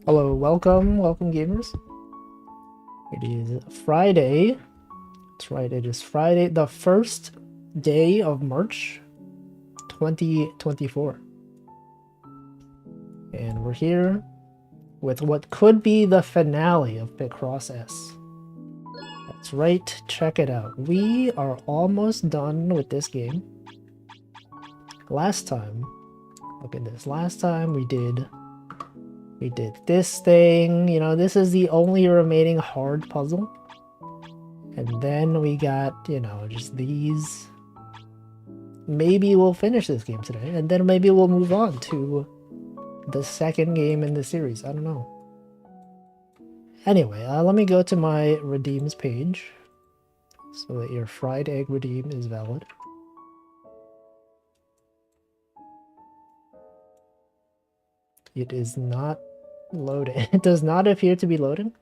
Hello, welcome gamers. It is Friday. That's right, it is Friday, the first day of March 2024. And we're here with what could be the finale of Picross S. That's right, check it out. We are almost done with this game. Last time, look at this, last time we did this thing, you know, this is the only remaining hard puzzle. And then we got, you know, just these. Maybe we'll finish this game today, and then maybe we'll move on to the second game in the series. I don't know. Anyway, let me go to my redeems page so that your fried egg redeem is valid. It is not loading. It does not appear to be loading.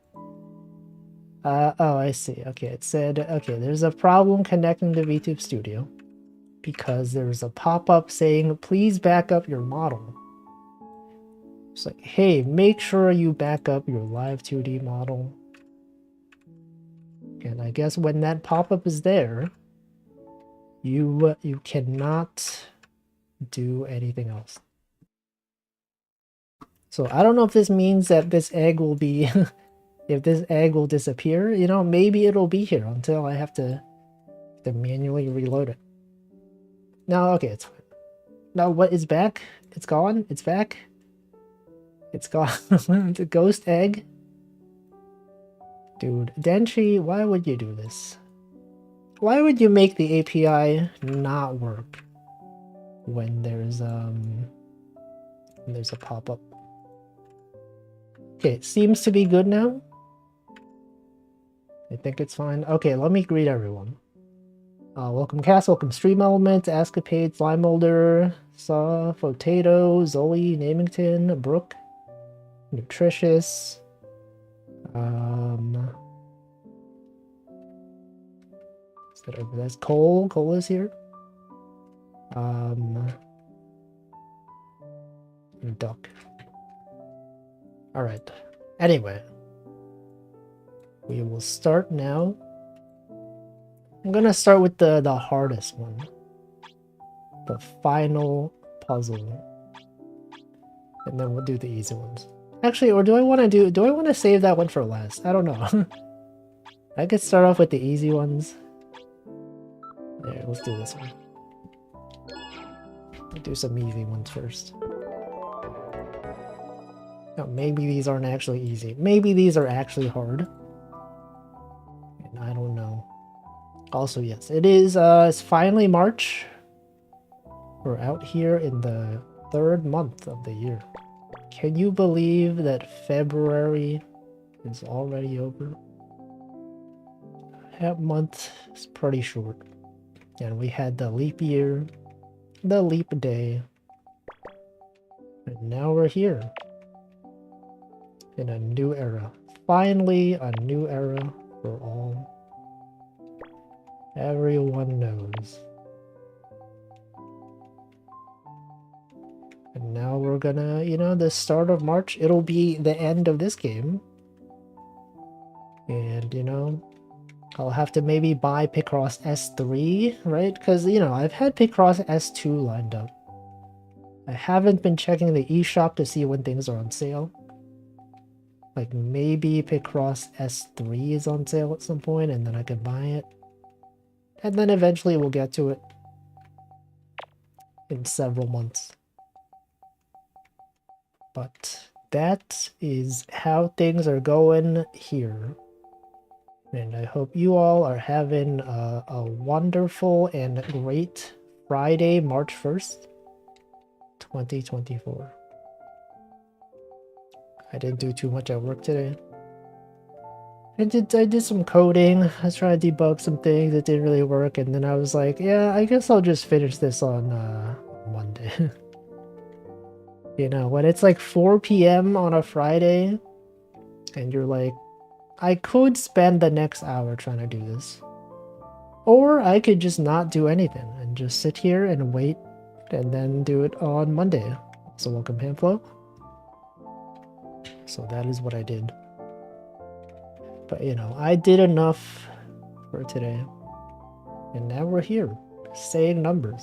Oh, I see. Okay, it said, okay, there's a problem connecting to VTube Studio because there's a pop-up saying, please back up your model. It's like, hey, make sure you back up your live 2D model. And I guess when that pop-up is there, you cannot do anything else. So I don't know if this means that this egg will be, if this egg will disappear, you know, maybe it'll be here until I have to manually reload it. No, okay, it's fine. Now what is back? It's gone? It's back? It's gone. The ghost egg? Dude, Denshi, why would you do this? Why would you make the API not work when there's a pop-up? Okay, it seems to be good now. I think it's fine. Okay, let me greet everyone. Welcome Cast, welcome Stream Element, Escapade, Slime Molder, Saw, Potato, Zoe, Namington, Brooke, Nutritious, that's Cole. Cole is here. Duck. Alright. Anyway. We will start now. I'm gonna start with the hardest one. The final puzzle. And then we'll do the easy ones. Actually, or do I want to save that one for last? I don't know. I could start off with the easy ones. There, let's do this one. We'll do some easy ones first. Oh, maybe these aren't actually easy. Maybe these are actually hard. And I don't know. Also, yes, it is, it's finally March. We're out here in the 3rd month of the year. Can you believe that February is already over? That month is pretty short. And we had the leap year, the leap day, and now we're here in a new era. Finally, a new era for all. Everyone knows. And now we're gonna, you know, the start of March, it'll be the end of this game. And, you know, I'll have to maybe buy Picross S3, right? Because, you know, I've had Picross S2 lined up. I haven't been checking the eShop to see when things are on sale. Like, maybe Picross S3 is on sale at some point, and then I can buy it. And then eventually we'll get to it. In several months. But that is how things are going here. And I hope you all are having a wonderful and great Friday, March 1st, 2024. I didn't do too much at work today. I did some coding. I was trying to debug some things that didn't really work, and then I was like, yeah, I guess I'll just finish this on Monday. You know, when it's like 4 p.m. on a Friday, and you're like, I could spend the next hour trying to do this. Or I could just not do anything and and just sit here and wait and then do it on Monday. So welcome, Hamflo. So that is what I did. But you know, I did enough for today. And now we're here, saying numbers.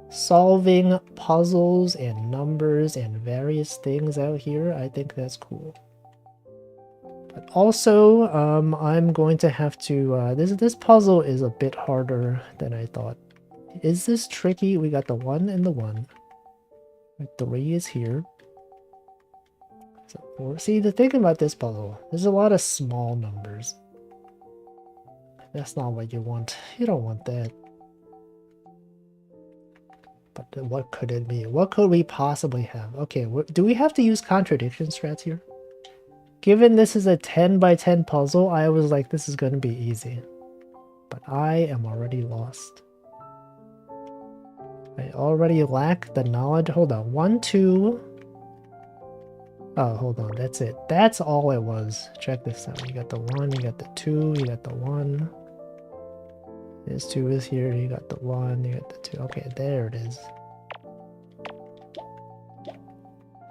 Solving puzzles and numbers and various things out here. I think that's cool. But also, I'm going to have to, this puzzle is a bit harder than I thought. Is this tricky? We got the 1 and the 1. 3 is here. So 4. See, the thing about this puzzle, there's a lot of small numbers. That's not what you want. You don't want that. But what could it be? What could we possibly have? Okay, do we have to use contradiction strats here? Given this is a 10 by 10 puzzle, I was like, this is going to be easy. But I am already lost. I already lack the knowledge. Hold on. 1, 2. Oh, hold on. That's it. That's all it was. Check this out. You got the 1, you got the 2, you got the 1. This 2 is here. You got the 1, you got the 2. Okay, there it is.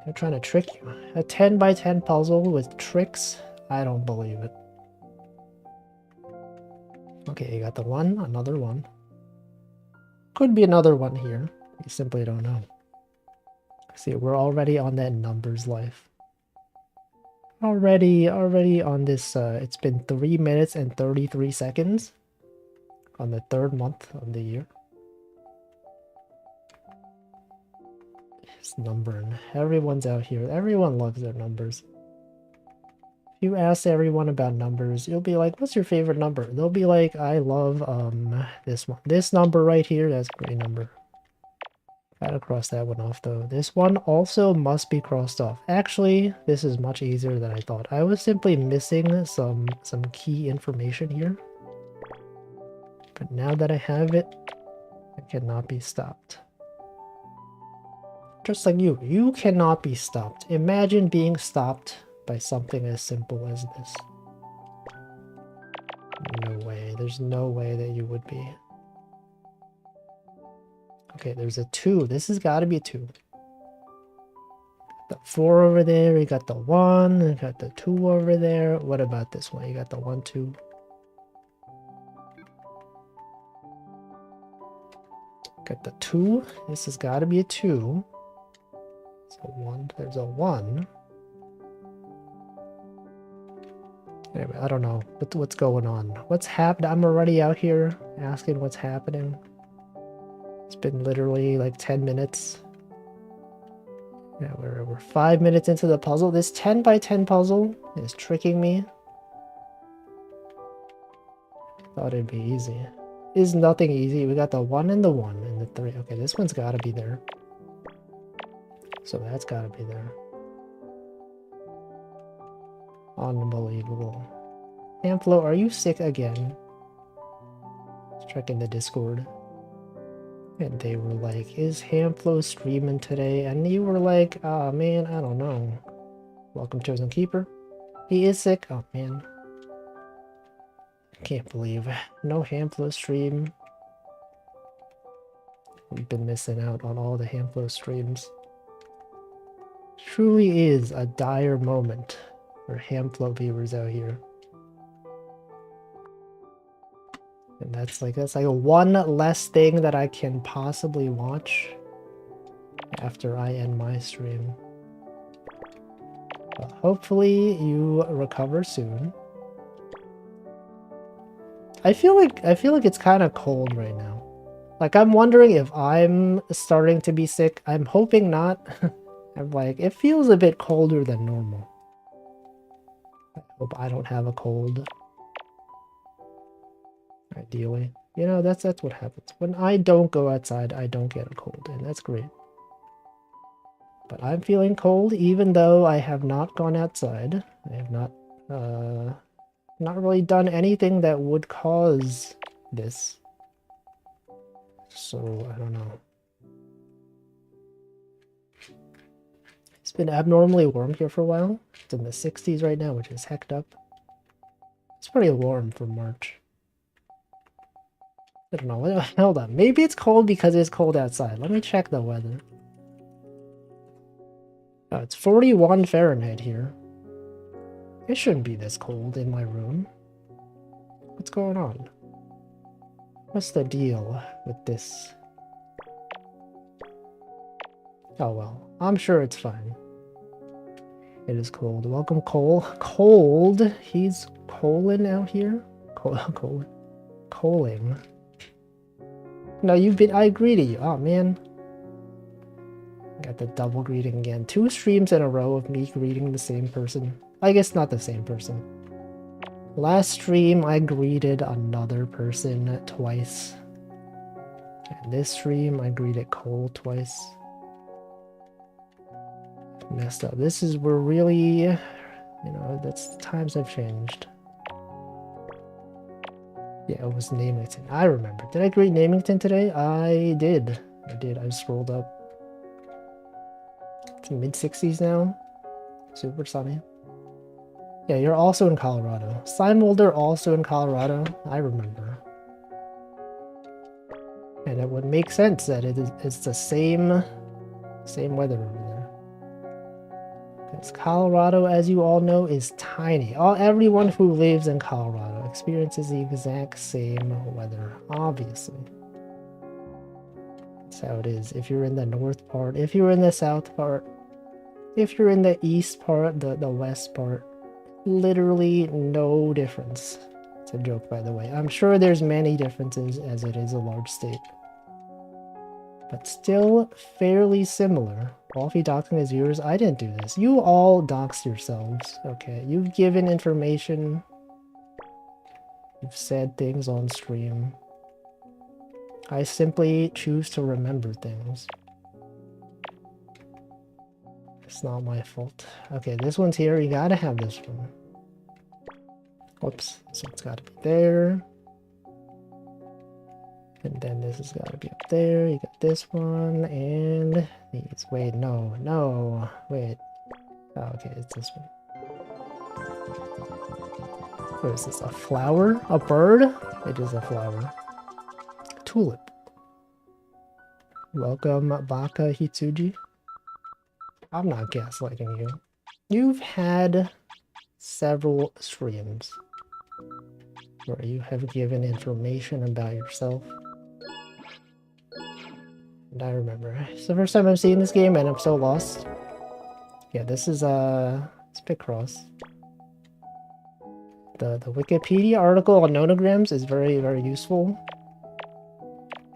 They're trying to trick you. A 10 by 10 puzzle with tricks? I don't believe it. Okay, you got the 1, another 1. Could be another 1 here. You simply don't know. See, we're already on that numbers life. Already on this, it's been 3 minutes and 33 seconds on the 3rd month of the year. It's numbering. Everyone's out here. Everyone loves their numbers. If you ask everyone about numbers, you'll be like, what's your favorite number? They'll be like, I love this one. This number right here, that's a great number. Gotta cross that one off though. This one also must be crossed off. Actually, this is much easier than I thought. I was simply missing some key information here. But now that I have it, I cannot be stopped. Just like you. You cannot be stopped. Imagine being stopped by something as simple as this. No way. There's no way that you would be. Okay, there's a 2. This has got to be a 2. The 4 over there. You got the 1. You got the 2 over there. What about this one? You got the 1, 2. Got the 2. This has got to be a 2. So 1. There's a 1. Anyway, I don't know what's going on. What's happened? I'm already out here asking what's happening. It's been literally like 10 minutes. Yeah, we're 5 minutes into the puzzle. This 10 by 10 puzzle is tricking me. Thought it'd be easy. Is nothing easy. We got the 1 and the 1 and the 3. Okay, this one's got to be there. So that's got to be there. Unbelievable. Hamflo, are you sick again? Let's check in the Discord. And they were like, is Hamflo streaming today? And you were like, oh man, I don't know. Welcome, Chosen Keeper. He is sick. Oh man. I can't believe. No Hamflo stream. We've been missing out on all the Hamflo streams. Truly is a dire moment for Hamflo viewers out here. And that's like one less thing that I can possibly watch after I end my stream. But hopefully you recover soon. I feel like it's kind of cold right now. Like I'm wondering if I'm starting to be sick. I'm hoping not. I'm like, it feels a bit colder than normal. I hope I don't have a cold. Ideally. You know, that's what happens. When I don't go outside, I don't get a cold, and that's great. But I'm feeling cold even though I have not gone outside. I have not really done anything that would cause this. So, I don't know. It's been abnormally warm here for a while. It's in the 60s right now, which is hecked up. It's pretty warm for March. I don't know. Hold on. Maybe it's cold because it's cold outside. Let me check the weather. Oh, it's 41 Fahrenheit here. It shouldn't be this cold in my room. What's going on? What's the deal with this? Oh well, I'm sure it's fine. It is cold. Welcome, Cole. Cold? He's colon out here? Coaling. No, I greeted you. Oh, man. Got the double greeting again. 2 streams in a row of me greeting the same person. I guess not the same person. Last stream, I greeted another person twice. And this stream, I greeted Cole twice. Messed up. This is where really, you know, that's times have changed. Yeah, it was Namington. I remember. Did I greet Namington today? I did. I scrolled up. It's mid-60s now. Super sunny. Yeah, you're also in Colorado. Simulder also in Colorado. I remember. And it would make sense that it's the same weather over there. Because Colorado, as you all know, is tiny. Everyone who lives in Colorado experiences the exact same weather, obviously. That's how it is. If you're in the north part, if you're in the south part, if you're in the east part, the west part, literally no difference. It's a joke, by the way. I'm sure there's many differences as it is a large state. But still fairly similar. Wolfie doxing his viewers. I didn't do this. You all doxed yourselves. Okay, you've given information. You've said things on stream. I simply choose to remember things. It's not my fault. Okay, this one's here. You gotta have this one. Whoops. So it's gotta be there. And then this has got to be up there. You got this one and these. Wait, no, wait. Oh, okay, it's this one. What is this? A flower? A bird? It is a flower. Tulip. Welcome, Baka Hitsuji. I'm not gaslighting you. You've had several streams where you have given information about yourself. And I remember. It's the first time I'm seeing this game and I'm so lost. Yeah, this is it's picross. The Wikipedia article on nonograms is very, very useful.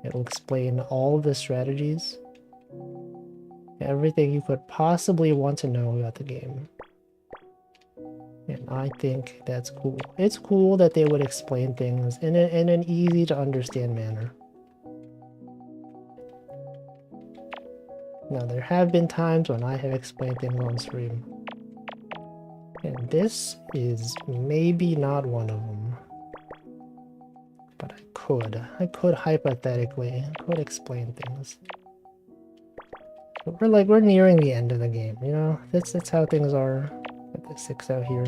It'll explain all the strategies. Everything you could possibly want to know about the game. And I think that's cool. It's cool that they would explain things in an easy to understand manner. Now, there have been times when I have explained things on stream. And this is maybe not one of them. But I could hypothetically, explain things. But we're nearing the end of the game, you know? That's how things are. Got the 6 out here.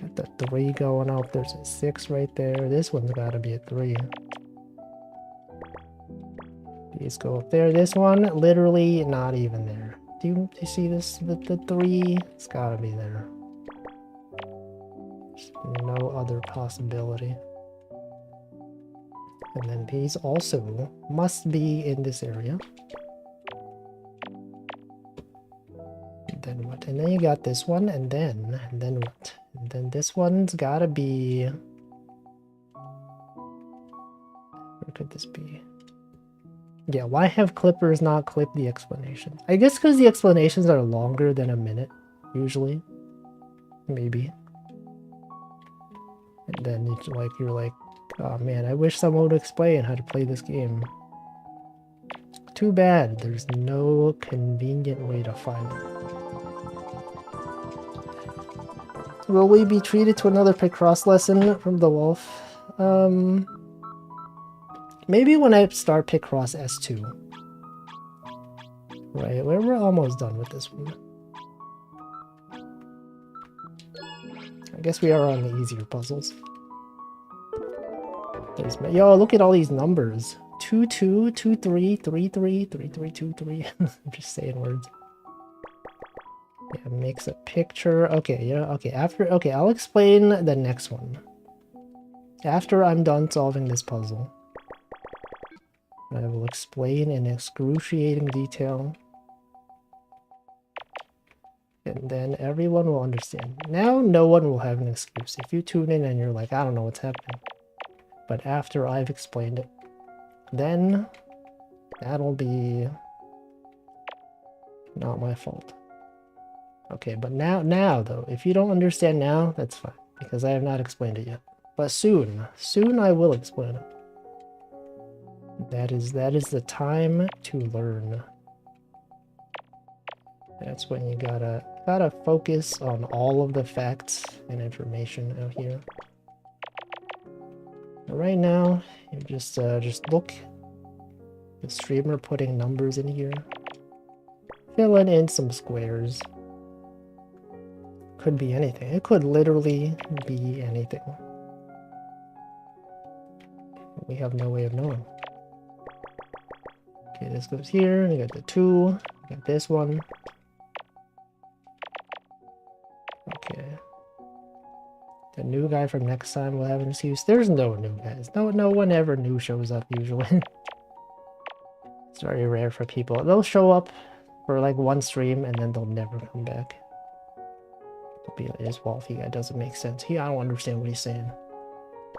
Got the 3 going up. There's a 6 right there. This one's gotta be a 3. These go up there. This one, literally not even there. Do you see this? The 3? It's gotta be there. There's no other possibility. And then these also must be in this area. And then what? And then you got this one, and then what? And then this one's gotta be... Where could this be? Yeah, why have clippers not clipped the explanations? I guess because the explanations are longer than a minute, usually. Maybe. And then you're like, oh man, I wish someone would explain how to play this game. Too bad there's no convenient way to find it. Will we be treated to another picross lesson from the wolf? Maybe when I start picross S2. Right, we're almost done with this one. I guess we are on the easier puzzles. Yo, look at all these numbers. 2, 2, 2, 3, 3, 3, 3, 3, 2, 3. I'm just saying words. Yeah, makes a picture. Okay, yeah, okay. Okay, I'll explain the next one. After I'm done solving this puzzle, I will explain in excruciating detail. And then everyone will understand. Now no one will have an excuse. If you tune in and you're like, I don't know what's happening. But after I've explained it, then that'll be not my fault. Okay, but now though, if you don't understand now, that's fine, because I have not explained it yet. But soon I will explain it. That is the time to learn. That's when you gotta focus on all of the facts and information out here. But right now, you just look. The streamer putting numbers in here, filling in some squares. Could be anything. It could literally be anything. We have no way of knowing. Okay, this goes here. We got the 2. We got this one. Okay. The new guy from next time will have an excuse. There's no new guys. No one ever new shows up usually. It's very rare for people. They'll show up for like one stream and then they'll never come back. It'll be like, this Wolfie guy doesn't make sense. I don't understand what he's saying.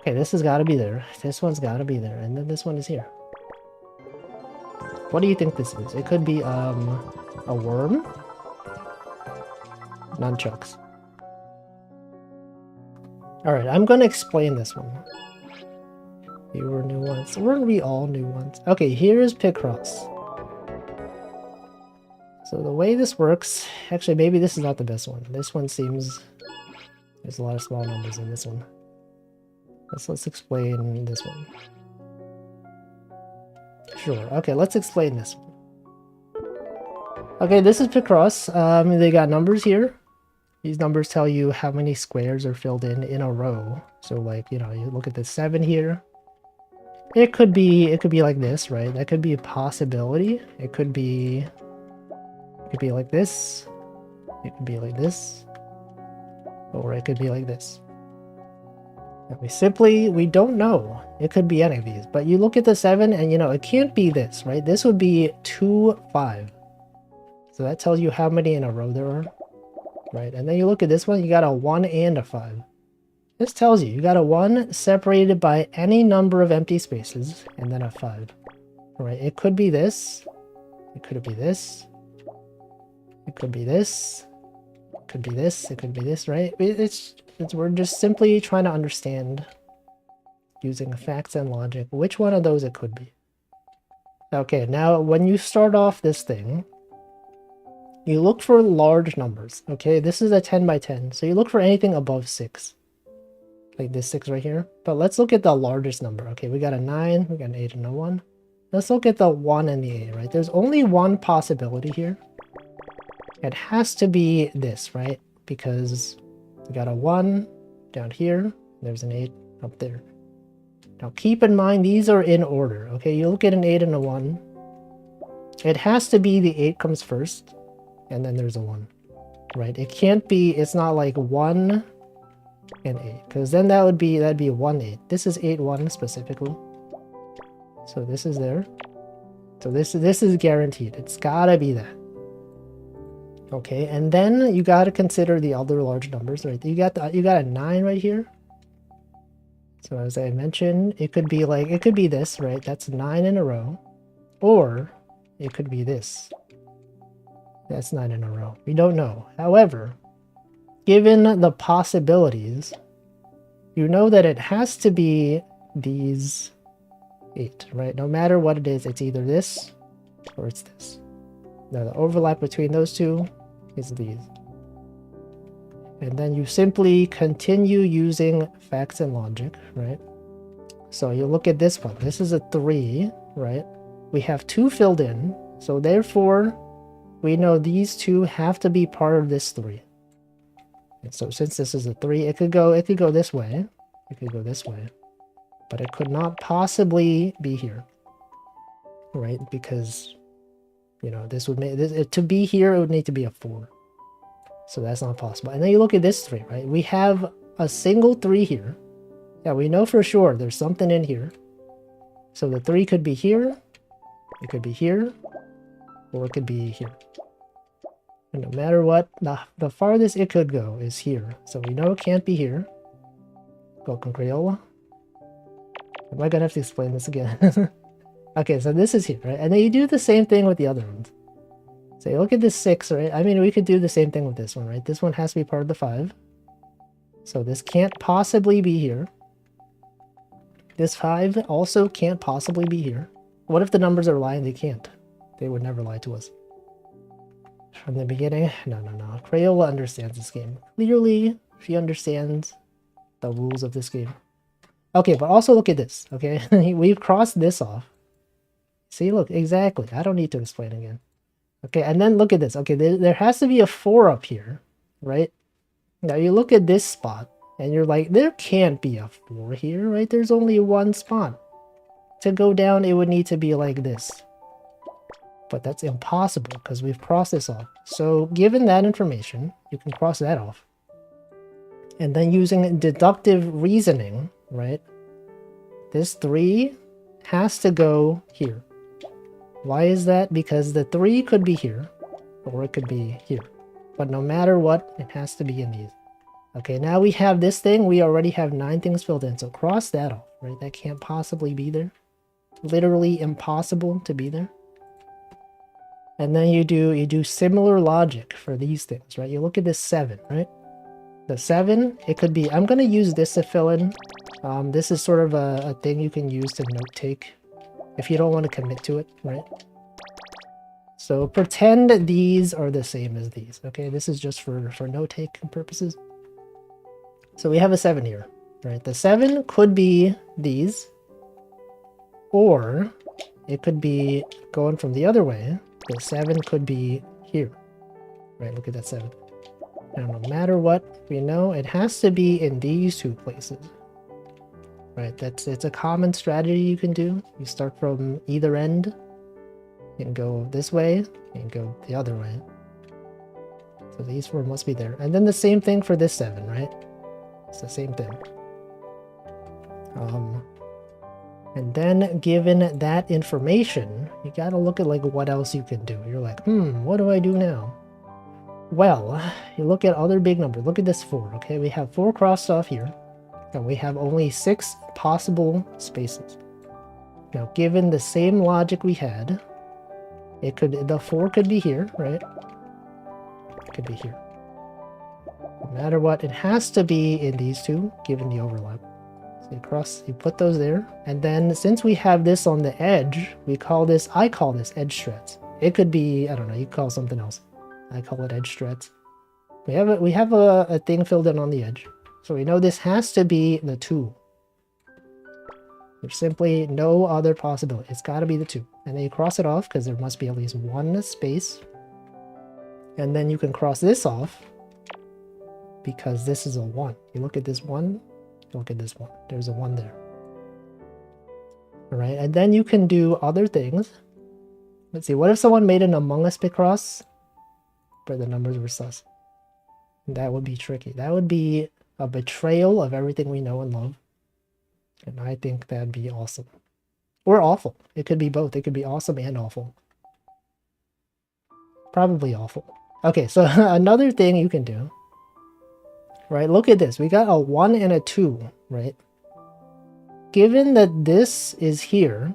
Okay, this has got to be there. This one's got to be there. And then this one is here. What do you think this is? It could be a worm? Nunchucks. Alright, I'm going to explain this one. You were new ones. Weren't we all new ones? Okay, here's picross. So the way this works... Actually, maybe this is not the best one. This one seems... There's a lot of small numbers in this one. Let's explain this one. Sure. Okay, let's explain this one. Okay, this is picross. They got numbers here. These numbers tell you how many squares are filled in a row. So like, you know, you look at the 7 here. It could be like this, right? That could be a possibility. It could be like this. It could be like this. Or it could be like this. And we don't know. It could be any of these. But you look at the 7 and you know, it can't be this, right? This would be 2, 5. So that tells you how many in a row there are, right? And then you look at this one, you got a 1 and a 5. This tells you got a 1 separated by any number of empty spaces, and then a 5. Right? It could be this. It could be this. It could be this. It could be this. It could be this, right? We're just simply trying to understand, using facts and logic, which one of those it could be. Okay, now when you start off this thing, you look for large numbers, okay? This is a 10 by 10, so you look for anything above 6. Like this 6 right here. But let's look at the largest number. Okay, we got a 9, we got an 8 and a 1. Let's look at the 1 and the 8, right? There's only one possibility here. It has to be this, right? Because we got a 1 down here. There's an 8 up there. Now keep in mind, these are in order, okay? You look at an 8 and a 1. It has to be the 8 comes first, and then there's a 1, right? It can't be, it's not like 1 and 8, because then that'd be 1 8. This is 8 1 specifically, so this is there. So this is guaranteed. It's gotta be that. Okay, and then you gotta consider the other large numbers, right? You got a 9 right here. So as I mentioned, it could be this, right? That's 9 in a row, or it could be this. That's 9 in a row. We don't know. However, given the possibilities, you know that it has to be these 8, right? No matter what it is, it's either this or it's this. Now the overlap between those two is these. And then you simply continue using facts and logic, right? So you look at this one. This is a 3, right? We have 2 filled in, so therefore we know these 2 have to be part of this 3. And so since this is a 3, it could go this way. It could go this way. but it could not possibly be here, right? Because, you know, this would make this to be here, it would need to be a 4. So that's not possible. And then you look at this 3, right? We have a single 3 here. Yeah, we know for sure there's something in here. So the 3 could be here, it could be here, or it could be here. And no matter what, the farthest it could go is here. So we know it can't be here. Welcome, Crayola. Am I gonna have to explain this again? Okay, so this is here, right? And then you do the same thing with the other ones. So you look at this 6, right? I mean, we could do the same thing with this one, right? This one has to be part of the 5. So this can't possibly be here. This 5 also can't possibly be here. What if the numbers are lying? They can't. They would never lie to us. From the beginning? No. Crayola understands this game. Clearly, she understands the rules of this game. Okay, but also look at this, okay? We've crossed this off. See, look, exactly. I don't need to explain again. Okay, and then look at this. Okay, there has to be a 4 up here, right? Now you look at this spot, and you're like, there can't be a 4 here, right? There's only one spot. To go down, it would need to be like this. But that's impossible, because we've crossed this off. So, given that information, you can cross that off. And then using deductive reasoning, right? This 3 has to go here. Why is that? Because the 3 could be here, or it could be here. But no matter what, it has to be in these. Okay, now we have this thing. We already have 9 things filled in, so cross that off, right? That can't possibly be there. Literally impossible to be there. And then you do similar logic for these things, right? You look at this 7, right? The 7, it could be, I'm going to use this to fill in. This is sort of a thing you can use to note take if you don't want to commit to it, right? So pretend these are the same as these, okay? This is just for note taking purposes. So we have a 7 here, right? The 7 could be these, or it could be going from the other way. The 7 could be here, right? Look at that 7. Now, no matter what, we know it has to be in these 2 places, right? It's a common strategy you can do. You start from either end and go this way and go the other way. So these 4 must be there. And then the same thing for this 7, right? It's the same thing. And then given that information, you gotta look at like what else you can do. You're like, what do I do now? Well, you look at other big numbers. Look at this 4, okay? We have 4 crossed off here, and we have only 6 possible spaces. Now, given the same logic we had, the 4 could be here, right? It could be here. No matter what, it has to be in these 2, given the overlap. So you put those there, and then since we have this on the edge, I call this edge strats. It could be, I don't know, you call it something else. I call it edge strats. We have a thing filled in on the edge, so we know this has to be the 2. There's simply no other possibility. It's got to be the 2, and then you cross it off because there must be at least 1 space, and then you can cross this off because this is a 1. You look at this 1. Look at this 1. There's a 1 there. All right, and then you can do other things. Let's see. What if someone made an Among Us picross, but the numbers were sus? That would be tricky. That would be a betrayal of everything we know and love. And I think that'd be awesome. Or awful. It could be both. It could be awesome and awful. Probably awful. Okay, so another thing you can do. Right, look at this. We got a 1 and a 2, right? Given that this is here,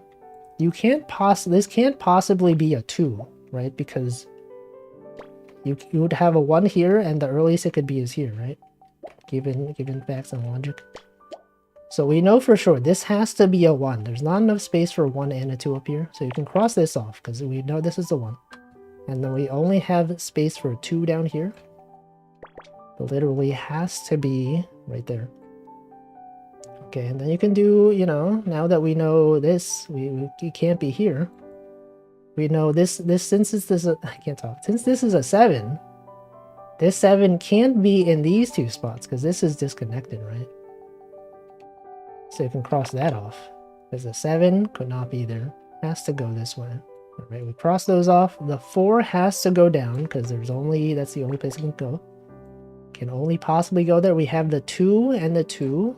this can't possibly be a 2, right? Because you would have a 1 here, and the earliest it could be is here, right? Given facts and logic. So we know for sure this has to be a 1. There's not enough space for a 1 and a 2 up here, so you can cross this off because we know this is a 1. And then we only have space for a 2 down here. Literally has to be right there. Okay, and then you can do, you know, now that we know this, it can't be here. We know this since this is I can't talk. Since this is a 7, this 7 can't be in these 2 spots because this is disconnected, right? So you can cross that off. There's a 7, could not be there. Has to go this way. Alright, we cross those off. The 4 has to go down because that's the only place it can go. Can only possibly go there. We have the 2 and the 2.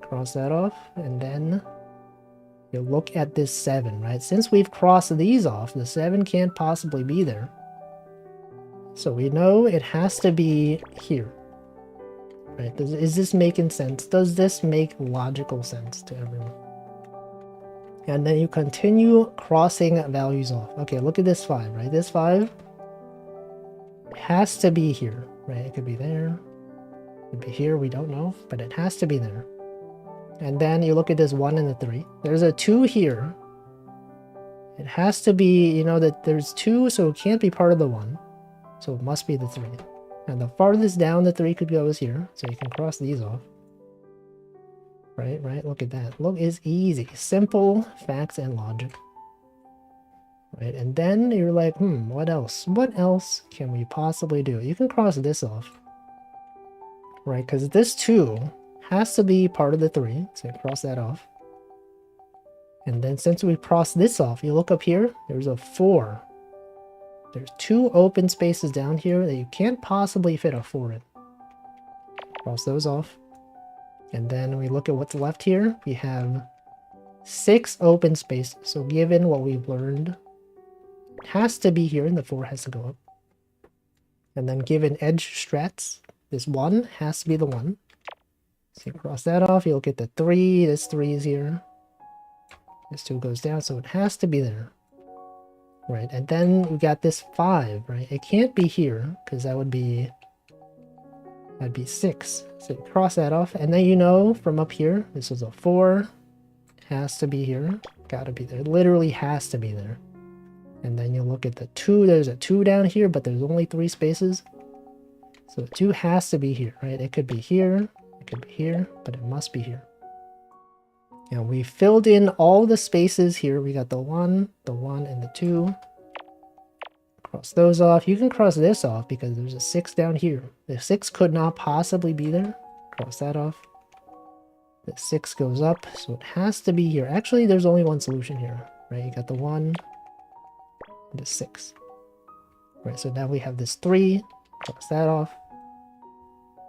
Cross that off. And then you look at this 7, right? Since we've crossed these off, the 7 can't possibly be there. So we know it has to be here. Right? Is this making sense? Does this make logical sense to everyone? And then you continue crossing values off. Okay, look at this 5, right? This 5 has to be here, right? It could be there. It could be here, we don't know. But it has to be there. And then you look at this 1 and the 3. There's a 2 here. It has to be, you know, that there's 2, so it can't be part of the 1. So it must be the 3. And the farthest down the 3 could go is here. So you can cross these off. Right, look at that. Look, it's easy. Simple facts and logic. Right, and then you're like, what else? What else can we possibly do? You can cross this off. Right, because this 2 has to be part of the 3. So you cross that off. And then since we crossed this off, you look up here, there's a 4. There's 2 open spaces down here that you can't possibly fit a 4 in. Cross those off. And then we look at what's left here. We have 6 open spaces. So given what we've learned, it has to be here and the 4 has to go up. And then given edge strats, this 1 has to be the 1. So you cross that off. You look at the 3. This 3 is here. This 2 goes down, so it has to be there. Right, and then we got this 5, right? It can't be here, because that'd be 6. So you cross that off, and then you know from up here, this is a 4. Has to be here. Gotta be there. Literally has to be there. And then you look at the 2. There's a 2 down here, but there's only 3 spaces. So the 2 has to be here, right? It could be here. It could be here, but it must be here. And we filled in all the spaces here. We got the 1, and the 2. Cross those off. You can cross this off because there's a 6 down here. The 6 could not possibly be there. Cross that off. The 6 goes up, so it has to be here. Actually, there's only one solution here, right? You got the 1, and the 6. Right, so now we have this 3. Cross that off.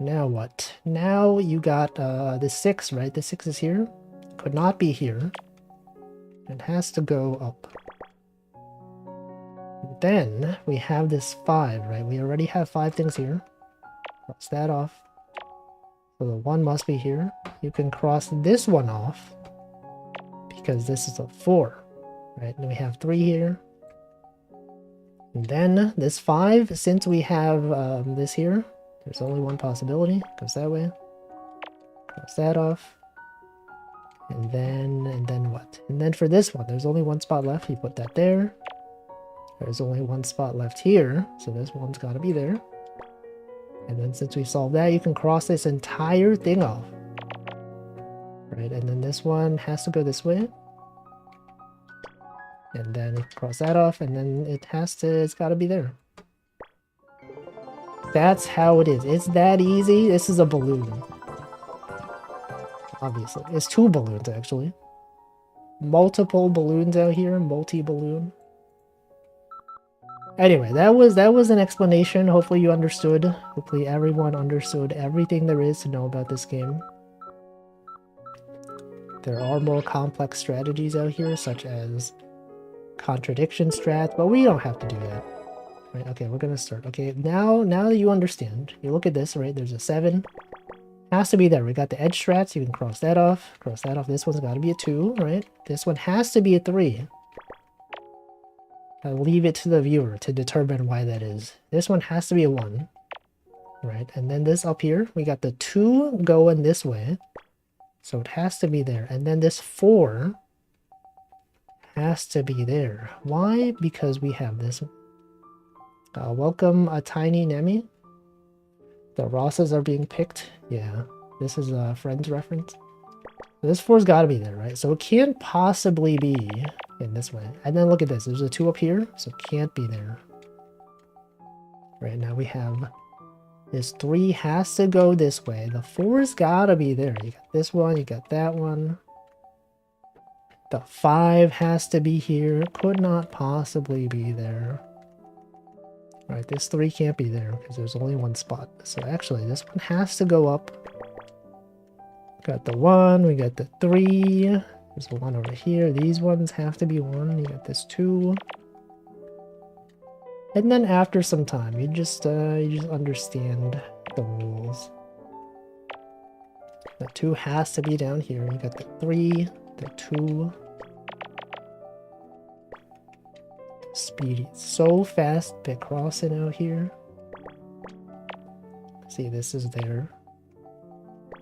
Now what? Now you got the 6, right? The 6 is here. Could not be here. It has to go up. Then we have this 5, right? We already have 5 things here. Cross that off. So the 1 must be here. You can cross this one off because this is a 4, right? And we have 3 here. And then this 5, since we have this here, there's only one possibility. Goes that way. Cross that off. And then what? And then for this one, there's only one spot left. You put that there. There's only one spot left here, so this one's got to be there. And then since we solved that, you can cross this entire thing off. Right, and then this one has to go this way. And then cross that off, and then it's got to be there. That's how it is. It's that easy. This is a balloon. Obviously. It's 2 balloons, actually. Multiple balloons out here. Multi-balloon. Anyway, that was an explanation. Hopefully you understood. Hopefully everyone understood everything there is to know about this game. There are more complex strategies out here, such as contradiction strats, but we don't have to do that. Right, okay, we're gonna start. Okay, now that you understand, you look at this, right? There's a 7. Has to be there. We got the edge strats. You can cross that off. Cross that off. This one's got to be a 2, right? This one has to be a 3. I'll leave it to the viewer to determine why that is. This one has to be a 1, right? And then this up here, we got the 2 going this way. So it has to be there. And then this 4 has to be there. Why? Because we have this. Welcome, a tiny Nemi. The Rosses are being picked. Yeah, this is a Friends reference. This 4's got to be there, right? So it can't possibly be in this way. And then look at this. There's a 2 up here, so it can't be there. Right now we have This 3 has to go this way. The 4's gotta be there. You got this one, you got that one. The 5 has to be here. Could not possibly be there. Right, this 3 can't be there because there's only one spot. So actually, this one has to go up. Got the 1, we got the 3. There's a 1 over here. These ones have to be 1. You got this 2. And then after some time, you just understand the rules. The 2 has to be down here. You got the 3, the 2. Speedy. So fast picrossing out here. See, this is there.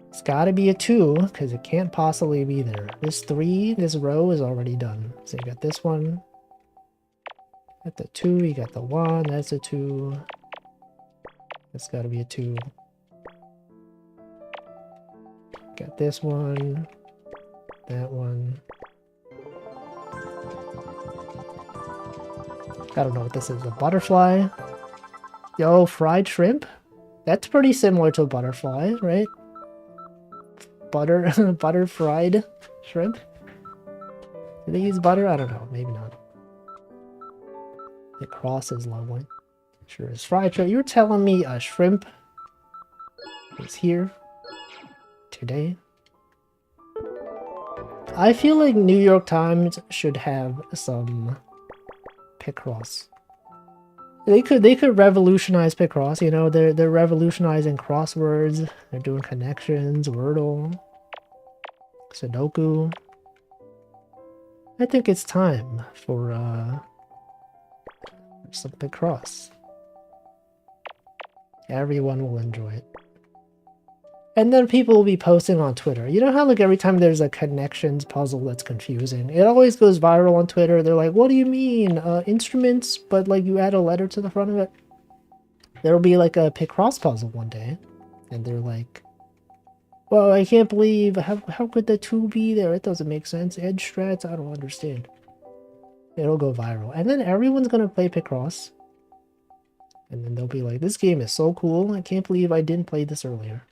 It's gotta be a 2, because it can't possibly be there. This 3, this row is already done. So you got this one. Got the 2, you got the 1, that's a 2. That's gotta be a 2. Got this one. That one. I don't know what this is. A butterfly? Yo, fried shrimp? That's pretty similar to a butterfly, right? Butter fried shrimp? Do they use butter? I don't know. Maybe not. It crosses lovely. Sure is. Fried shrimp. You were telling me a shrimp is here today? I feel like New York Times should have some picross. They could revolutionize picross, you know, they're revolutionizing crosswords, they're doing connections, Wordle, Sudoku. I think it's time for some picross. Everyone will enjoy it. And then people will be posting on Twitter. You know how like every time there's a connections puzzle that's confusing, it always goes viral on Twitter. They're like, what do you mean? Instruments, but like you add a letter to the front of it? There'll be like a picross puzzle one day. And they're like, well, I can't believe, how could the 2 be there? It doesn't make sense. Edge strats, I don't understand. It'll go viral. And then everyone's gonna play picross. And then they'll be like, this game is so cool. I can't believe I didn't play this earlier.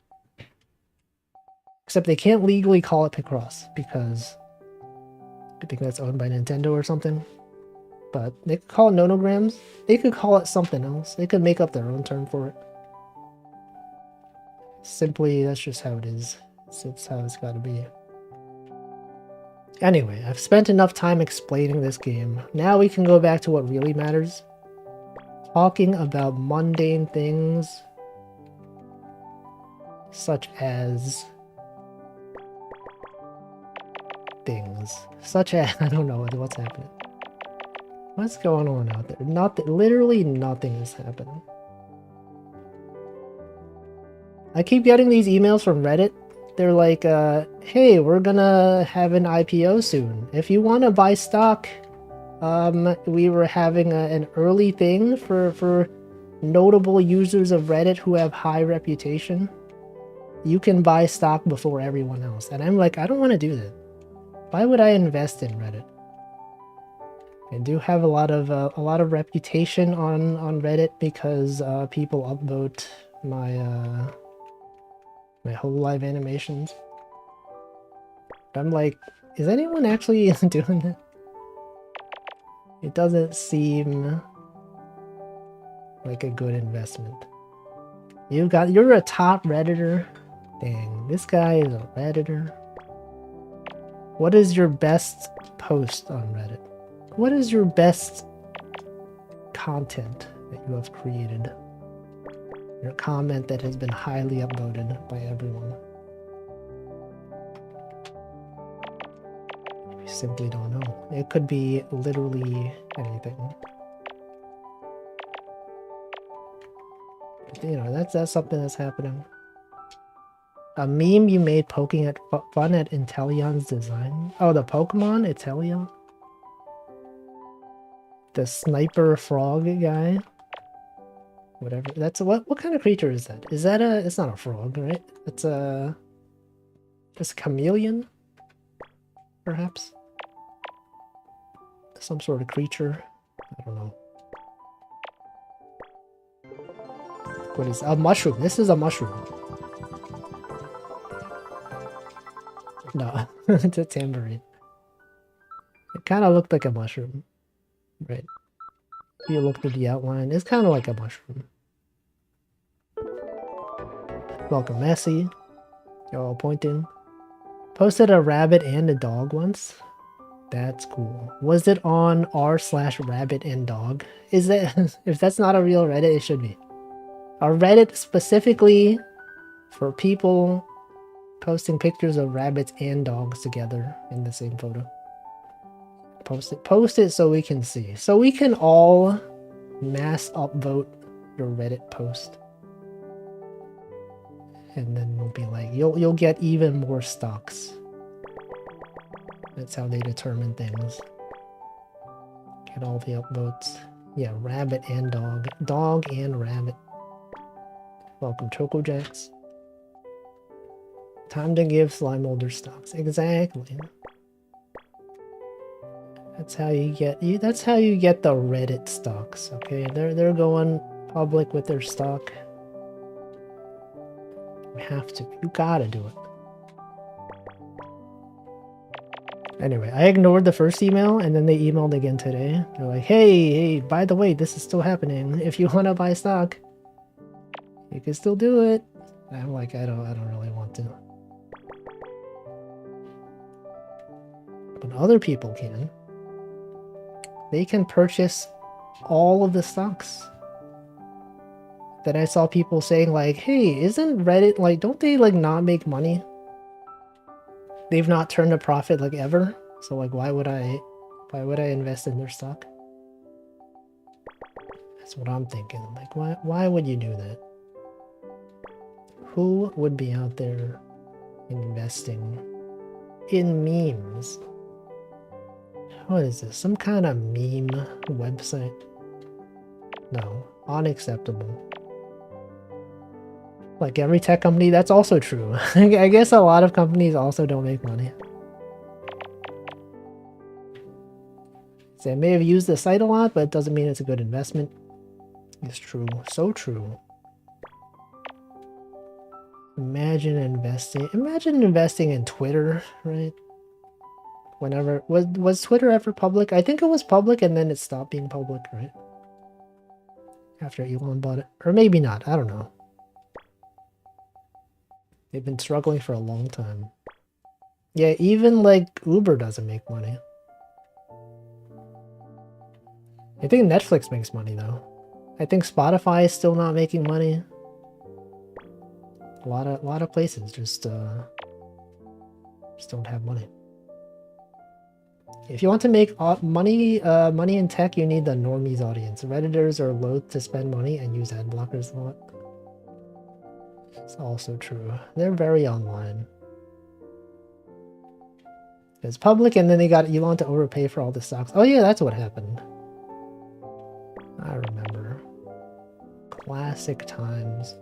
Except they can't legally call it picross because I think that's owned by Nintendo or something. But they could call it nonograms. They could call it something else. They could make up their own term for it. Simply, that's just how it is. It's how it's got to be. Anyway, I've spent enough time explaining this game. Now we can go back to what really matters. Talking about mundane things. Such as... Such as... I don't know what's happening. What's going on out there? Literally nothing is happening. I keep getting these emails from Reddit. They're like, hey, we're gonna have an IPO soon. If you want to buy stock, we were having an early thing for notable users of Reddit who have high reputation. You can buy stock before everyone else. And I'm like, I don't want to do that. Why would I invest in Reddit? I do have a lot of reputation on Reddit because people upvote my my whole live animations. I'm like, is anyone actually doing that? It doesn't seem like a good investment. You're a top Redditor. Dang, this guy is a Redditor. What is your best post on Reddit? What is your best content that you have created? Your comment that has been highly upvoted by everyone. We simply don't know. It could be literally anything. But, you know, that's something that's happening. A meme you made poking at fun at Intellion's design. Oh, the Pokemon Inteleon? The sniper frog guy? Whatever. That's what kind of creature is that? Is that it's not a frog, right? It's a chameleon? Perhaps? Some sort of creature. I don't know. What is a mushroom? This is a mushroom. No, it's a tambourine. It kind of looked like a mushroom, right? If you look through the outline, it's kind of like a mushroom. Welcome, Messi. You're all pointing. Posted a rabbit and a dog once. That's cool. Was it on r/rabbit and dog? Is it? If that's not a real Reddit, it should be. A Reddit specifically for people posting pictures of rabbits and dogs together in the same photo. Post it so we can see. So we can all mass upvote your Reddit post. And then we'll be like, you'll get even more stocks. That's how they determine things. Get all the upvotes. Yeah, rabbit and dog. Dog and rabbit. Welcome, Choco Jacks. Time to give slime molder stocks. Exactly. That's how you get that's how you get the Reddit stocks, okay? They're going public with their stock. You have to. You gotta do it. Anyway, I ignored the first email and then they emailed again today. They're like, hey, by the way, this is still happening. If you want to buy stock, you can still do it. And I'm like, I don't really want to. But other people can. They can purchase all of the stocks. Then I saw people saying like, hey, isn't Reddit, like, don't they like not make money? They've not turned a profit like ever. So like, why would I invest in their stock? That's what I'm thinking. Like, why would you do that? Who would be out there investing in memes? What is this? Some kind of meme website? No, unacceptable. Like every tech company, that's also true. I guess a lot of companies also don't make money. So I may have used the site a lot, but it doesn't mean it's a good investment. It's true. So true. Imagine investing in Twitter, right? Whenever was Twitter ever public? I think it was public and then it stopped being public, right? After Elon bought it. Or maybe not, I don't know. They've been struggling for a long time. Yeah, even like Uber doesn't make money. I think Netflix makes money though. I think Spotify is still not making money. A lot of places just don't have money. If you want to make money in tech, you need the normies audience. Redditors are loath to spend money and use ad blockers a lot. It's also true. They're very online. It's public and then they got Elon to overpay for all the stocks. Oh yeah, that's what happened. I remember. Classic times.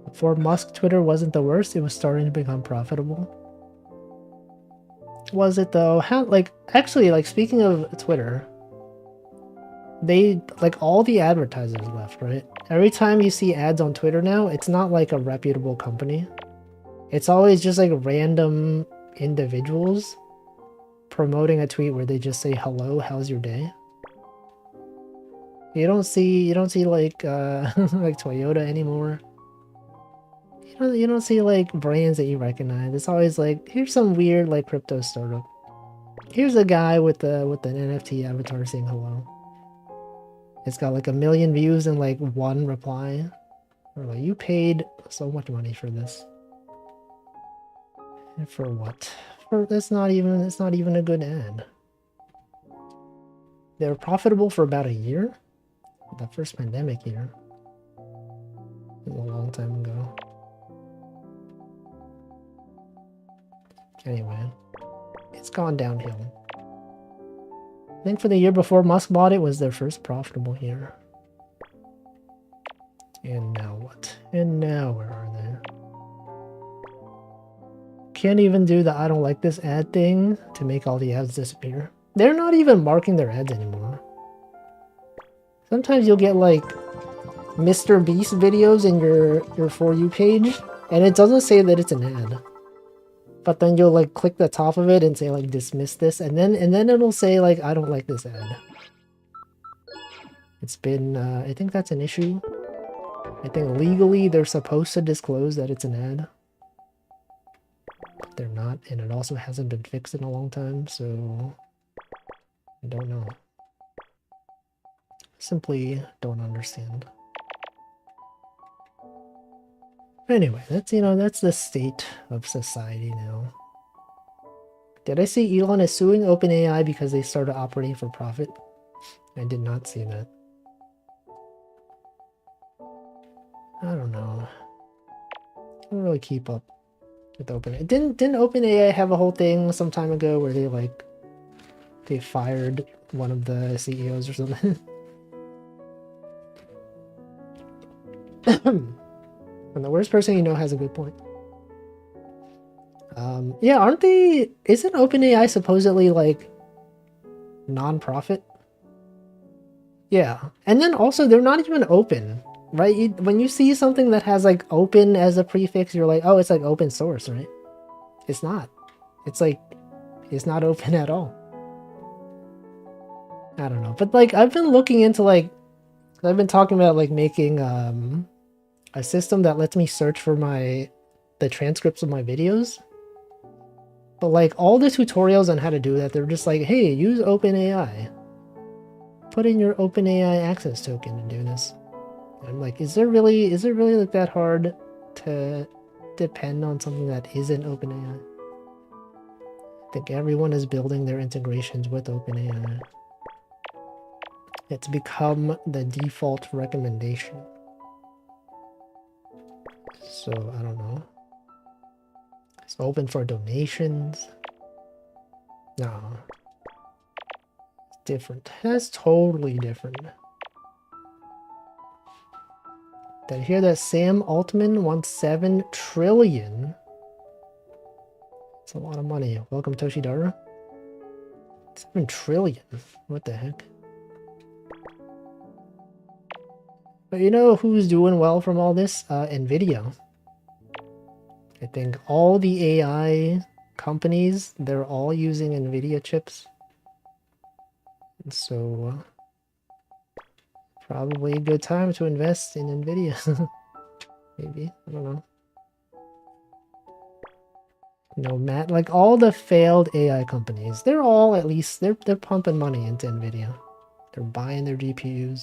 Before Musk, Twitter wasn't the worst. It was starting to become profitable. Was it though? How, like, actually, like, speaking of Twitter, they, like, all the advertisers left, right? Every time you see ads on Twitter now, it's not like a reputable company. It's always just like random individuals promoting a tweet where they just say, hello, how's your day? You don't see like like Toyota anymore. You don't see like brands that you recognize. It's always like, here's some weird like crypto startup. Here's a guy with an NFT avatar saying hello. It's got like 1 million views and like 1 reply. Or like, you paid so much money for this. And for what? For it's not even a good ad. They were profitable for about a year. The first pandemic year. It was a long time ago. Anyway, it's gone downhill. I think for the year before Musk bought it was their first profitable year. And now what? And now where are they? Can't even do the I don't like this ad thing to make all the ads disappear. They're not even marking their ads anymore. Sometimes you'll get like Mr. Beast videos in your For You page, and it doesn't say that it's an ad. But then you'll like click the top of it and say like dismiss this, and then it'll say like I don't like this ad. It's been I think that's an issue. I think legally they're supposed to disclose that it's an ad. But they're not, and it also hasn't been fixed in a long time, so I don't know. Simply don't understand. Anyway, that's, you know, that's the state of society now. Did I see Elon is suing OpenAI because they started operating for profit? I did not see that. I don't know. I don't really keep up with OpenAI. Didn't OpenAI have a whole thing some time ago where they fired one of the CEOs or something? And the worst person you know has a good point. Yeah, aren't they... Isn't OpenAI supposedly, like, non-profit? Yeah. And then also, they're not even open, right? When you see something that has, like, open as a prefix, you're like, oh, it's, like, open source, right? It's not. It's, like, it's not open at all. I don't know. But, like, I've been looking into, like... I've been talking about, like, making, a system that lets me search for the transcripts of my videos. But like all the tutorials on how to do that, they're just like, hey, use OpenAI. Put in your OpenAI access token and do this. And I'm like, is it really like that hard to depend on something that isn't OpenAI? I think everyone is building their integrations with OpenAI. It's become the default recommendation. So, I don't know. It's open for donations. No. It's different. That's totally different. Did I hear that Sam Altman wants 7 trillion? It's a lot of money. Welcome, Toshidara. 7 trillion. What the heck? But you know who's doing well from all this? NVIDIA. I think all the AI companies, they're all using NVIDIA chips. And so, probably a good time to invest in NVIDIA. Maybe, I don't know. No, Matt, like all the failed AI companies, they're all at least, they're pumping money into NVIDIA. They're buying their GPUs.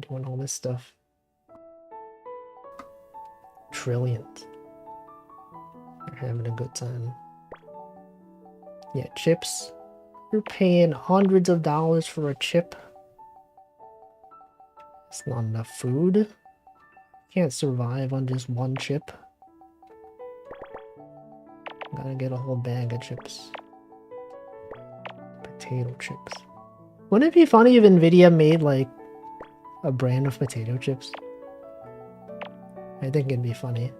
Doing all this stuff. Trillions. They're having a good time. Yeah, chips. You're paying hundreds of dollars for a chip. It's not enough food. You can't survive on just one chip. Gotta get a whole bag of chips. Potato chips. Wouldn't it be funny if NVIDIA made like a brand of potato chips? I think it'd be funny.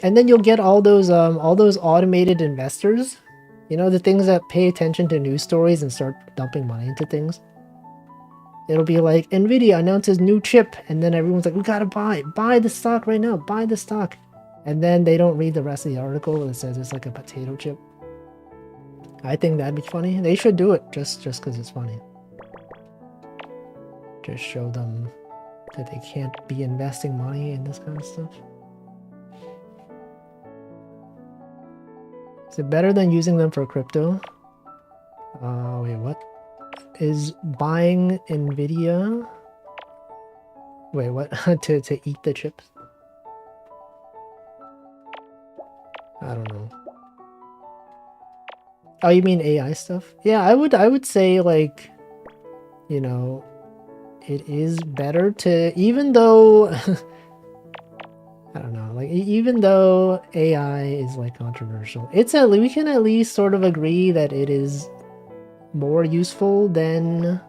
And then you'll get all those automated investors. You know, the things that pay attention to news stories and start dumping money into things. It'll be like, NVIDIA announces new chip, and then everyone's like, we gotta buy the stock right now, buy the stock. And then they don't read the rest of the article and it says it's like a potato chip. I think that'd be funny. They should do it just because it's funny. Just show them that they can't be investing money in this kind of stuff. Is it better than using them for crypto? Wait, what? Is buying NVIDIA... Wait, what? to eat the chips? I don't know. Oh, you mean AI stuff? Yeah, I would say, like, you know, it is better to, even though I don't know, like, even though AI is like controversial, it's at least, we can at least sort of agree that it is more useful than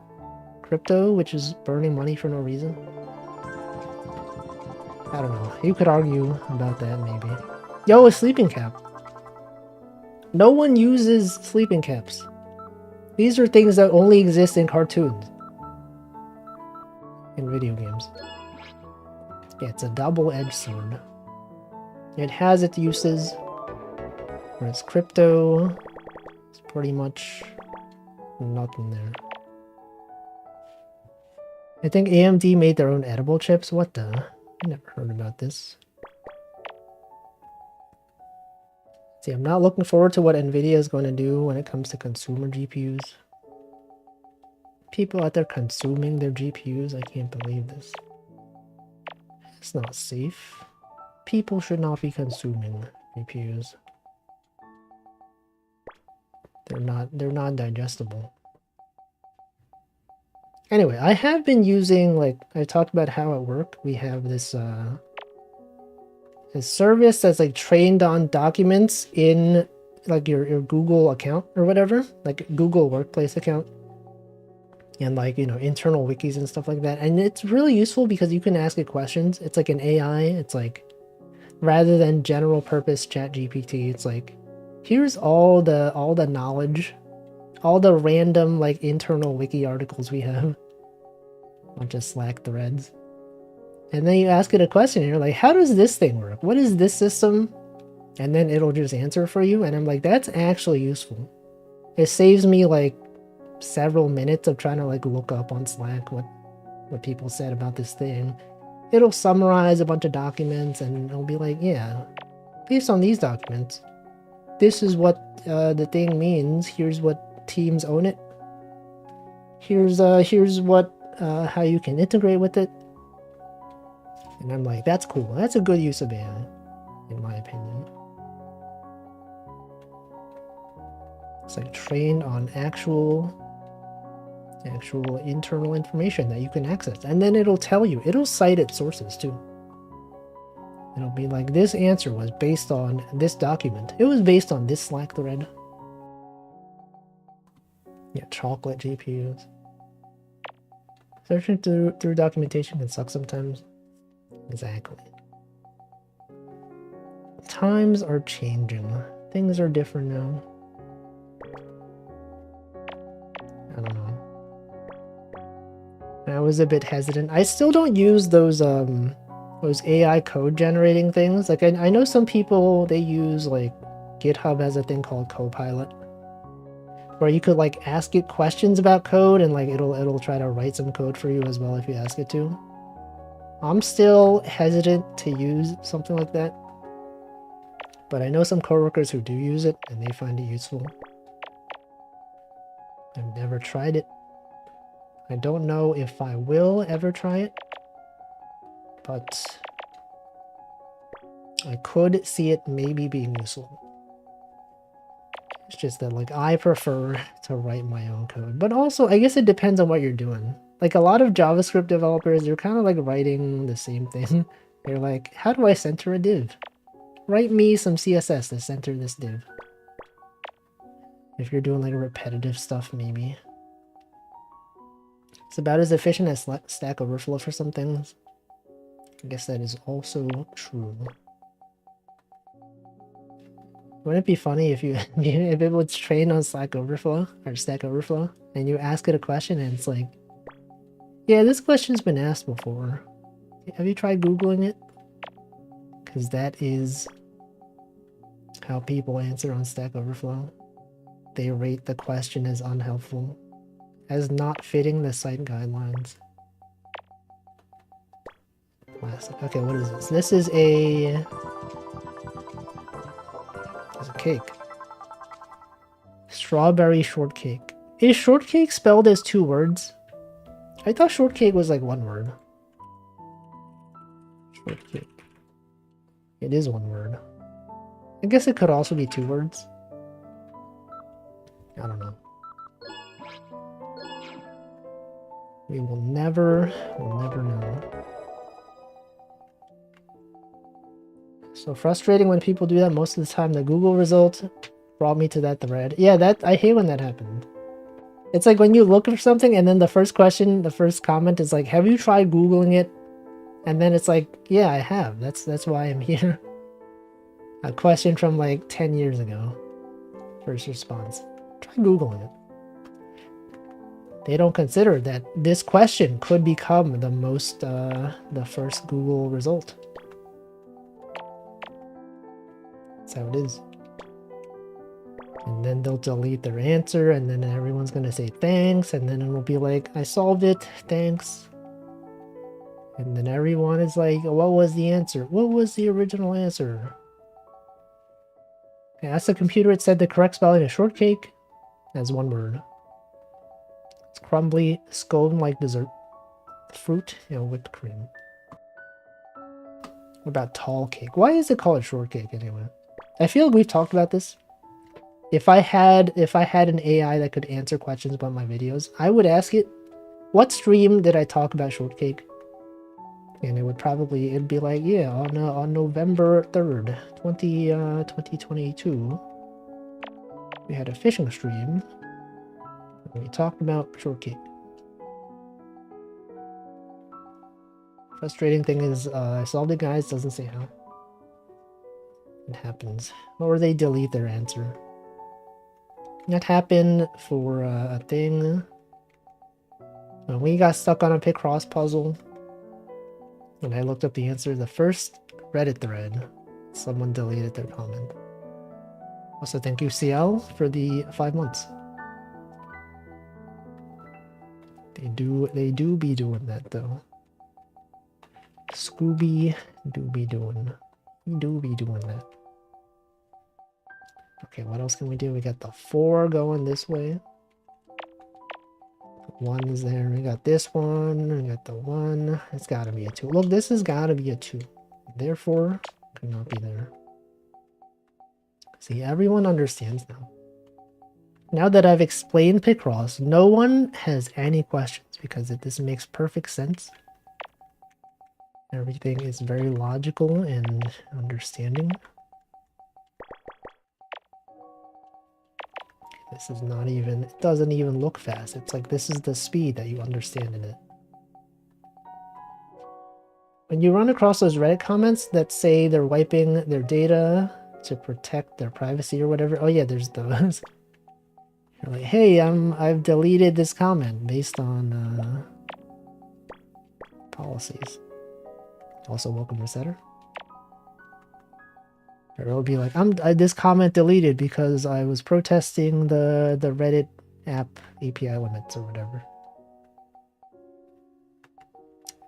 crypto, which is burning money for no reason. I don't know. You could argue about that, maybe. Yo, a sleeping cap. No one uses sleeping caps. These are things that only exist in cartoons. in video games. Yeah, it's a double-edged sword. It has its uses, whereas crypto is pretty much nothing there. I think AMD made their own edible chips. What the? I never heard about this. See, I'm not looking forward to what NVIDIA is going to do when it comes to consumer GPUs. People out there consuming their GPUs, I can't believe this. It's not safe. People should not be consuming GPUs. They're not digestible. Anyway, I have been using, like, I talked about how at work we have this a service that's like trained on documents in like your Google account or whatever, like Google Workplace account, and like, you know, internal wikis and stuff like that. And it's really useful because you can ask it questions. It's like an AI. It's like, rather than general purpose chat GPT, it's like, here's all the knowledge, all the random like internal wiki articles we have, bunch of Slack threads. And then you ask it a question and you're like, how does this thing work? What is this system? And then it'll just answer for you. And I'm like, that's actually useful. It saves me like several minutes of trying to like look up on Slack what people said about this thing. It'll summarize a bunch of documents and it'll be like, yeah, based on these documents, this is what the thing means. Here's what teams own it. Here's what how you can integrate with it. And I'm like, that's cool. That's a good use of AI, in my opinion. It's like trained on actual internal information that you can access. And then it'll tell you, it'll cite its sources too. It'll be like, this answer was based on this document. It was based on this Slack thread. Yeah, chocolate GPUs. Searching through documentation can suck sometimes. Exactly. Times are changing. Things are different now. I don't know. I was a bit hesitant. I still don't use those AI code generating things. Like I know some people, they use like GitHub has a thing called Copilot, where you could like ask it questions about code and like it'll try to write some code for you as well if you ask it to. I'm still hesitant to use something like that, but I know some coworkers who do use it and they find it useful. I've never tried it. I don't know if I will ever try it, but I could see it maybe being useful. It's just that like I prefer to write my own code, but also I guess it depends on what you're doing. Like a lot of JavaScript developers, they're kind of like writing the same thing. They're like, how do I center a div? Write me some CSS to center this div. If you're doing like repetitive stuff, maybe. It's about as efficient as Stack Overflow for some things. I guess that is also true. Wouldn't it be funny if if it was trained on Stack Overflow and you ask it a question and it's like, yeah, this question's been asked before. Have you tried Googling it? Because that is how people answer on Stack Overflow. They rate the question as unhelpful, as not fitting the site guidelines. Classic. Okay, what is this? This is a cake. Strawberry shortcake. Is shortcake spelled as 2 words? I thought shortcake was like 1 word. Shortcake. It is 1 word. I guess it could also be 2 words. I don't know. We'll never know. So frustrating when people do that. Most of the time the Google result brought me to that thread. Yeah, I hate when that happened. It's like when you look for something and then the first question, the first comment is like, have you tried Googling it? And then it's like, yeah, I have. That's why I'm here. A question from like 10 years ago. First response. Try Googling it. They don't consider that this question could become the first Google result. That's how it is. And then they'll delete their answer, and then everyone's gonna say thanks, and then it'll be like, I solved it, thanks. And then everyone is like, what was the answer? What was the original answer? I asked the computer, it said the correct spelling is shortcake as one word. It's crumbly, scone-like dessert. Fruit and whipped cream. What about tall cake? Why is it called shortcake anyway? I feel like we've talked about this. If I had an AI that could answer questions about my videos, I would ask it, what stream did I talk about shortcake? And it'd be like, yeah, on November 3rd, 2022, we had a fishing stream, and we talked about shortcake. Frustrating thing is, I solved it, guys, doesn't say how. It happens. Or they delete their answer. That happened for a thing when we got stuck on a picross puzzle. When I looked up the answer, the first Reddit thread, someone deleted their comment. Also, thank you, CL, for the 5 months. They do be doing that though. Scooby do be doing that. Okay, what else can we do? We got the 4 going this way. 1 is there. We got this one. We got the 1. It's got to be a 2. Look, this has got to be a 2. Therefore, could not be there. See, everyone understands now. Now that I've explained picross, no one has any questions because this makes perfect sense. Everything is very logical and understanding. This is not even, it doesn't even look fast. It's like this is the speed that you understand in it. When you run across those Reddit comments that say they're wiping their data to protect their privacy or whatever, oh yeah, there's those. You're like, hey, I've deleted this comment based on policies. Also, welcome Resetter. Or it'll be like, this comment deleted because I was protesting the Reddit app API limits or whatever.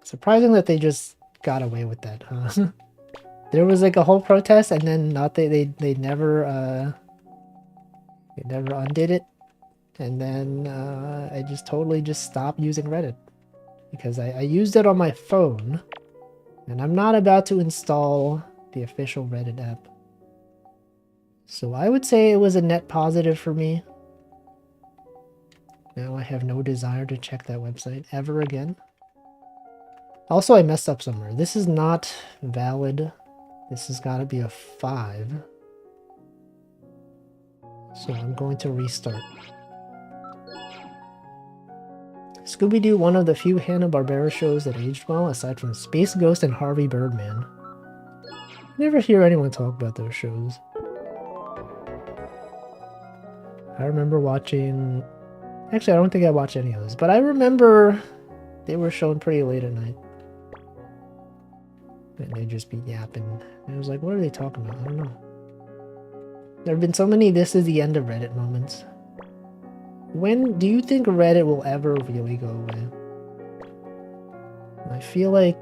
Surprising that they just got away with that, huh? There was like a whole protest, and then they never undid it, and then I just totally stopped using Reddit because I used it on my phone, and I'm not about to install the official Reddit app. So I would say it was a net positive for me. Now I have no desire to check that website ever again. Also, I messed up somewhere. This is not valid. This has got to be a 5. So I'm going to restart. Scooby-Doo, one of the few Hanna-Barbera shows that aged well, aside from Space Ghost and Harvey Birdman. I never hear anyone talk about those shows. I remember watching... Actually, I don't think I watched any of those, but I remember they were shown pretty late at night. And they'd just be yapping. And I was like, what are they talking about? I don't know. There have been so many this is the end of Reddit moments. When do you think Reddit will ever really go away? I feel like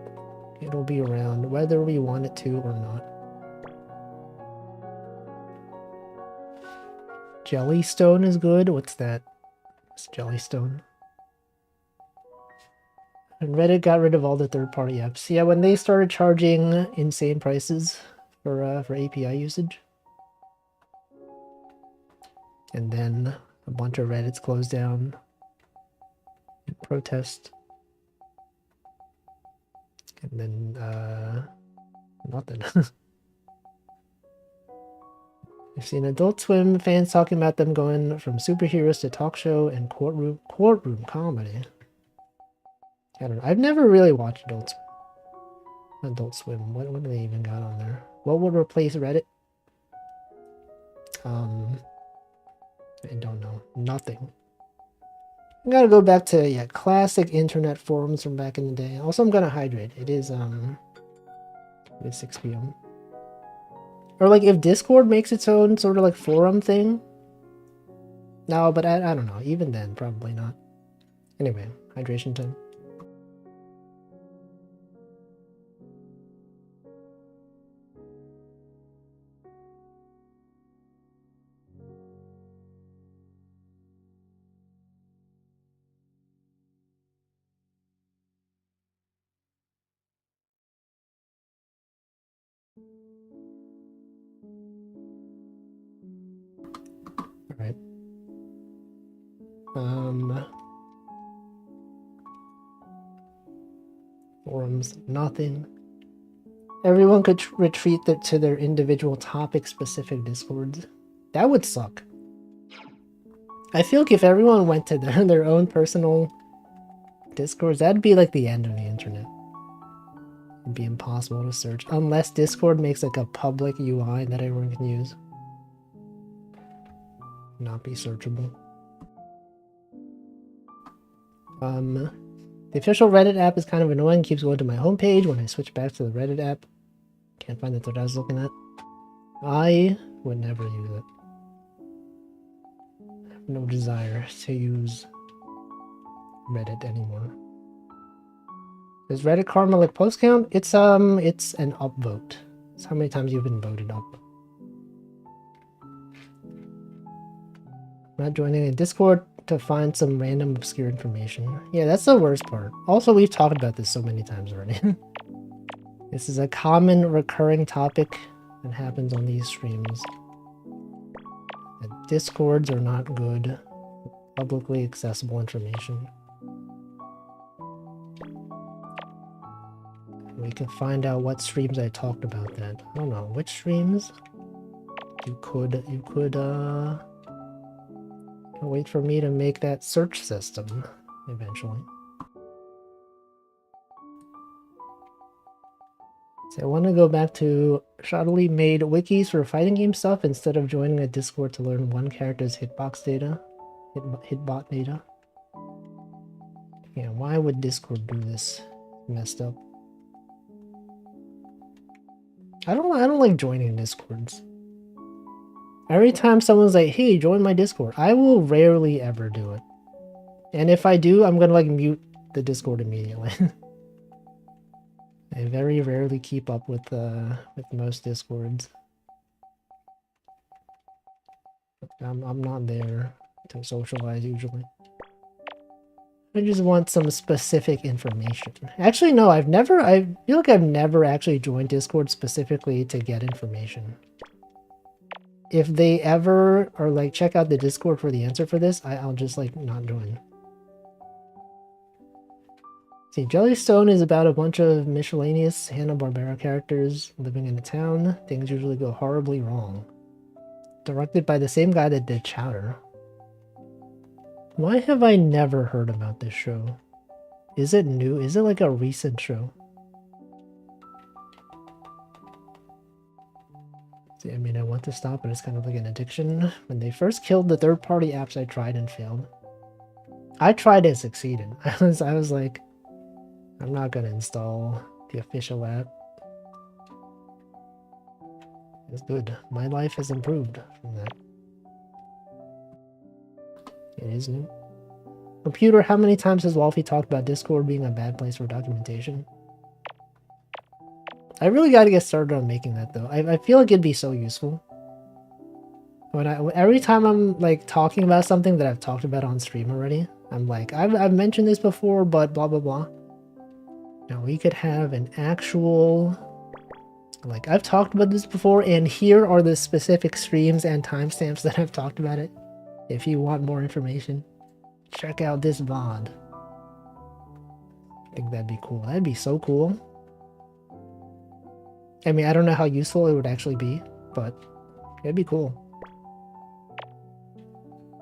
it'll be around whether we want it to or not. Jellystone is good. What's that? What's Jellystone? And Reddit got rid of all the third-party apps. Yeah, when they started charging insane prices for API usage. And then a bunch of Reddits closed down in protest. And then, nothing. I've seen Adult Swim fans talking about them going from superheroes to talk show and courtroom comedy. I don't know. I've never really watched Adult Swim. What do they even got on there? What would replace Reddit? I don't know. Nothing. I gotta go back to, yeah, classic internet forums from back in the day. Also, I'm gonna hydrate. It's 6 p.m. Or like if Discord makes its own sort of like forum thing. No, but I don't know. Even then, probably not. Anyway, hydration time. Alright. Forums, nothing. Everyone could retreat to their individual topic-specific discords. That would suck. I feel like if everyone went to their own personal discords, that'd be like the end of the internet. It'd be impossible to search. Unless Discord makes like a public UI that everyone can use. Not be searchable. The official Reddit app is kind of annoying. Keeps going to my homepage when I switch back to the Reddit app. Can't find the thread I was looking at. I would never use it. I have no desire to use Reddit anymore. Does Reddit karma like post count? It's an upvote. It's how many times you've been voted up. I'm not joining a Discord to find some random obscure information. Yeah, that's the worst part. Also, we've talked about this so many times already. This is a common recurring topic that happens on these streams. That Discords are not good, publicly accessible information. We can find out what streams I talked about that. I don't know, which streams? You could wait for me to make that search system eventually. So I want to go back to shoddily made wikis for fighting game stuff instead of joining a Discord to learn one character's hitbox data. Hitbot data. Yeah, why would Discord do this? Messed up. I don't like joining Discords. Every time someone's like, hey, join my Discord, I will rarely ever do it. And if I do, I'm gonna like mute the Discord immediately. I very rarely keep up with most Discords. I'm not there to socialize usually. I just want some specific information. Actually, no, I feel like I've never actually joined Discord specifically to get information. If they ever are like, check out the Discord for the answer for this, I'll just like not join. See, Jellystone is about a bunch of miscellaneous Hanna-Barbera characters living in a town. Things usually go horribly wrong. Directed by the same guy that did Chowder. Why have I never heard about this show? Is it new? Is it like a recent show? See, I mean, I want to stop, but it's kind of like an addiction. When they first killed the third-party apps, I tried and failed. I tried and succeeded. I was like, I'm not gonna install the official app. It's good. My life has improved from that. It is new. Computer, how many times has Wolfie talked about Discord being a bad place for documentation? I really gotta get started on making that though. I feel like it'd be so useful. Every time I'm like talking about something that I've talked about on stream already, I'm like, I've mentioned this before, but blah blah blah. Now we could have an actual, like, I've talked about this before, and here are the specific streams and timestamps that I've talked about it. If you want more information, check out this VOD. I think that'd be cool. That'd be so cool. I mean, I don't know how useful it would actually be, but it'd be cool.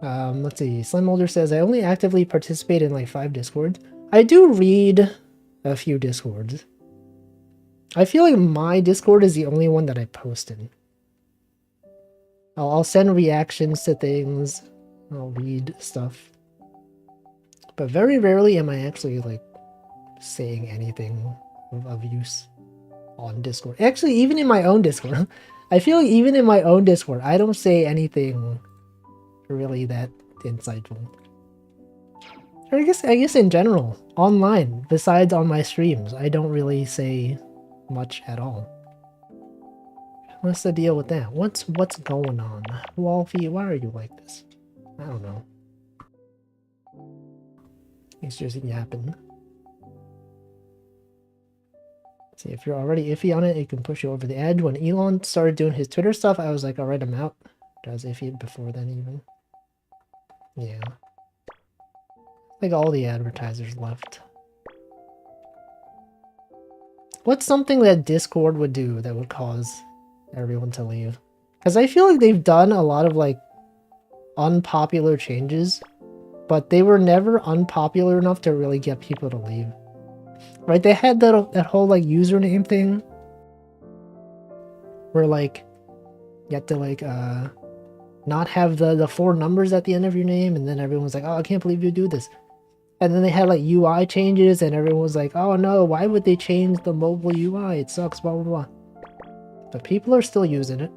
Let's see. Slim Molder says, I only actively participate in like 5 Discords. I do read a few Discords. I feel like my Discord is the only one that I posted. I'll send reactions to things. I'll read stuff. But very rarely am I actually like saying anything of use on Discord. Actually, even in my own Discord. I feel like even in my own Discord, I don't say anything really that insightful. Or I guess in general, online, besides on my streams, I don't really say much at all. What's the deal with that? What's going on? Wolfie, why are you like this? I don't know. It's just yapping. See, if you're already iffy on it, it can push you over the edge. When Elon started doing his Twitter stuff, I was like, alright, I'm out. I was iffy before then even. Yeah. Like all the advertisers left. What's something that Discord would do that would cause everyone to leave? Because I feel like they've done a lot of like unpopular changes, but they were never unpopular enough to really get people to leave. Right? They had that whole like username thing where like you have to like not have the 4 numbers at the end of your name, and then everyone's like, oh, I can't believe you do this. And then they had like UI changes and everyone was like, oh no, why would they change the mobile UI? It sucks, blah blah blah. But people are still using it.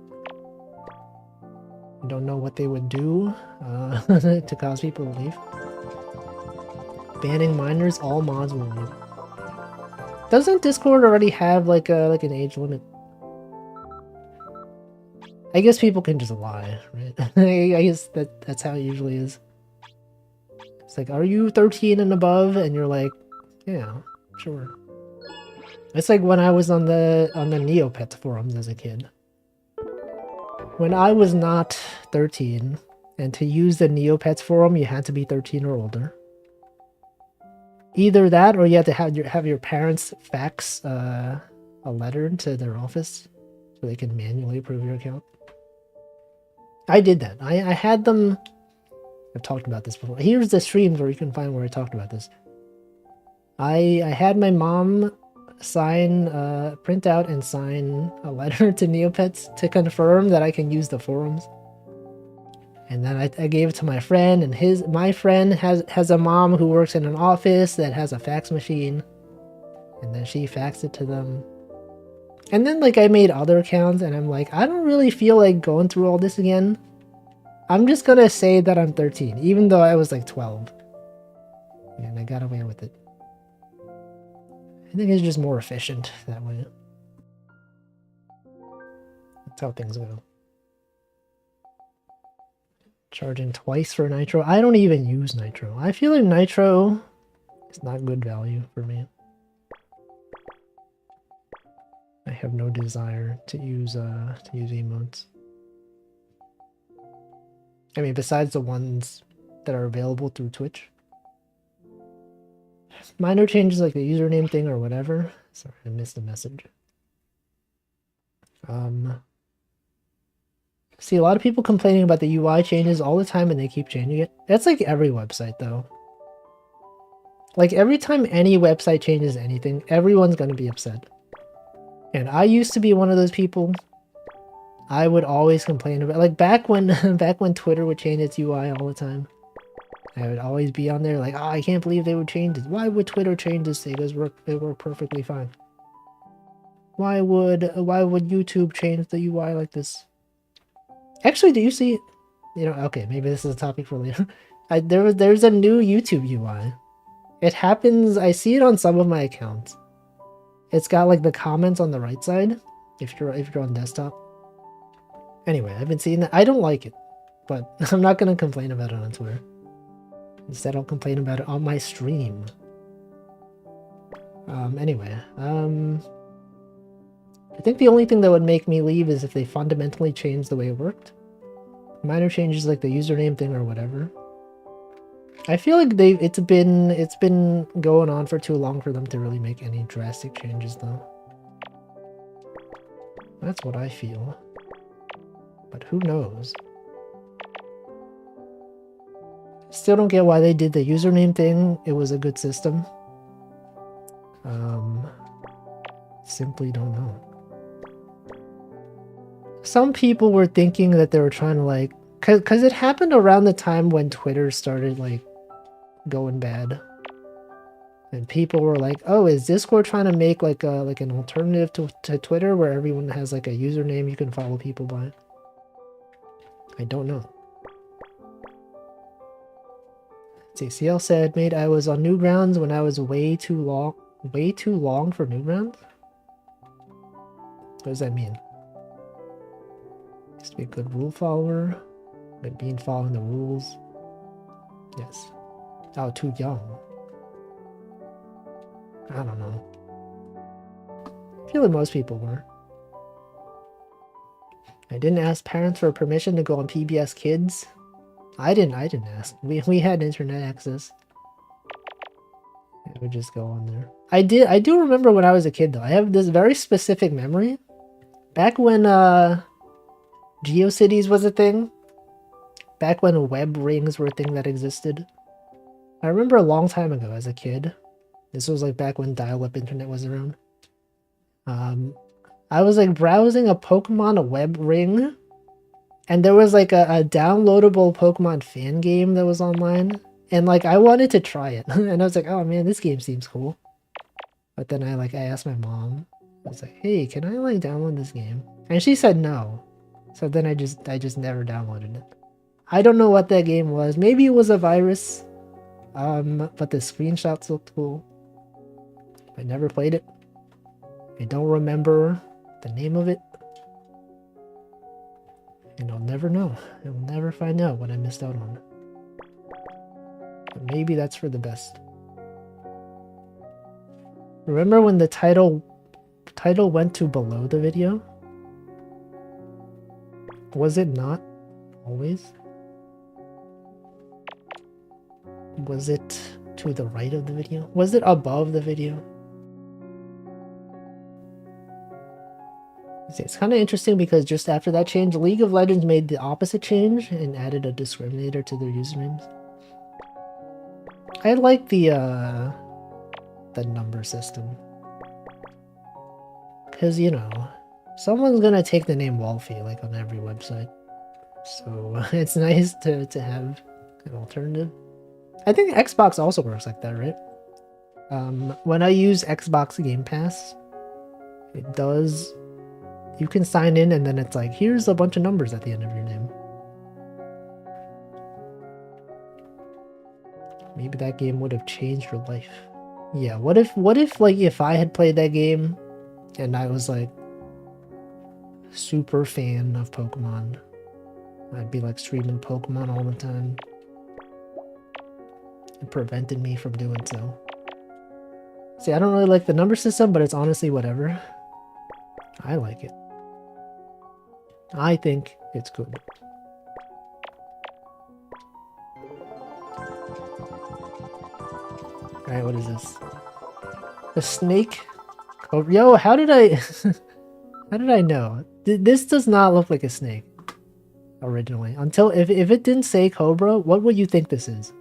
I don't know what they would do to cause people to leave. Banning minors, all mods will leave. Doesn't Discord already have like an age limit? I guess people can just lie, right? I guess that's how it usually is. It's like, are you 13 and above? And you're like, yeah, sure. It's like when I was on the Neopets forums as a kid. When I was not 13, and to use the Neopets forum, you had to be 13 or older. Either that, or you had to have your parents fax a letter to their office so they can manually approve your account. I did that. I had them. I've talked about this before. Here's the streams where you can find where I talked about this. I had my mom print out and sign a letter to Neopets to confirm that I can use the forums. And then I gave it to my friend, and my friend has a mom who works in an office that has a fax machine. And then she faxed it to them. And then like I made other accounts, and I'm like, I don't really feel like going through all this again. I'm just gonna say that I'm 13, even though I was like 12. And I got away with it. I think it's just more efficient that way. That's how things go. Charging twice for Nitro. I don't even use Nitro. I feel like Nitro is not good value for me. I have no desire to use emotes. I mean, besides the ones that are available through Twitch. Minor changes like the username thing or whatever. Sorry, I missed the message. See, a lot of people complaining about the UI changes all the time and they keep changing it. That's like every website though. Like every time any website changes anything, everyone's gonna be upset. And I used to be one of those people. I would always complain about, like back when Twitter would change its UI all the time. I would always be on there like, oh, I can't believe they would change this. Why would Twitter change this thing? It worked perfectly fine. Why would YouTube change the UI like this? Actually, do you see? You know, okay, maybe this is a topic for later. There's a new YouTube UI. It happens. I see it on some of my accounts. It's got like the comments on the right side if you're on desktop. Anyway, I've been seeing that. I don't like it, but I'm not gonna complain about it on Twitter. Instead, I'll complain about it on my stream. Anyway, I think the only thing that would make me leave is if they fundamentally changed the way it worked. Minor changes like the username thing or whatever. I feel like it's been going on for too long for them to really make any drastic changes though. That's what I feel. But who knows? Still don't get why they did the username thing. It was a good system. Simply don't know. Some people were thinking that they were trying to like, cause it happened around the time when Twitter started like going bad. And people were like, "Oh, is Discord trying to make like an alternative to Twitter where everyone has like a username you can follow people by?" I don't know. CL said, "Mate, I was on Newgrounds when I was way too long for Newgrounds." What does that mean? Used to be a good rule follower, but being following the rules. Yes. Oh, too young. I don't know. I feel like most people were. I didn't ask parents for permission to go on PBS Kids. I didn't ask. We had internet access. I would just go on there. I do remember when I was a kid though. I have this very specific memory. Back when GeoCities was a thing. Back when web rings were a thing that existed. I remember a long time ago as a kid. This was like back when dial-up internet was around. I was like browsing a Pokemon web ring, and there was like a downloadable Pokemon fan game that was online, and like I wanted to try it, and I was like, oh man, this game seems cool. But then I asked my mom. I was like, hey, can I like download this game? And she said no. So then I just never downloaded it. I don't know what that game was. Maybe it was a virus. But the screenshots looked cool. I never played it. I don't remember the name of it. And I'll never know. I will never find out what I missed out on. But maybe that's for the best. Remember when the title went to below the video? Was it not always? Was it to the right of the video? Was it above the video? It's kind of interesting because just after that change, League of Legends made the opposite change and added a discriminator to their usernames. I like the number system. Because, you know, someone's gonna take the name Wolfie, like, on every website. So, it's nice to have an alternative. I think Xbox also works like that, right? When I use Xbox Game Pass, it does... You can sign in and then it's like, here's a bunch of numbers at the end of your name. Maybe that game would have changed your life. Yeah, what if like if I had played that game and I was like super fan of Pokemon. I'd be like streaming Pokemon all the time. It prevented me from doing so. See, I don't really like the number system, but it's honestly whatever. I like it. I think it's good. Alright, what is this? A snake? Oh, yo, how did I... how did I know? This does not look like a snake. Originally. Until... If it didn't say Cobra, what would you think this is?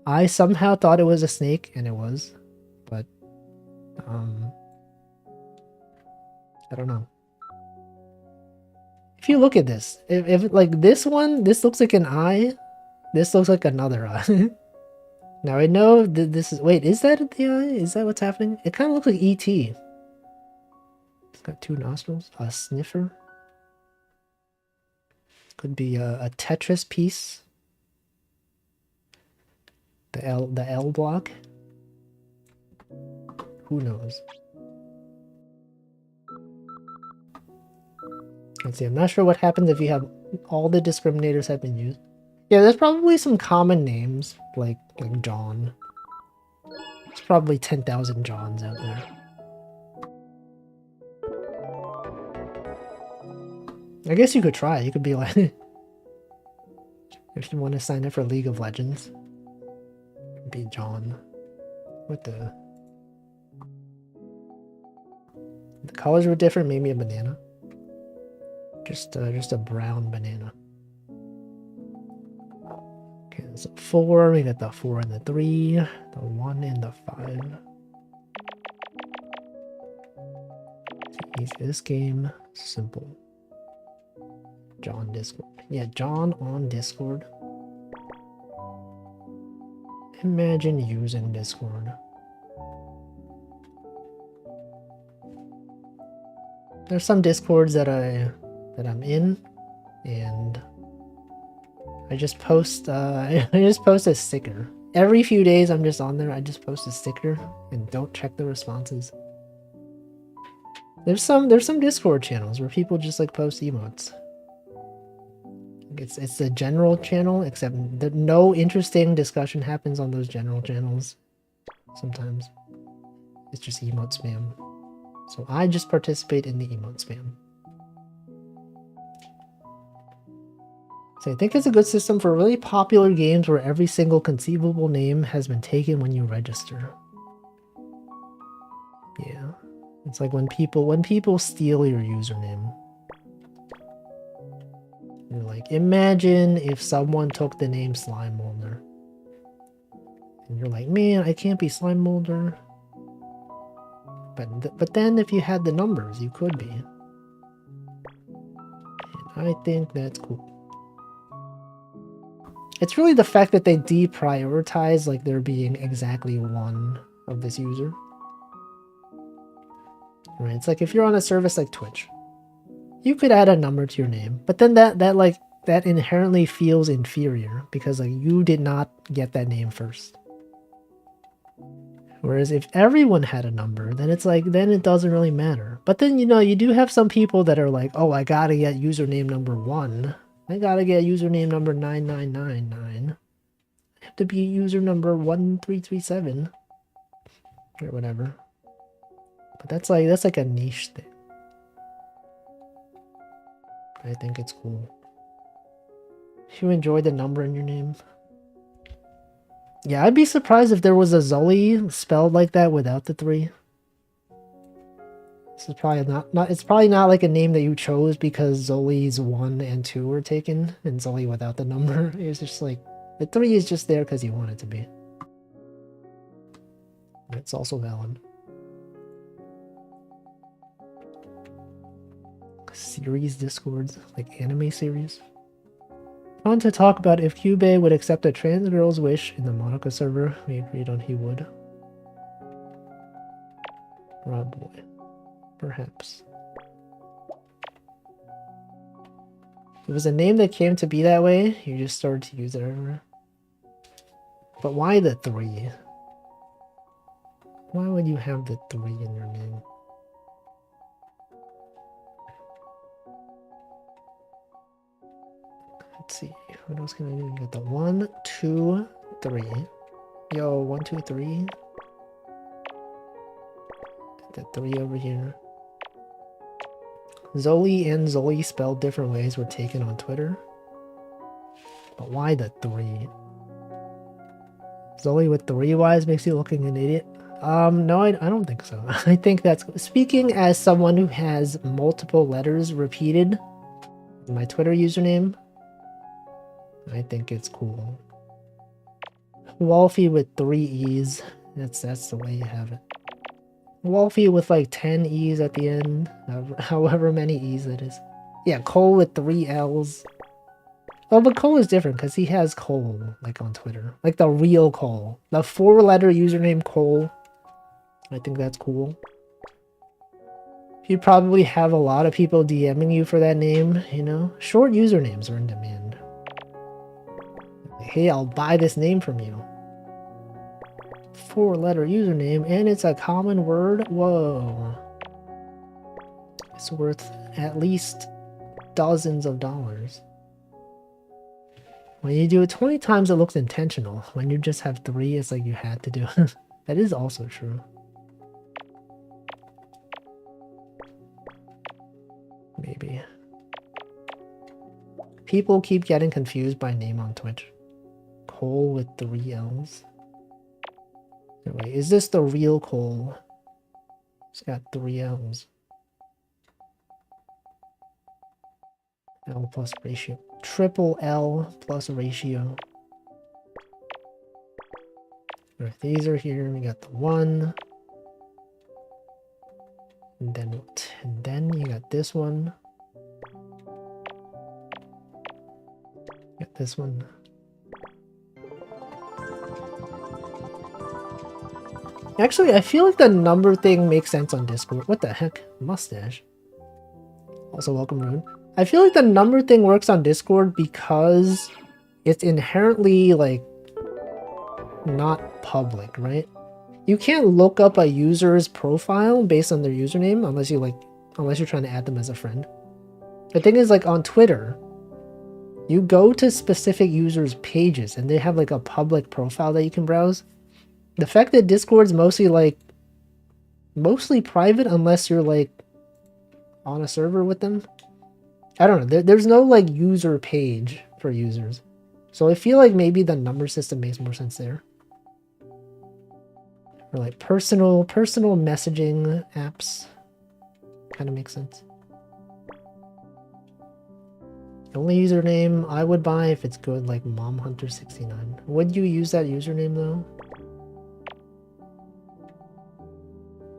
I somehow thought it was a snake, and it was. But... I don't know. If you look at this, if like this one, this looks like an eye. This looks like another eye. Now I know that this is... Wait, is that the eye? Is that what's happening? It kind of looks like E.T. It's got two nostrils. A sniffer. Could be a Tetris piece. The L block. Who knows? Let's see, I'm not sure what happens if you have all the discriminators have been used. Yeah, there's probably some common names, like John. There's probably 10,000 Johns out there. I guess you could try. You could be like... if you want to sign up for League of Legends. Be John. What the... The colors were different, maybe a banana. Just a brown banana. Okay, so 4, we got the 4 and the 3, the 1 and the 5. This game, simple. John Discord. Yeah, John on Discord. Imagine using Discord. There's some Discords that I'm in, and I just post I just post a sticker. Every few days I'm just on there, I just post a sticker and don't check the responses. There's some Discord channels where people just like post emotes. It's a general channel, except that no interesting discussion happens on those general channels. Sometimes it's just emote spam. So I just participate in the emote spam. So I think it's a good system for really popular games where every single conceivable name has been taken when you register. Yeah. It's like when people steal your username. You're like, imagine if someone took the name Slime Molder. And you're like, man, I can't be Slime Molder. But then if you had the numbers, you could be. And I think that's cool. It's really the fact that they deprioritize like there being exactly one of this user. Right? It's like if you're on a service like Twitch, you could add a number to your name, but then that inherently feels inferior because like you did not get that name first. Whereas if everyone had a number, then it's like, then it doesn't really matter. But then, you know, you do have some people that are like, oh, I gotta get username number 1. I gotta get username number 9999. I have to be user number 1337. Or whatever. But that's like a niche thing. I think it's cool. If you enjoy the number in your name. Yeah, I'd be surprised if there was a Zully spelled like that without the 3. This is probably not it's probably not like a name that you chose because Zully's 1 and 2 were taken and Zully without the number. It's just like the 3 is just there because you want it to be. It's also valid. Series Discords, like anime series. I want to talk about if Cube would accept a trans girl's wish in the Monaco server. We agreed on he would. Rob boy. Perhaps. If it was a name that came to be that way, you just started to use it everywhere. But why the 3? Why would you have the 3 in your name? Let's see. What else can I do? You got the 1, 2, 3. Yo, 1, 2, 3. The 3 over here. Zoli and Zoli spelled different ways were taken on Twitter. But why the 3? Zoli with 3 Ys makes you looking an idiot. No, I don't think so. I think that's... Speaking as someone who has multiple letters repeated in my Twitter username, I think it's cool. Wolfie with 3 E's. That's the way you have it. Wolfie with like 10 E's at the end. However many E's it is. Yeah, Cole with 3 L's. Oh, but Cole is different because he has Cole, like on Twitter. Like the real Cole. The 4-letter username Cole. I think that's cool. You'd probably have a lot of people DMing you for that name, you know? Short usernames are in demand. Like, hey, I'll buy this name from you. 4-letter username, and it's a common word? Whoa. It's worth at least dozens of dollars. When you do it 20 times, it looks intentional. When you just have 3, it's like you had to do it. That is also true. Maybe. People keep getting confused by name on Twitch. Cole with 3 L's. Wait, is this the real Cole? It's got 3 L's. L plus ratio. Triple L plus ratio. Alright, these are here. We got the 1. And then what? And then you got this one. Got this one. Actually, I feel like the number thing makes sense on Discord. What the heck? Mustache. Also, welcome, Rune. I feel like the number thing works on Discord because it's inherently, like, not public, right? You can't look up a user's profile based on their username unless you're trying to add them as a friend. The thing is, like, on Twitter, you go to specific users' pages and they have, like, a public profile that you can browse. The fact that Discord's mostly private unless you're, like, on a server with them. I don't know. There's no, like, user page for users. So I feel like maybe the number system makes more sense there. Or, like, personal messaging apps. Kind of makes sense. The only username I would buy if it's good, like MomHunter69. Would you use that username, though?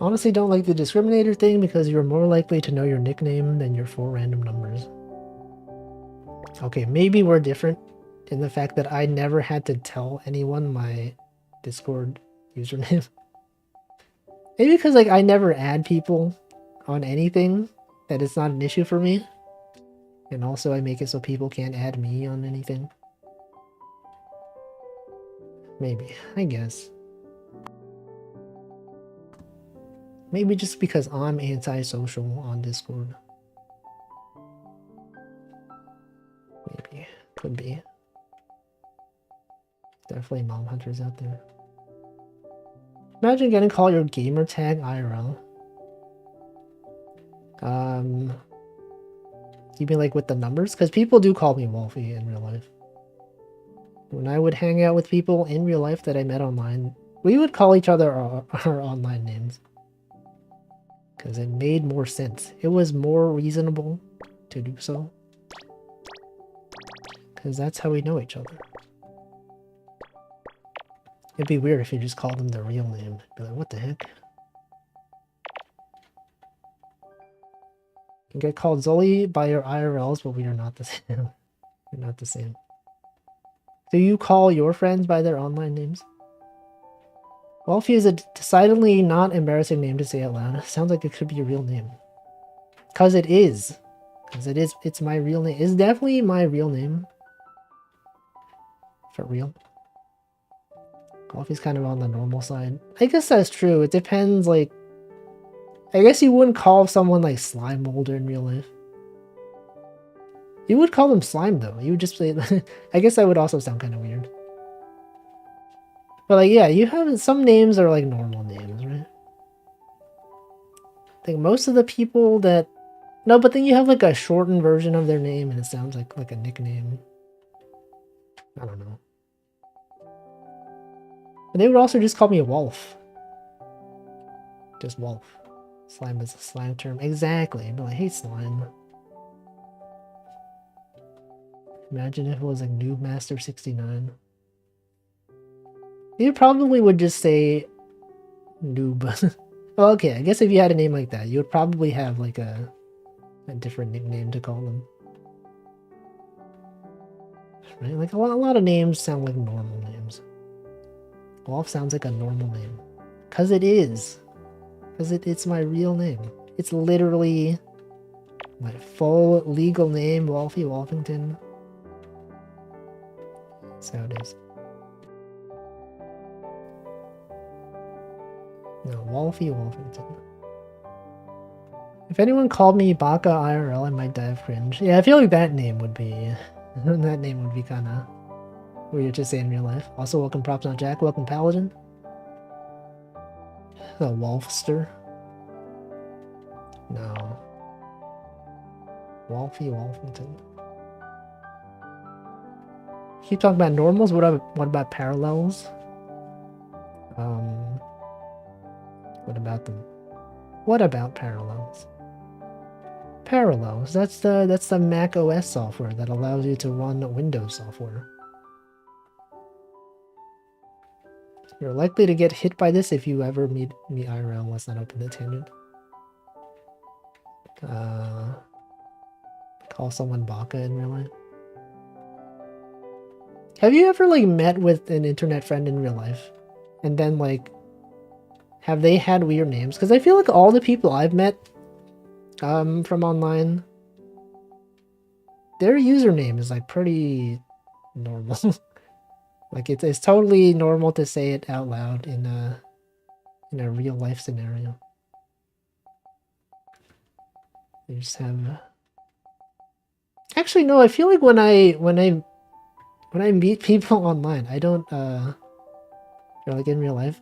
Honestly, don't like the discriminator thing because you're more likely to know your nickname than your 4 random numbers. Okay, maybe we're different in the fact that I never had to tell anyone my Discord username. Maybe because, like, I never add people on anything, that it's not an issue for me. And also I make it so people can't add me on anything. Maybe, I guess. Maybe just because I'm antisocial on Discord. Maybe. Could be. Definitely mom hunters out there. Imagine getting called your gamer tag IRL. You mean like with the numbers? Because people do call me Wolfie in real life. When I would hang out with people in real life that I met online, we would call each other our online names. Because it made more sense. It was more reasonable to do so. Because that's how we know each other. It'd be weird if you just called them their real name. Be like, what the heck? You can get called Zoli by your IRLs, but we are not the same. We're not the same. Do you call your friends by their online names? Wolfie is a decidedly not embarrassing name to say out loud. Sounds like it could be your real name. Cause it is. Cause it is. It's my real name. It's definitely my real name. For real. Wolfie's kind of on the normal side. I guess that's true. It depends, like... I guess you wouldn't call someone like Slime Molder in real life. You would call them Slime, though. You would just say... I guess that would also sound kind of weird. But, like, yeah, you have... Some names are, like, normal names, right? I think most of the people that... No, but then you have, like, a shortened version of their name, and it sounds like a nickname. I don't know. But they would also just call me Wolf. Just Wolf. Slime is a slang term. Exactly. But I hate slime. Imagine if it was like Noob Master 69. You probably would just say Noob. Well, okay, I guess if you had a name like that, you would probably have like a different nickname to call them. Right? Like a lot of names sound like normal names. Wolf sounds like a normal name. Because it is. Because it's my real name. It's literally my full legal name, Wolfie Wolfington. That's how it is. No, Wolfie Wolfington. If anyone called me Baka IRL, I might die of cringe. Yeah, I feel like that name would be... that name would be kind of weird to say in real life. Also, welcome Props Not Jack. Welcome Paladin. The Wolfster. No. Wolfie Wolfington. Keep talking about normals. What about parallels? What about them? What about parallels? Parallels. That's the Mac OS software that allows you to run Windows software. You're likely to get hit by this if you ever meet me IRL. Let's not open the tangent. Call someone Baka in real life. Have you ever like met with an internet friend in real life and then like Have they had weird names? Because I feel like all the people I've met from online, their username is like pretty normal. Like it's totally normal to say it out loud in a real life scenario. They just have. Actually, no. I feel like when I meet people online, I don't or like in real life.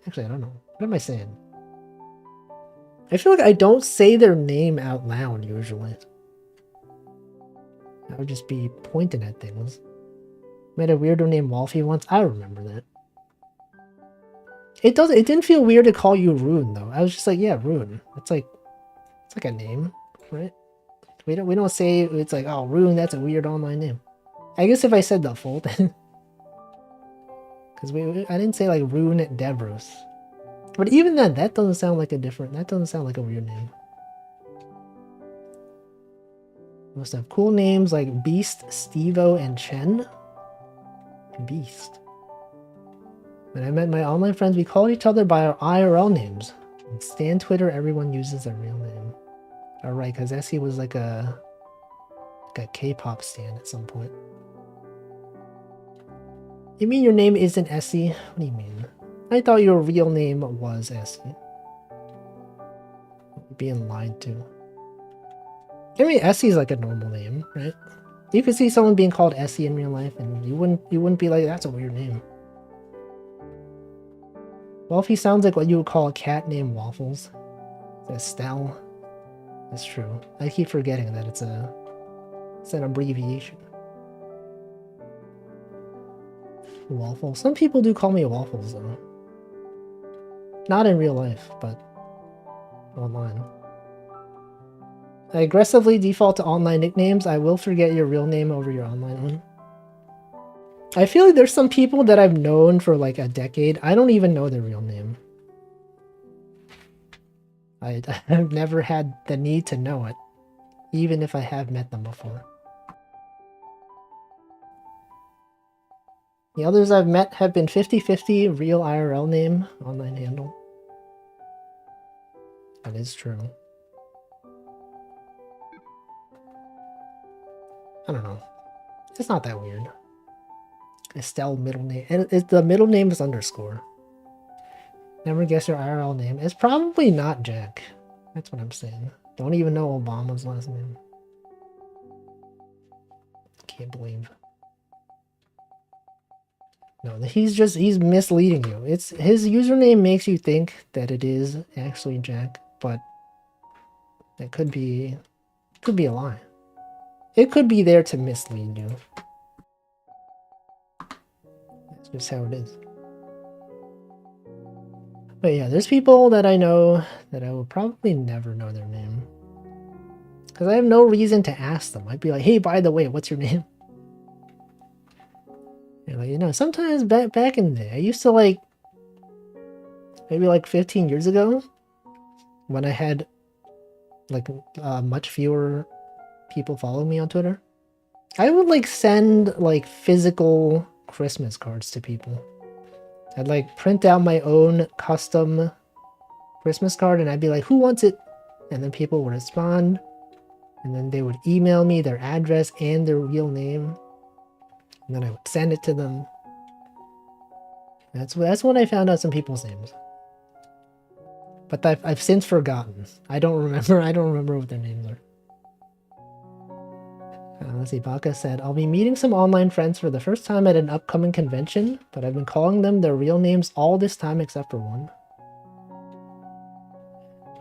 Actually, I don't know. What am I saying? I feel like I don't say their name out loud usually. I would just be pointing at things. Met a weirdo named Wolfie once. I remember that. It didn't feel weird to call you Rune though. I was just like, yeah, Rune. It's like a name, right? We don't say it's like, oh, Rune, that's a weird online name. I guess if I said the full thing. Because I didn't say like Rune Devros. But even then, that doesn't sound like a weird name. Must have cool names like Beast, Stevo, and Chen. Beast. When I met my online friends, we called each other by our IRL names. On Stan Twitter, everyone uses their real name. Alright, because Essie was like a K-pop stan at some point. You mean your name isn't Essie? What do you mean? I thought your real name was Essie. You're being lied to. I mean, Essie's like a normal name, right? You could see someone being called Essie in real life, and you wouldn't be like, that's a weird name. Well, if he sounds like what you would call a cat named Waffles. Estelle. That's true. I keep forgetting that it's an abbreviation. Waffles. Some people do call me Waffles though. Not in real life, but online. I aggressively default to online nicknames. I will forget your real name over your online one. I feel like there's some people that I've known for like a decade. I don't even know their real name. I've never had the need to know it, even if I have met them before. The others I've met have been 50-50 real IRL name, online handle. That is true. I don't know. It's not that weird. Estelle middle name. And the middle name is underscore. Never guess your IRL name. It's probably not Jack. That's what I'm saying. Don't even know Obama's last name. Can't believe. No, he's misleading you. It's his username makes you think that it is actually Jack, but that could be a lie. It could be there to mislead you. That's just how it is. But yeah, there's people that I know that I would probably never know their name. Because I have no reason to ask them. I'd be like, hey, by the way, what's your name? And like, you know, sometimes back in the day, I used to like, maybe like 15 years ago, when I had like much fewer people follow me on Twitter, I would like send like physical Christmas cards to people. I'd like print out my own custom Christmas card and I'd be like, who wants it? And then people would respond. And then they would email me their address and their real name. And then I would send it to them. That's when I found out some people's names. But I've since forgotten. I don't remember what their names are. Let's see, Baka said, I'll be meeting some online friends for the first time at an upcoming convention, but I've been calling them their real names all this time except for one.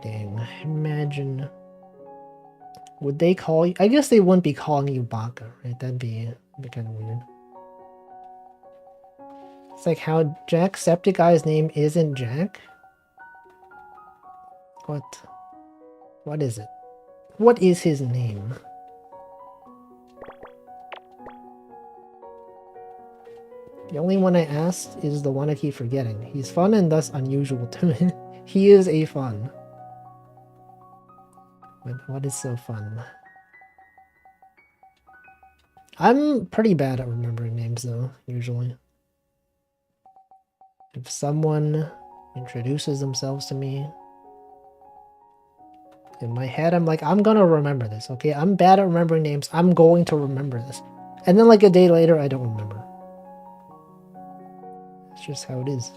Dang, imagine. Would they call you? I guess they wouldn't be calling you Baka, right? That'd be kind of weird. It's like how Jacksepticeye's name isn't Jack. What is it? What is his name? The only one I asked is the one I keep forgetting. He's fun and thus unusual to me. He is a fun. But what is so fun? I'm pretty bad at remembering names though, usually. If someone introduces themselves to me. In my head, I'm like, I'm gonna remember this, okay? I'm bad at remembering names. I'm going to remember this. And then like a day later, I don't remember. That's just how it is.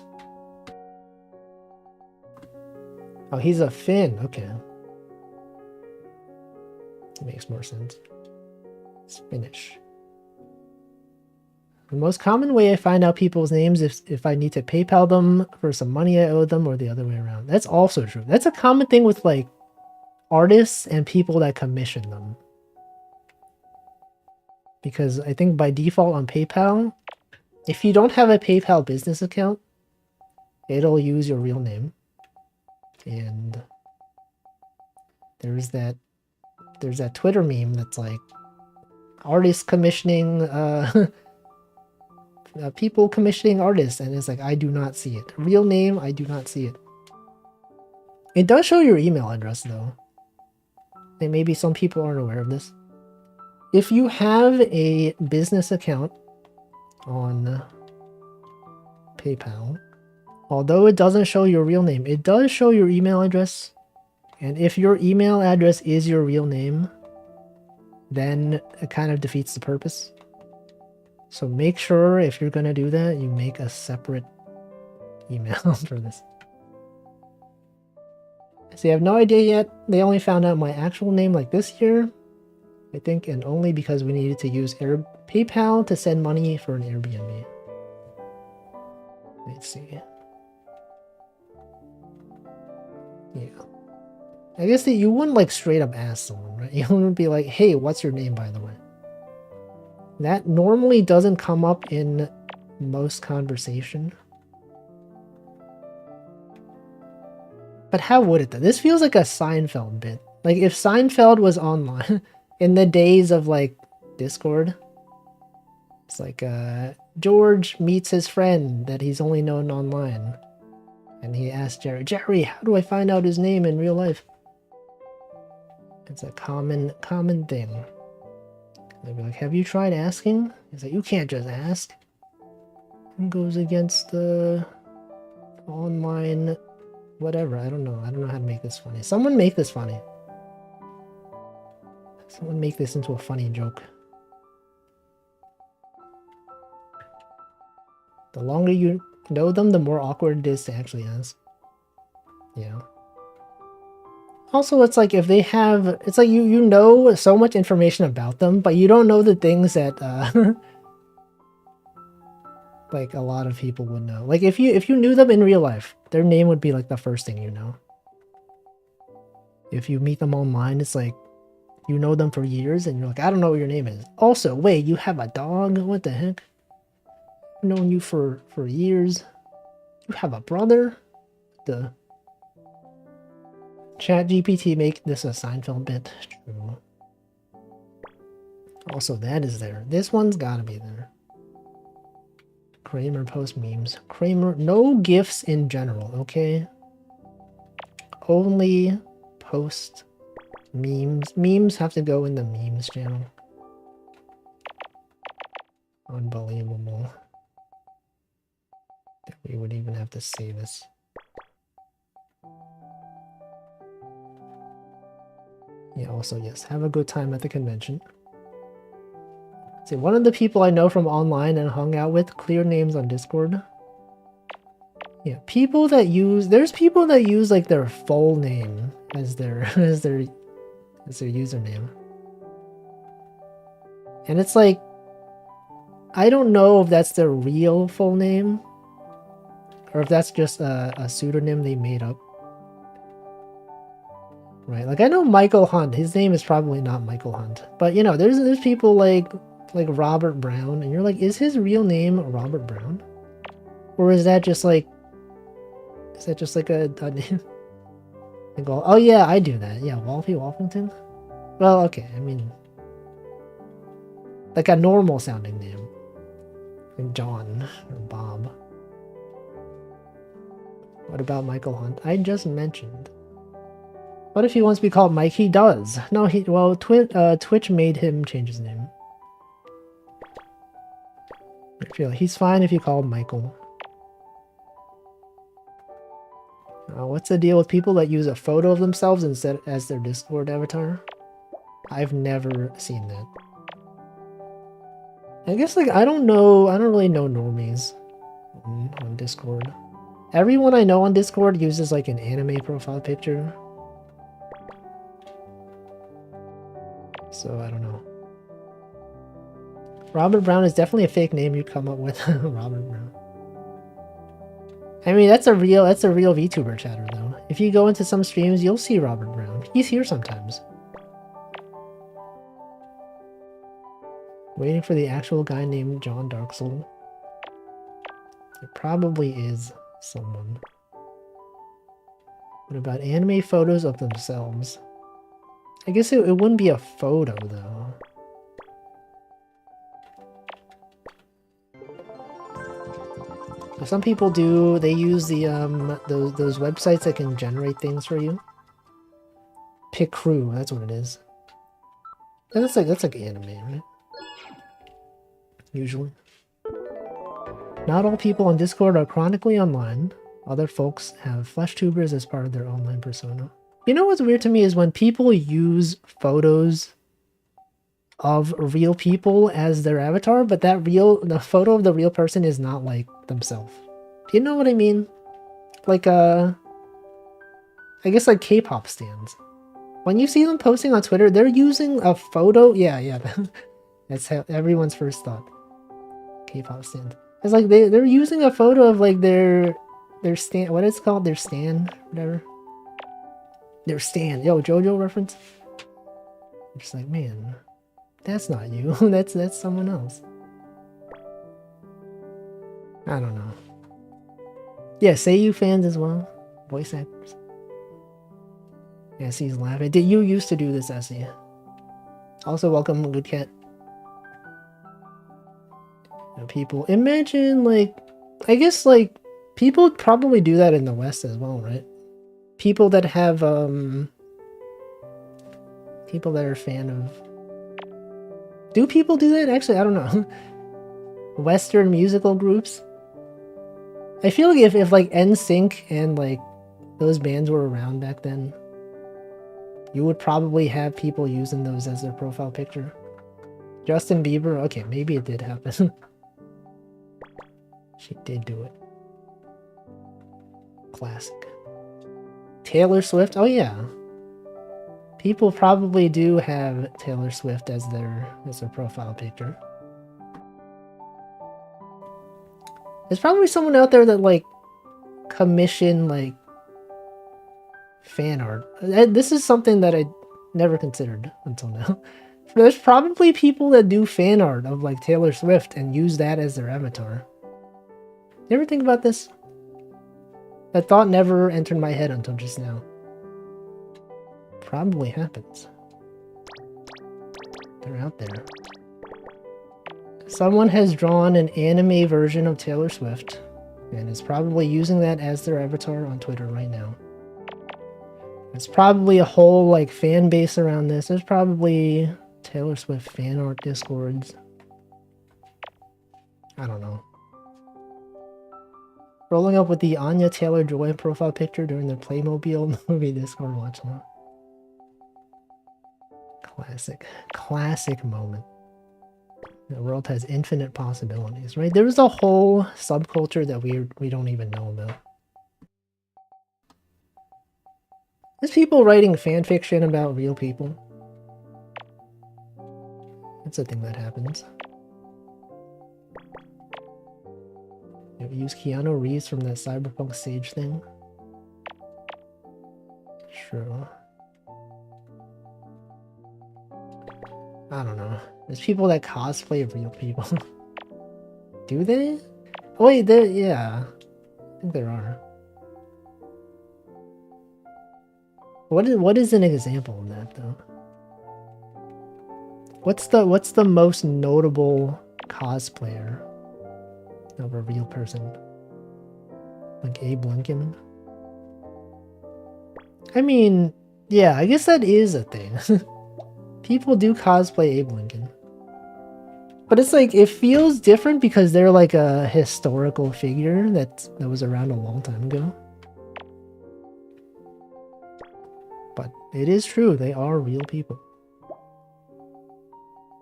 Oh, he's a Finn. Okay. That makes more sense. It's Finnish. The most common way I find out people's names is if I need to PayPal them for some money I owe them, or the other way around. That's also true. That's a common thing with like artists and people that commission them. Because I think by default on PayPal, if you don't have a PayPal business account, it'll use your real name. And there's that Twitter meme that's like artists commissioning people commissioning artists, and it's like, I do not see it. Real name, I do not see it. It does show your email address though. And maybe some people aren't aware of this. If you have a business account on PayPal, although it doesn't show your real name, it does show your email address. And if your email address is your real name, then it kind of defeats the purpose. So make sure if you're going to do that, you make a separate email for this. See, I have no idea yet. They only found out my actual name like this year, I think, and only because we needed to use PayPal to send money for an Airbnb. Let's see. Yeah. I guess that you wouldn't like straight up ask someone, right? You wouldn't be like, hey, what's your name, by the way? That normally doesn't come up in most conversation. But how would it though? This feels like a Seinfeld bit. Like if Seinfeld was online in the days of like Discord, it's like George meets his friend that he's only known online. And he asks Jerry, how do I find out his name in real life? It's a common thing. They'd be like, have you tried asking? He's like, you can't just ask. It goes against the online whatever. I don't know. I don't know how to make this funny. Someone make this funny. Someone make this into a funny joke. The longer you know them, the more awkward it is to actually ask. Yeah. Also, it's like if they have, it's like you know so much information about them, but you don't know the things that like a lot of people would know. Like if you knew them in real life, their name would be like the first thing you know. If you meet them online, it's like you know them for years and you're like, I don't know what your name is. Also, wait, you have a dog? What the heck? I've known you for years. You have a brother? The ChatGPT make this a Seinfeld bit. True. Also, that is there. This one's gotta be there. Kramer post memes. Kramer, no GIFs in general, okay? Only post memes. Memes have to go in the memes channel. Unbelievable that we would even have to say this. Yeah, also, yes, have a good time at the convention. See, one of the people I know from online and hung out with, clear names on Discord. Yeah, people that use, there's people that use like their full name as their username. And it's like, I don't know if that's their real full name or if that's just a pseudonym they made up. Right, like I know Michael Hunt, his name is probably not Michael Hunt, but you know, there's people like Robert Brown, and you're like, is his real name Robert Brown? Or is that just like a name? I go, oh yeah, I do that. Yeah, Wolfie Wolfington? Well, okay, I mean, like a normal sounding name. Like John or Bob. What about Michael Hunt? I just mentioned. What if he wants to be called Mike? He does. No, Twitch made him change his name. I feel like he's fine if you call him Michael. What's the deal with people that use a photo of themselves instead as their Discord avatar? I've never seen that. I guess, like, I don't really know normies on Discord. Everyone I know on Discord uses, like, an anime profile picture. So, I don't know. Robert Brown is definitely a fake name you come up with. Robert Brown. I mean, that's a real VTuber chatter, though. If you go into some streams, you'll see Robert Brown. He's here sometimes. Waiting for the actual guy named John Darksoul. There probably is someone. What about anime photos of themselves? I guess it wouldn't be a photo, though. But some people do. They use the those websites that can generate things for you. Picross, that's what it is. And that's like anime, right? Usually. Not all people on Discord are chronically online. Other folks have flesh tubers as part of their online persona. You know what's weird to me is when people use photos of real people as their avatar, but the photo of the real person is not like themselves. Do you know what I mean? Like I guess like K-pop stans. When you see them posting on Twitter, they're using a photo. Yeah. That's how everyone's first thought. K-pop stans. It's like they're using a photo of like their stand. What is it called? Their stand, whatever. Their stand. Yo, JoJo reference. I'm just like, man, that's not you. that's someone else. I don't know. Yeah, Seiyu fans as well. Voice actors. Yeah, he's laughing. Did you used to do this, Essie? Also, welcome, Good Cat. People, imagine, like, I guess, like, people probably do that in the West as well, right? People that have, people that are a fan of... Do people do that? Actually, I don't know. Western musical groups? I feel like if like, NSYNC and, like, those bands were around back then, you would probably have people using those as their profile picture. Justin Bieber? Okay, maybe it did happen. She did do it. Classic. Taylor Swift? Oh yeah. People probably do have Taylor Swift as their profile picture. There's probably someone out there that like commission like fan art. This is something that I never considered until now. There's probably people that do fan art of like Taylor Swift and use that as their avatar. You ever think about this? That thought never entered my head until just now. Probably happens. They're out there. Someone has drawn an anime version of Taylor Swift and is probably using that as their avatar on Twitter right now. There's probably a whole like fan base around this. There's probably Taylor Swift fan art discords. I don't know. Rolling up with the Anya Taylor-Joy profile picture during their Playmobil movie Discord watch along. Classic moment. The world has infinite possibilities, right? There's a whole subculture that we don't even know about. There's people writing fan fiction about real people. That's a thing that happens. We use Keanu Reeves from that Cyberpunk Sage thing. True. I don't know. There's people that cosplay real people. Do they? Oh, wait, yeah. I think there are. What is an example of that though? What's the most notable cosplayer of a real person? Like Abe Lincoln? I mean, yeah, I guess that is a thing. People do cosplay Abe Lincoln. But it's like, it feels different because they're like a historical figure that was around a long time ago. But it is true, they are real people.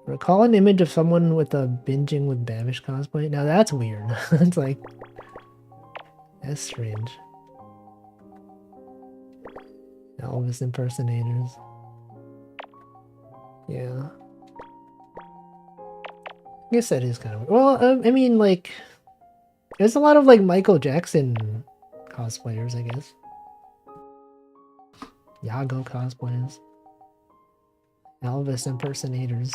Recall an image of someone with a binging with Babish cosplay. Now that's weird. It's like... That's strange. Elvis impersonators. Yeah. I guess that is kind of... Well, I mean, like... There's a lot of, like, Michael Jackson cosplayers, I guess. Yago cosplays. Elvis impersonators.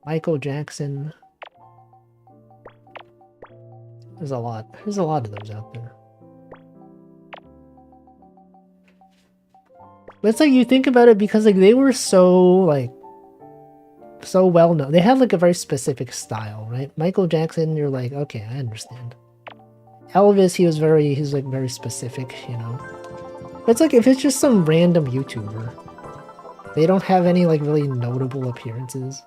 Michael Jackson. There's a lot. There's a lot of those out there. But it's like you think about it because like they were so well known. They had like a very specific style, right? Michael Jackson, you're like, okay, I understand. Elvis, he was like very specific, you know. But it's like if it's just some random YouTuber, they don't have any like really notable appearances.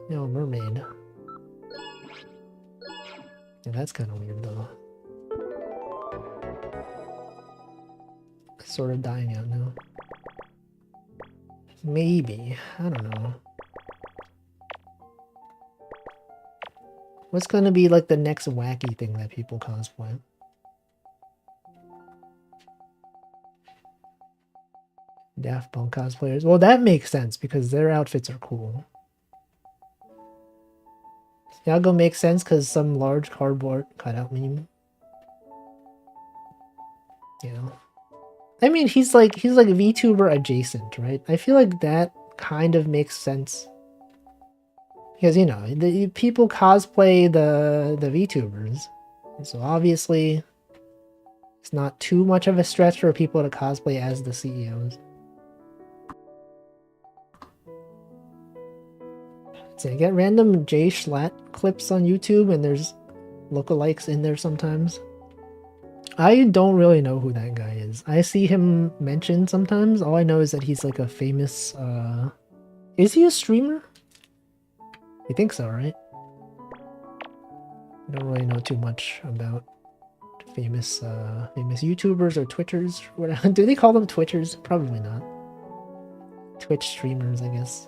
No, mermaid. Yeah, that's kind of weird though. It's sort of dying out now. Maybe. I don't know. What's gonna be like the next wacky thing that people cosplay? Daft Punk cosplayers. Well, that makes sense because their outfits are cool. Yago makes sense because some large cardboard cutout meme. Yeah. I mean, he's like VTuber adjacent, right? I feel like that kind of makes sense. Because, you know, the people cosplay the VTubers. So obviously, it's not too much of a stretch for people to cosplay as the CEOs. So I get random Jay Schlatt clips on YouTube and there's lookalikes in there sometimes. I don't really know who that guy is. I see him mentioned sometimes. All I know is that he's like a famous, Is he a streamer? I think so, right? I don't really know too much about famous YouTubers or Twitchers. Do they call them Twitchers? Probably not. Twitch streamers, I guess.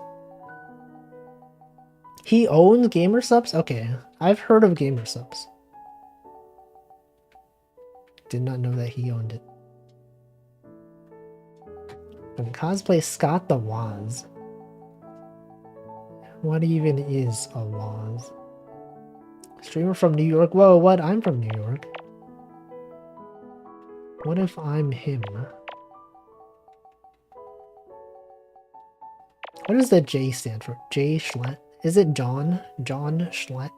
He owns GamerSupps? Okay, I've heard of GamerSupps. Did not know that he owned it. And cosplay Scott the Woz. What even is a Woz? Streamer from New York? Whoa, what? I'm from New York. What if I'm him? What does the J stand for? Jay Schlatt? Is it John? John Schlatt?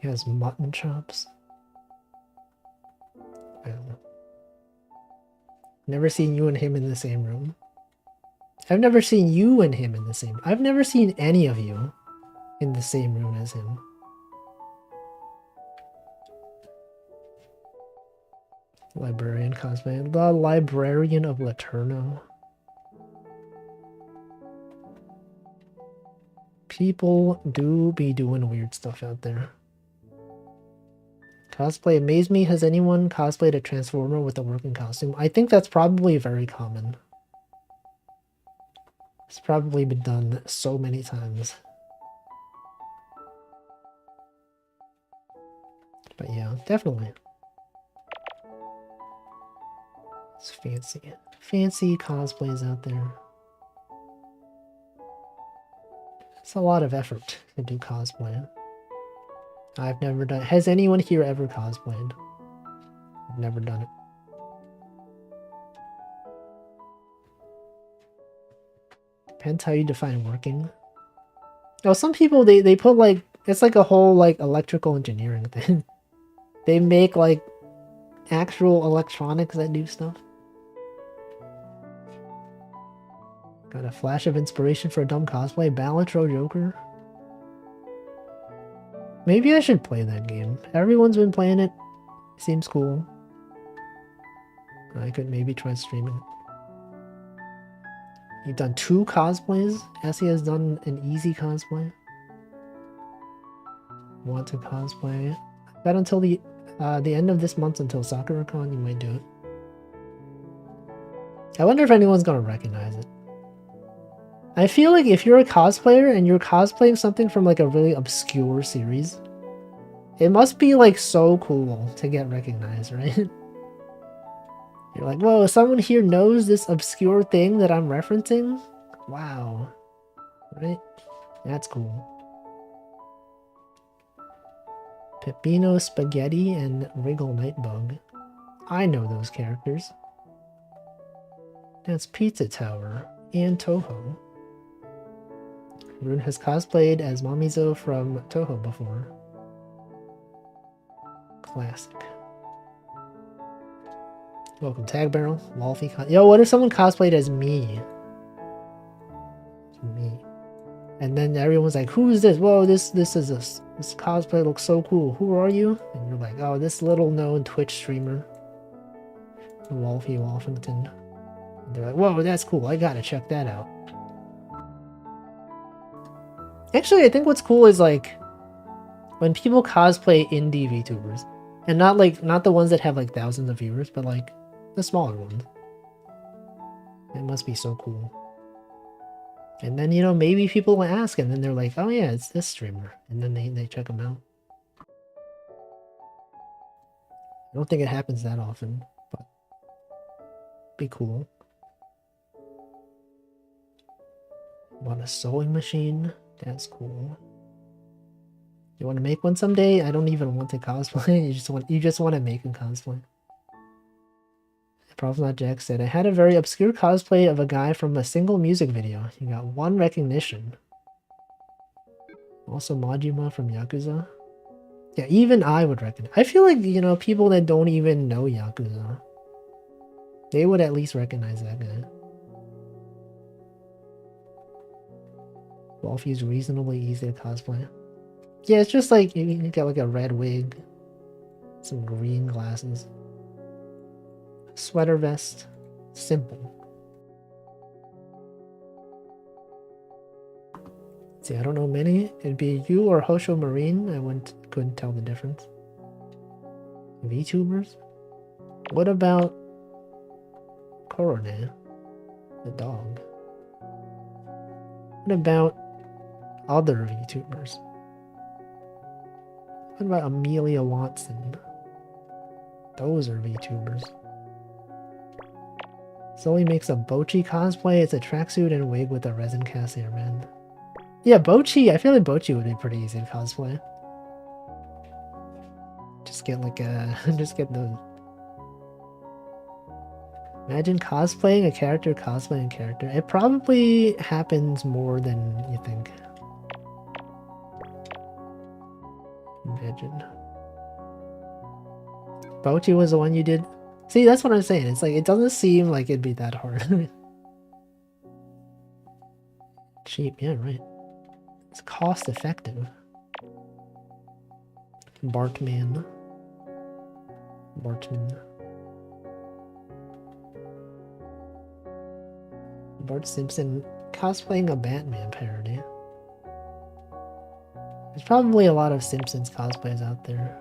He has mutton chops. I don't know. Never seen you and him in the same room. I've never seen you and him in the same... I've never seen any of you in the same room as him. Librarian cosplay. The Librarian of Laterno. People do be doing weird stuff out there. Cosplay amaze me. Has anyone cosplayed a Transformer with a working costume? I think that's probably very common. It's probably been done so many times. But yeah, definitely. It's fancy. Fancy cosplays out there. It's a lot of effort to do cosplay. I've never done it. Has anyone here ever cosplayed? I've never done it. Depends how you define working. Oh, some people, they put like, it's like a whole like electrical engineering thing. They make like actual electronics that do stuff. Got a flash of inspiration for a dumb cosplay. Ballantro Joker. Maybe I should play that game. Everyone's been playing it. Seems cool. I could maybe try streaming it. You've done 2 cosplays? Essie has done an easy cosplay. Want to cosplay? Got until the The end of this month until SakuraCon, you might do it. I wonder if anyone's gonna recognize it. I feel like if you're a cosplayer and you're cosplaying something from like a really obscure series, it must be like so cool to get recognized, right? You're like, whoa, someone here knows this obscure thing that I'm referencing? Wow. Right? That's cool. Peppino Spaghetti and Wriggle Nightbug. I know those characters. That's Pizza Tower and Toho. Rune has cosplayed as Mamizo from Toho before. Classic. Welcome, Tag Barrel. Wolfie. Yo, what if someone cosplayed as me? Me. And then everyone's like, who is this? Whoa, this cosplay looks so cool. Who are you? And you're like, oh, this little known Twitch streamer. Wolfie Wolfington. And they're like, whoa, that's cool. I gotta check that out. Actually, I think what's cool is like when people cosplay indie VTubers. And not the ones that have like thousands of viewers, but like the smaller ones. It must be so cool. And then, you know, maybe people will ask and then they're like, oh yeah, it's this streamer. And then they check them out. I don't think it happens that often, but be cool. Want a sewing machine? That's cool. You want to make one someday? I don't even want to cosplay. You just want to make a cosplay. Probably not Jack said, I had a very obscure cosplay of a guy from a single music video. He got 1 recognition. Also Majima from Yakuza. Yeah, even I would recognize. I feel like, you know, people that don't even know Yakuza, they would at least recognize that guy. Wolfie's reasonably easy to cosplay. Yeah, it's just like, you get like a red wig, some green glasses. Sweater vest. Simple. See, I don't know many. It'd be you or Hosho Marine. I couldn't tell the difference. VTubers? What about Korone, the dog? What about other VTubers? What about Amelia Watson? Those are VTubers. Zoe makes a Bochi cosplay. It's a tracksuit and a wig with a resin cast airband. Yeah, Bochi. I feel like Bochi would be pretty easy to cosplay. Just get like a... just get those. Imagine cosplaying a character, cosplaying a character. It probably happens more than you think. Imagine. Bochi was the one you did? See, that's what I'm saying. It's like, it doesn't seem like it'd be that hard. Cheap, yeah, right. It's cost effective. Bartman. Bart Simpson cosplaying a Batman parody. There's probably a lot of Simpsons cosplays out there.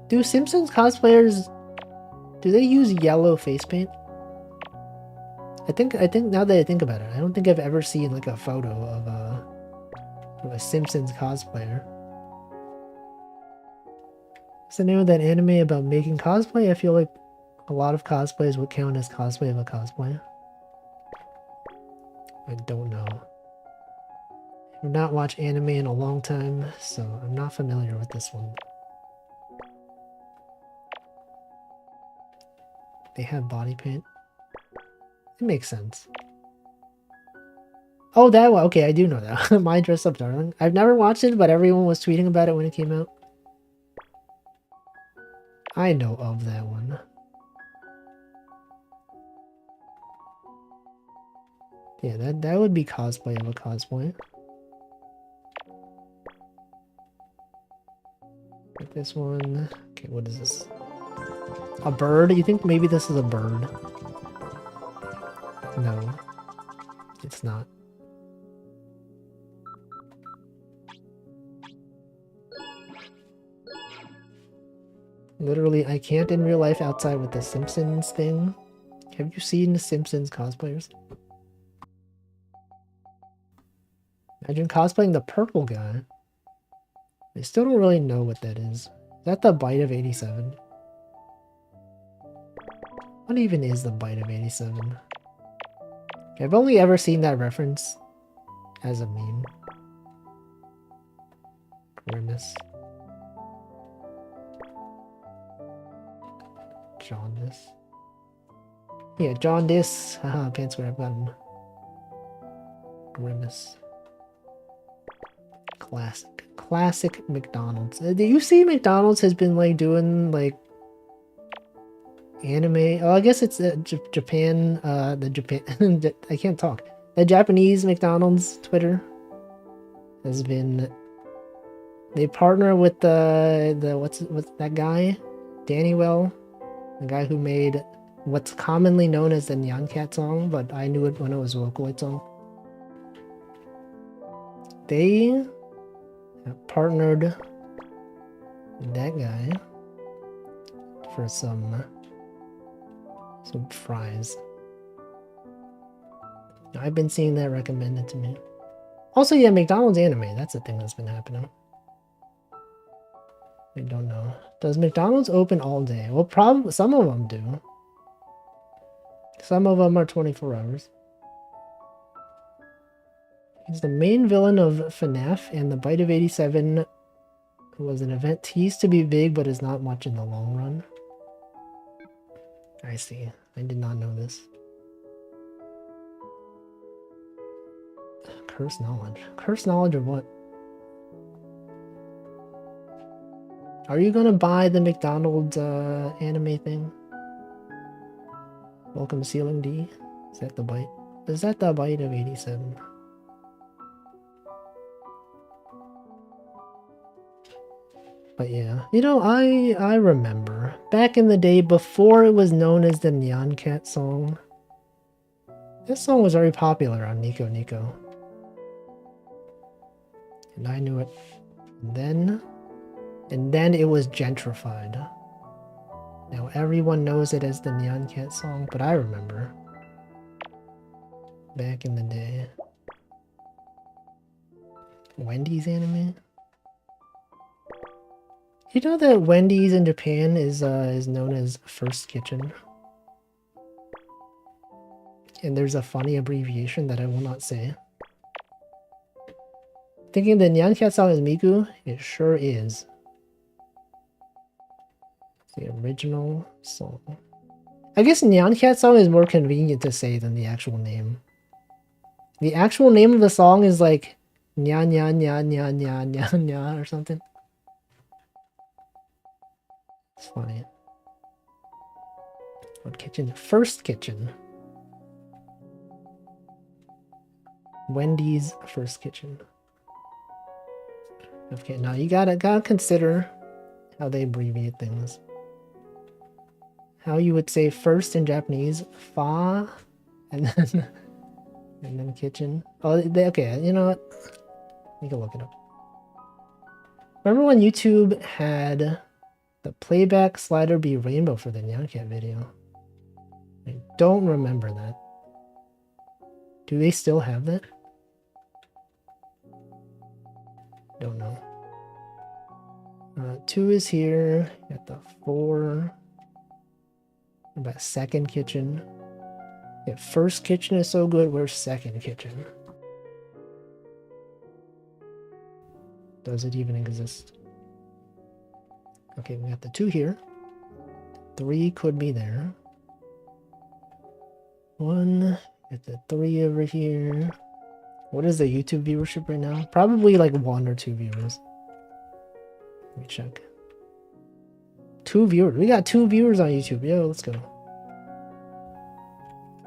Do Simpsons cosplayers, do they use yellow face paint? I think now that I think about it, I don't think I've ever seen like a photo of a Simpsons cosplayer. What's the name of that anime about making cosplay? I feel like a lot of cosplays would count as cosplay of a cosplay. I don't know. I've not watched anime in a long time, so I'm not familiar with this one. They have body paint. It makes sense. Oh, that one. Okay, I do know that. My Dress Up Darling. I've never watched it, but everyone was tweeting about it when it came out. I know of that one. Yeah, that would be cosplay of a cosplay. Like this one. Okay, what is this? A bird? You think maybe this is a bird? No. It's not. Literally, I can't in real life outside with the Simpsons thing. Have you seen the Simpsons cosplayers? Imagine cosplaying the purple guy. I still don't really know what that is. Is that the bite of 87? What even is the bite of 87? I've only ever seen that reference as a meme. Grimace. Jaundice. Yeah, Jaundice. Haha, pants grab got him. Grimace. Classic McDonald's. Do you see McDonald's has been like doing like anime? Oh, I guess it's Japan. The Japan. I can't talk. The Japanese McDonald's Twitter has been. They partner with what's that guy, Danny Well, the guy who made what's commonly known as the Nyan Cat song, but I knew it when it was a Vocaloid song. They partnered with that guy for some fries. I've been seeing that recommended to me. Also, yeah, McDonald's anime. That's the thing that's been happening. I don't know. Does McDonald's open all day? Well, probably some of them do. Some of them are 24 hours. He's the main villain of FNAF, and the Bite of 87 was an event teased to be big, but is not much in the long run. I see. I did not know this. Cursed knowledge. Cursed knowledge of what? Are you gonna buy the McDonald's anime thing? Welcome Ceiling D. Is that the bite? Is that the bite of 87? But yeah, you know, I remember back in the day before it was known as the Nyan Cat song. This song was very popular on Nico Nico. And I knew it. And then it was gentrified. Now everyone knows it as the Nyan Cat song, but I remember back in the day. Wendy's anime? You know that Wendy's in Japan is known as First Kitchen? And there's a funny abbreviation that I will not say. Thinking the Nyan Cat song is Miku? It sure is. It's the original song. I guess Nyan Cat song is more convenient to say than the actual name. The actual name of the song is like Nya Nya Nya Nya Nya Nya Nya or something. It's funny. What kitchen? First Kitchen. Wendy's First Kitchen. Okay, now you gotta consider how they abbreviate things. How you would say first in Japanese, fa, and then kitchen. Oh, okay. You know what? You can look it up. Remember when YouTube had the playback slider be rainbow for the Nyan Cat video? I don't remember that. Do they still have that? Don't know. 2 is here. Got the 4. About second kitchen. Yeah, first kitchen is so good. Where's second kitchen? Does it even exist? Okay, we got the 2 here. 3 could be there. 1. Got the 3 over here. What is the YouTube viewership right now? Probably like 1 or 2 viewers. Let me check. 2 viewers. We got 2 viewers on YouTube. Yo, let's go.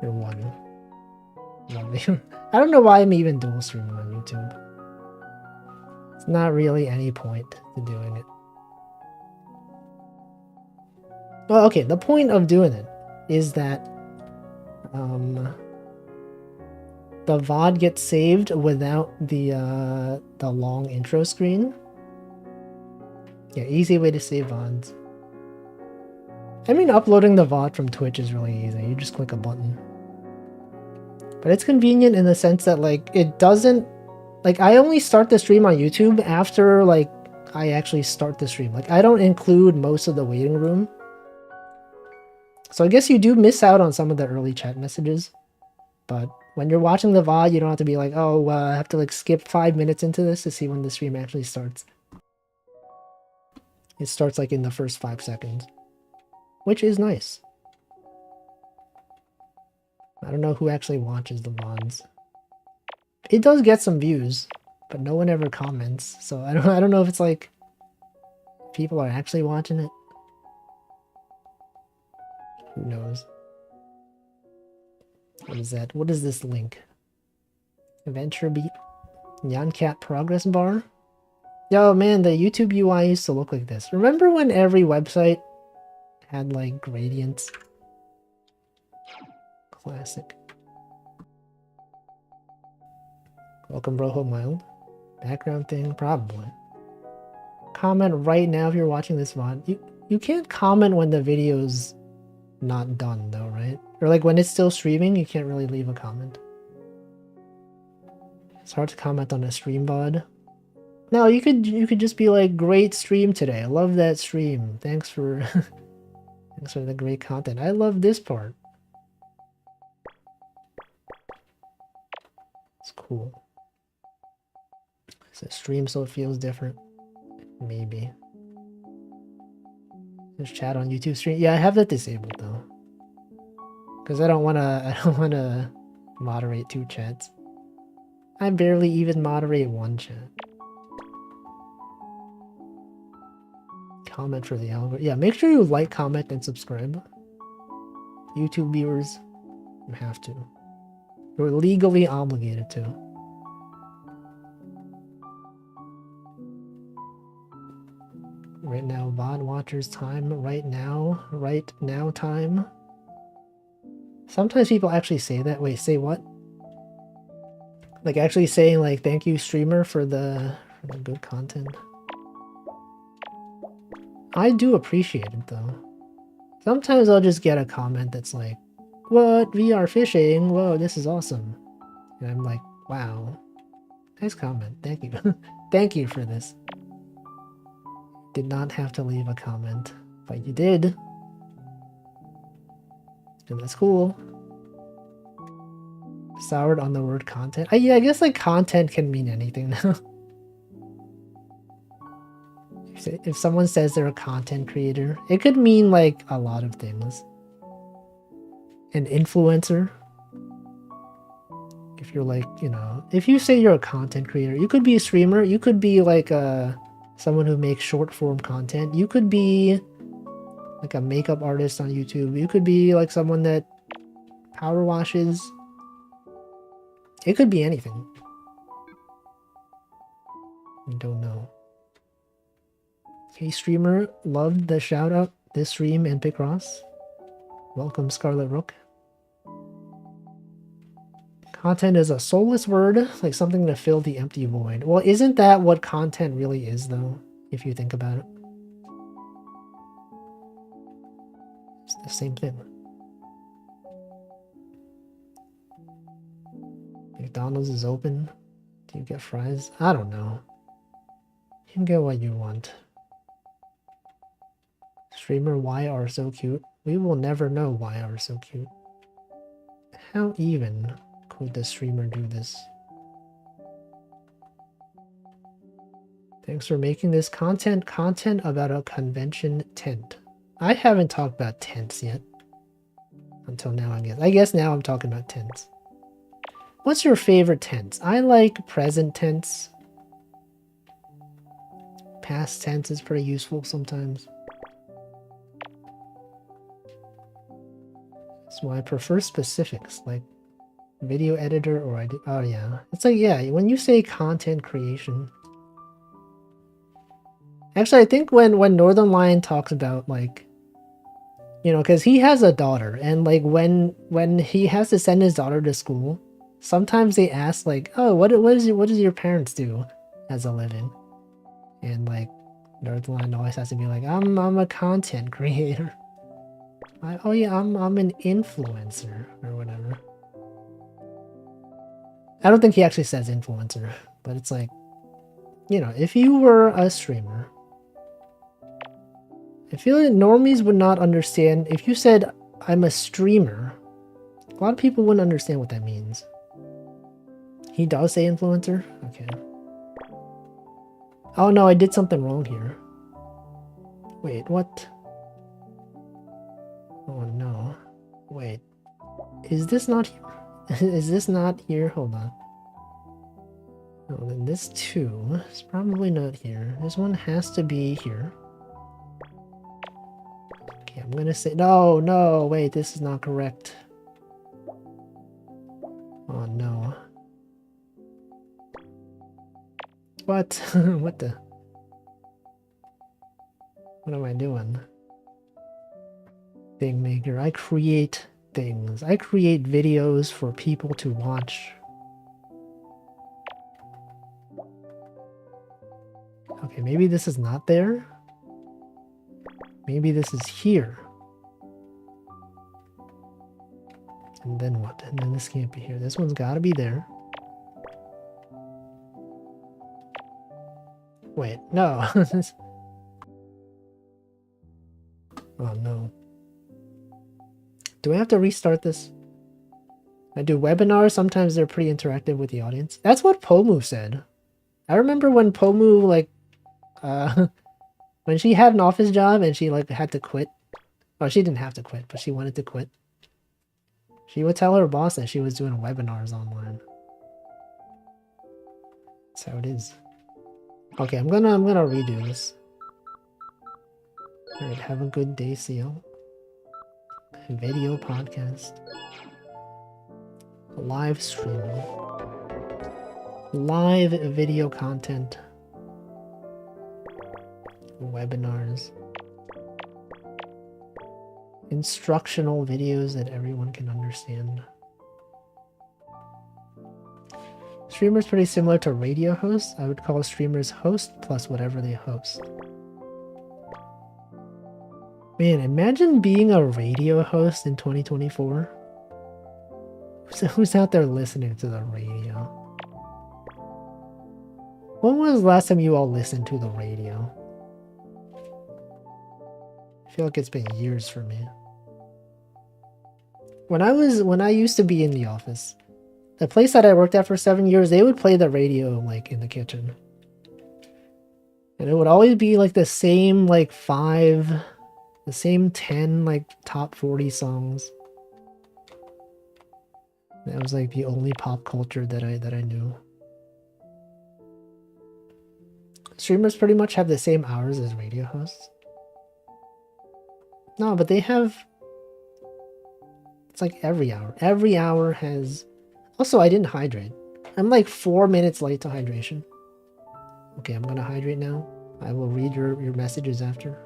Or 1. I don't know why I'm even dual streaming on YouTube. It's not really any point to doing it. Well, okay, the point of doing it is that the VOD gets saved without the long intro screen. Yeah, easy way to save VODs. I mean, uploading the VOD from Twitch is really easy. You just click a button. But it's convenient in the sense that, like, it doesn't... Like, I only start the stream on YouTube after, like, I actually start the stream. Like, I don't include most of the waiting room. So I guess you do miss out on some of the early chat messages. But when you're watching the VOD, you don't have to be like, oh, I have to, like, skip 5 minutes into this to see when the stream actually starts. It starts, like, in the first 5 seconds. Which is nice. I don't know who actually watches the VODs. It does get some views, but no one ever comments. So I don't know if it's like people are actually watching it. Who knows? What is that? What is this link? Adventure Beat? Nyancat progress bar? Yo man, the YouTube UI used to look like this. Remember when every website had like gradients? Classic. Welcome Rojo Mild. Background thing? Probably. Comment right now if you're watching this VOD. You can't comment when the video's not done though, right? Or like when it's still streaming, you can't really leave a comment. It's hard to comment on a stream VOD. No, you could just be like, great stream today. I love that stream. Thanks for thanks for the great content. I love this part. It's cool. It's a stream so it feels different. Maybe. There's chat on YouTube stream. Yeah, I have that disabled though. Because I don't wanna moderate 2 chats. I barely even moderate 1 chat. Comment for the algorithm. Yeah, make sure you like, comment, and subscribe. YouTube viewers, you have to. You're legally obligated to. Right now, VOD watchers time. Right now time. Sometimes people actually say that. Wait, say what? Like actually saying like, thank you streamer for the good content. I do appreciate it though. Sometimes I'll just get a comment that's like, what? VR fishing? Whoa, this is awesome. And I'm like, wow. Nice comment. Thank you. Thank you for this. Did not have to leave a comment, but you did. And that's cool. Soured on the word content. Yeah, I guess like content can mean anything now. If someone says they're a content creator, it could mean like a lot of things. An influencer. If you're like, you know, if you say you're a content creator, you could be a streamer, you could be like someone who makes short form content, you could be like a makeup artist on YouTube, you could be like someone that power washes. It could be anything. I don't know. Hey streamer, loved the shout out this stream and picross. Welcome Scarlet Rook. Content is a soulless word, like something to fill the empty void. Well, isn't that what content really is though, if you think about it? It's the same thing. McDonald's is open. Do you get fries? I don't know. You can get what you want. Streamer YR so cute. We will never know YR so cute. How even could the streamer do this? Thanks for making this content about a convention tent. I haven't talked about tents yet. Until now, I guess. I guess now I'm talking about tents. What's your favorite tense? I like present tense. Past tense is pretty useful sometimes. That's why I prefer specifics, like video editor or oh yeah. It's like, yeah, when you say content creation. Actually, I think when Northern Lion talks about like, you know, because he has a daughter, and like when he has to send his daughter to school, sometimes they ask like, oh, what does your parents do as a living? And like Northern Lion always has to be like, I'm a content creator. Oh yeah, I'm an influencer or whatever. I don't think he actually says influencer, but it's like, you know, if you were a streamer, I feel like normies would not understand. If you said, I'm a streamer, a lot of people wouldn't understand what that means. He does say influencer? Okay. Oh no, I did something wrong here. Wait, what? Oh no. Wait. Is this not here? Is this not here? Hold on. Oh, then this too is probably not here. This one has to be here. Okay, I'm gonna say no, no, wait, this is not correct. Oh no. What? What the? What am I doing? Thing maker. I create things. I create videos for people to watch. Okay, maybe this is not there. Maybe this is here. And then what? And then this can't be here. This one's gotta be there. Wait, no. Oh no. Do I have to restart this? I do webinars. Sometimes they're pretty interactive with the audience. That's what Pomu said. I remember when Pomu, like, when she had an office job and she, like, had to quit. Oh, she didn't have to quit, but she wanted to quit. She would tell her boss that she was doing webinars online. That's how it is. Okay, I'm gonna redo this. Alright, have a good day, Seal. Video podcast. Live streaming. Live video content. Webinars. Instructional videos that everyone can understand. Streamers pretty similar to radio hosts. I would call streamers host plus whatever they host. Man, imagine being a radio host in 2024. Who's out there listening to the radio? When was the last time you all listened to the radio? I feel like it's been years for me. When I used to be in the office, the place that I worked at for 7 years, they would play the radio like in the kitchen. And it would always be like the same like 10 like top 40 songs. That was like the only pop culture that I knew. Streamers pretty much have the same hours as radio hosts. No, but they have... It's like every hour. Every hour has... Also, I didn't hydrate. I'm like 4 minutes late to hydration. Okay, I'm gonna hydrate now. I will read your messages after.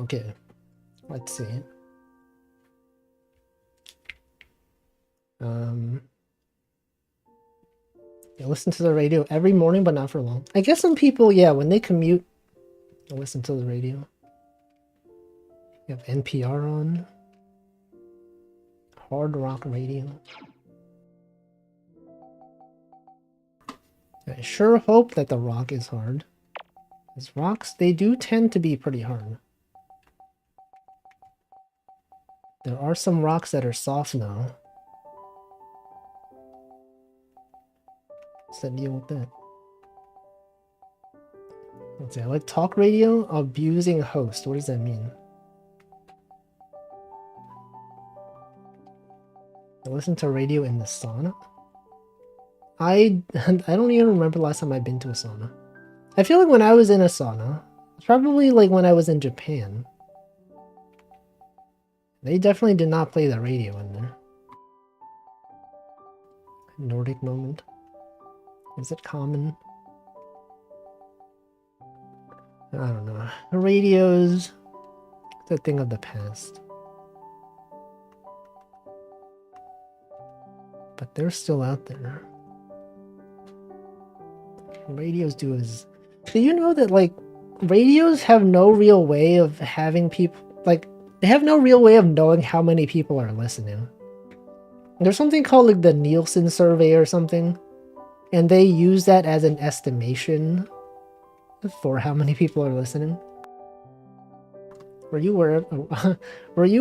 Okay, let's see. You listen to the radio every morning, but not for long. I guess some people, yeah, when they commute, they listen to the radio. You have NPR on. Hard rock radio. I sure hope that the rock is hard. Because rocks, they do tend to be pretty hard. There are some rocks that are soft now. What's the deal with that? Let's see, I like talk radio, abusing host. What does that mean? I listen to radio in the sauna? I don't even remember the last time I've been to a sauna. I feel like when I was in a sauna, it's probably like when I was in Japan. They definitely did not play the radio in there. Nordic moment. Is it common? I don't know. Radios, it's a thing of the past. But they're still out there. Radios do is... Do you know that, like, radios have no real way of having people... Like, they have no real way of knowing how many people are listening. There's something called, like, the Nielsen survey or something. And they use that as an estimation for how many people are listening. Were you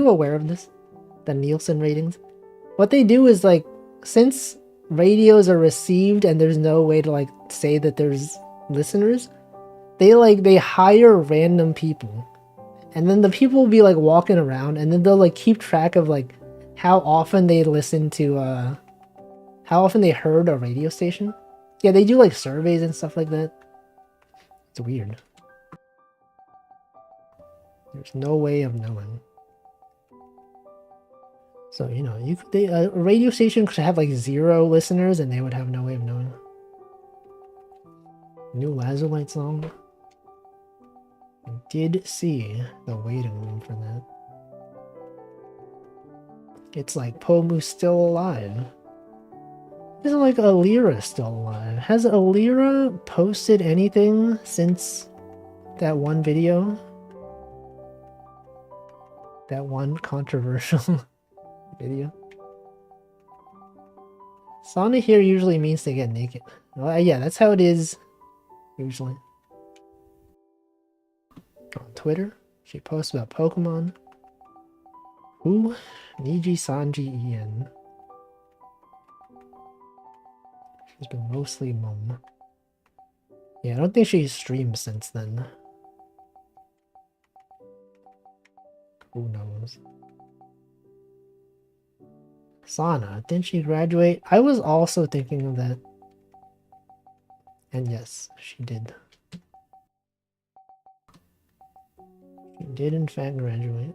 aware of this? The Nielsen ratings? What they do is, like, since radios are received and there's no way to, like, say that there's listeners, they hire random people. And then the people will be, like, walking around, and then they'll, like, keep track of, like, how often they listen to, how often they heard a radio station. Yeah, they do, like, surveys and stuff like that. It's weird. There's no way of knowing. So, you know, a radio station could have, like, 0 listeners, and they would have no way of knowing. New Lazarlight song. I did see the waiting room for that. It's like Pomu's still alive. Isn't like Alira still alive? Has Alira posted anything since that one video? That one controversial video? Sauna here usually means to get naked. Well, yeah, that's how it is usually. On Twitter, she posts about Pokemon. Who? Niji Sanji Ian. She's been mostly mum. Yeah, I don't think she's streamed since then. Who knows? Sana, didn't she graduate? I was also thinking of that. And yes, she did. She did in fact graduate.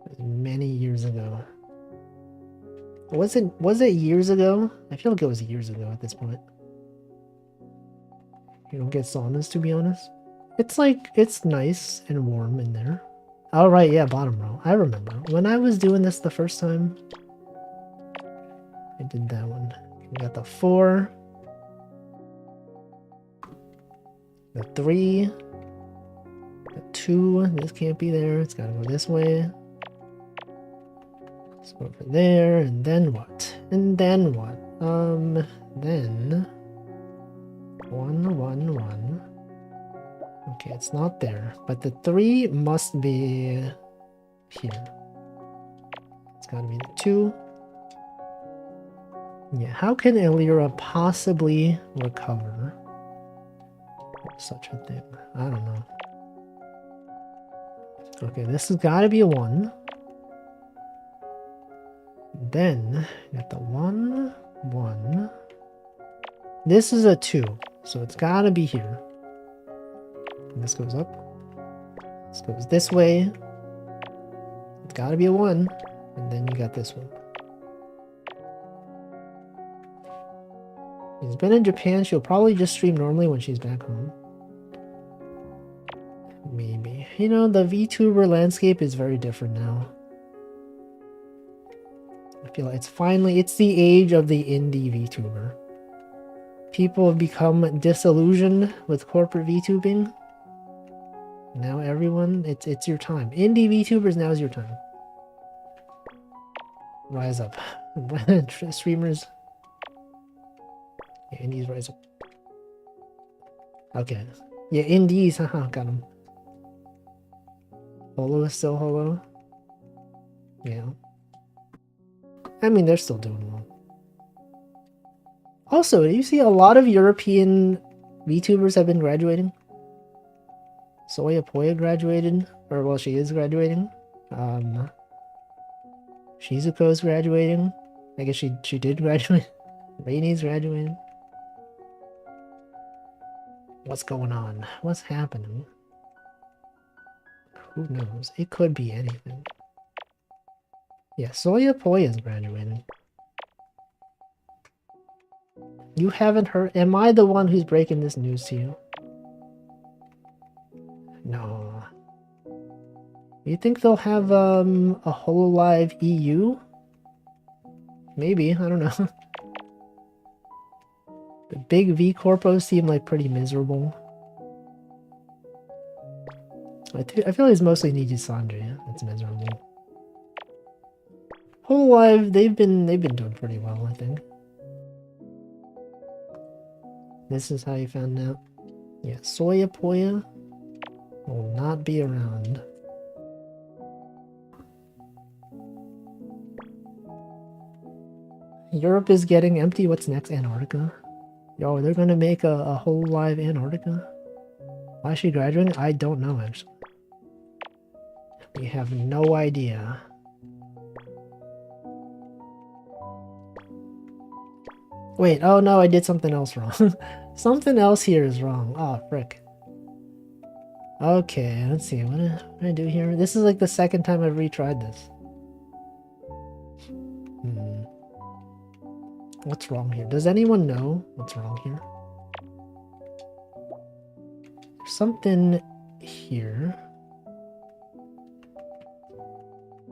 It was many years ago. Was it years ago? I feel like it was years ago at this point. You don't get saunas, to be honest. It's like, it's nice and warm in there. Oh right, yeah, bottom row. I remember. When I was doing this the first time, I did that one. We got the 4. The 3. The 2. This can't be there. It's gotta go this way. Let's go over there, and then what? And then what? Then 1, 1, 1. Okay, it's not there, but the 3 must be here. It's gotta be the 2. Yeah, how can Elira possibly recover such a thing? I don't know. Okay, this has gotta be a 1. Then, got the 1, 1. This is a 2, so it's gotta be here. And this goes up. This goes this way. It's gotta be a 1. And then you got this one. She's been in Japan. She'll probably just stream normally when she's back home. Maybe. You know, the VTuber landscape is very different now. I feel like it's the age of the indie VTuber. People have become disillusioned with corporate VTubing. Now everyone, it's your time. Indie VTubers, now is your time. Rise up. Streamers. Yeah, indies rise up. Okay. Yeah, indies, haha, got him. Holo is still holo. Yeah. I mean, they're still doing well. Also, do you see a lot of European VTubers have been graduating? Soya Poya graduated, or well, she is graduating. Shizuko's graduating. I guess she did graduate. Rainey's graduating. What's going on? What's happening? Who knows? It could be anything. Yeah, Soya Poi is graduating. You haven't heard? Am I the one who's breaking this news to you? No. You think they'll have a HoloLive EU? Maybe, I don't know. The big V corpos seem like pretty miserable. I feel like it's mostly Niji Sanji that's miserable. HoloLive, they've been doing pretty well, I think. This is how you found out. Yeah, Soya Poya will not be around. Europe is getting empty. What's next? Antarctica? Yo, they're gonna make a whole live Antarctica? Why is she graduating? I don't know, actually. We have no idea. Wait, oh no, I did something else wrong. Something else here is wrong. Oh, frick. Okay, let's see. What did I do here? This is like the second time I've retried this. What's wrong here? Does anyone know what's wrong here? There's something here.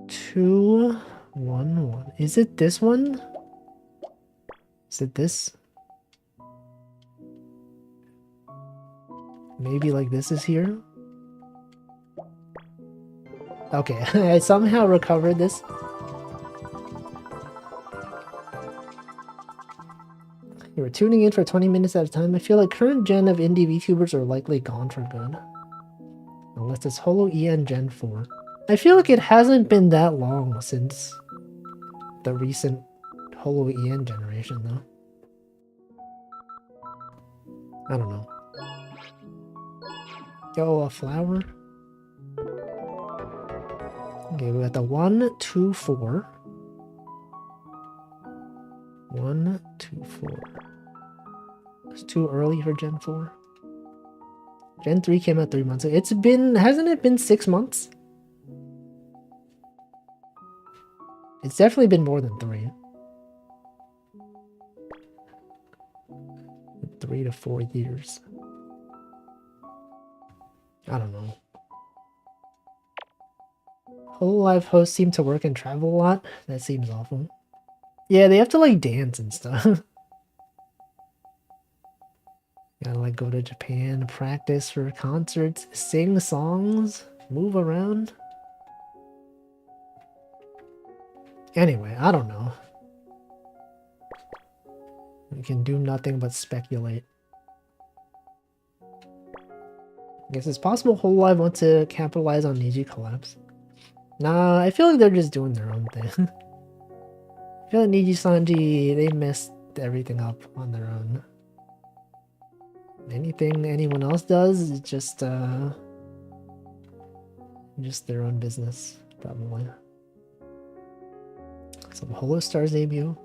2, 1, 1. Is it this one? Is it this? Maybe like this is here? Okay, I somehow recovered this. You were tuning in for 20 minutes at a time. I feel like current gen of indie VTubers are likely gone for good. Unless it's Holo EN Gen 4. I feel like it hasn't been that long since the recent Holo EN generation, though. I don't know. Yo, a flower? Okay, we got the 1, 2, 4. 1, 2, 4. It's too early for Gen 4. Gen 3 came out 3 months ago. It's been, hasn't it been 6 months? It's definitely been more than 3. 3 to 4 years. I don't know. HoloLive hosts seem to work and travel a lot. That seems awful. Yeah, they have to like dance and stuff. Gotta like go to Japan, practice for concerts, sing songs, move around. Anyway, I don't know. We can do nothing but speculate. I guess it's possible HoloLive wants to capitalize on Niji collapse. Nah, I feel like they're just doing their own thing. I feel like Niji Sanji, they messed everything up on their own. Anything anyone else does is just their own business, probably. Some Holostars debut.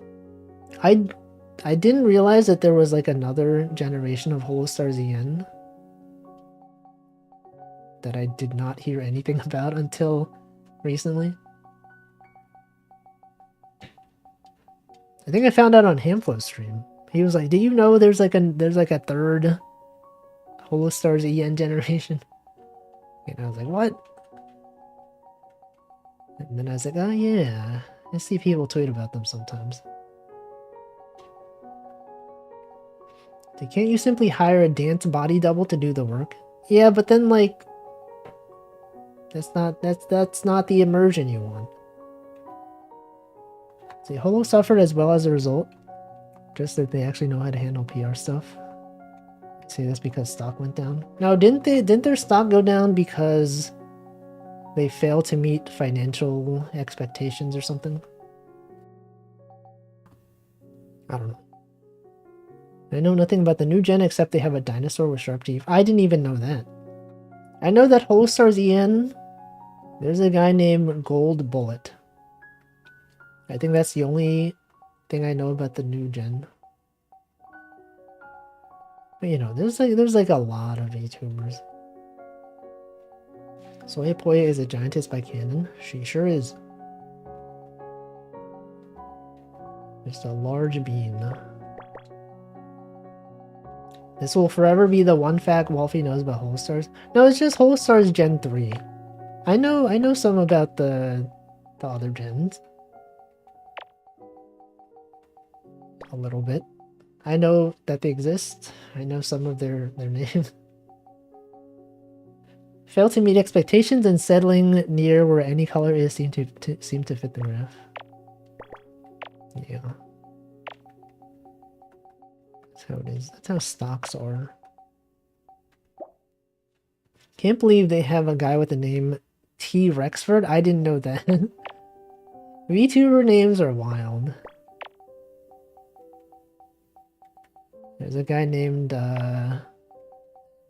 I didn't realize that there was like another generation of Holostars EN that I did not hear anything about until recently. I think I found out on Hamflow's stream. He was like, "Do you know there's like a third Holostars EN generation?" And I was like, "What?" And then I was like, "Oh yeah, I see people tweet about them sometimes." Can't you simply hire a dance body double to do the work? Yeah, but then like that's not the immersion you want. See, Holo suffered as well as a result. Just that they actually know how to handle PR stuff. See, that's because stock went down. No, didn't their stock go down because they failed to meet financial expectations or something? I don't know. I know nothing about the new gen except they have a dinosaur with sharp teeth. I didn't even know that. I know that Holostars EN, there's a guy named Gold Bullet. I think that's the only thing I know about the new gen. But you know, there's like a lot of VTubers. Soya Poya is a giantess by canon. She sure is. Just a large bean. This will forever be the one fact Wolfie knows about Holstars. No, it's just Holstars Gen 3. I know some about the other gens. A little bit. I know that they exist. I know some of their names. Fail to meet expectations and settling near where any color is seem to fit the graph. Yeah. That's how it is. That's how stocks are. Can't believe they have a guy with the name T. Rexford. I didn't know that. VTuber names are wild. There's a guy named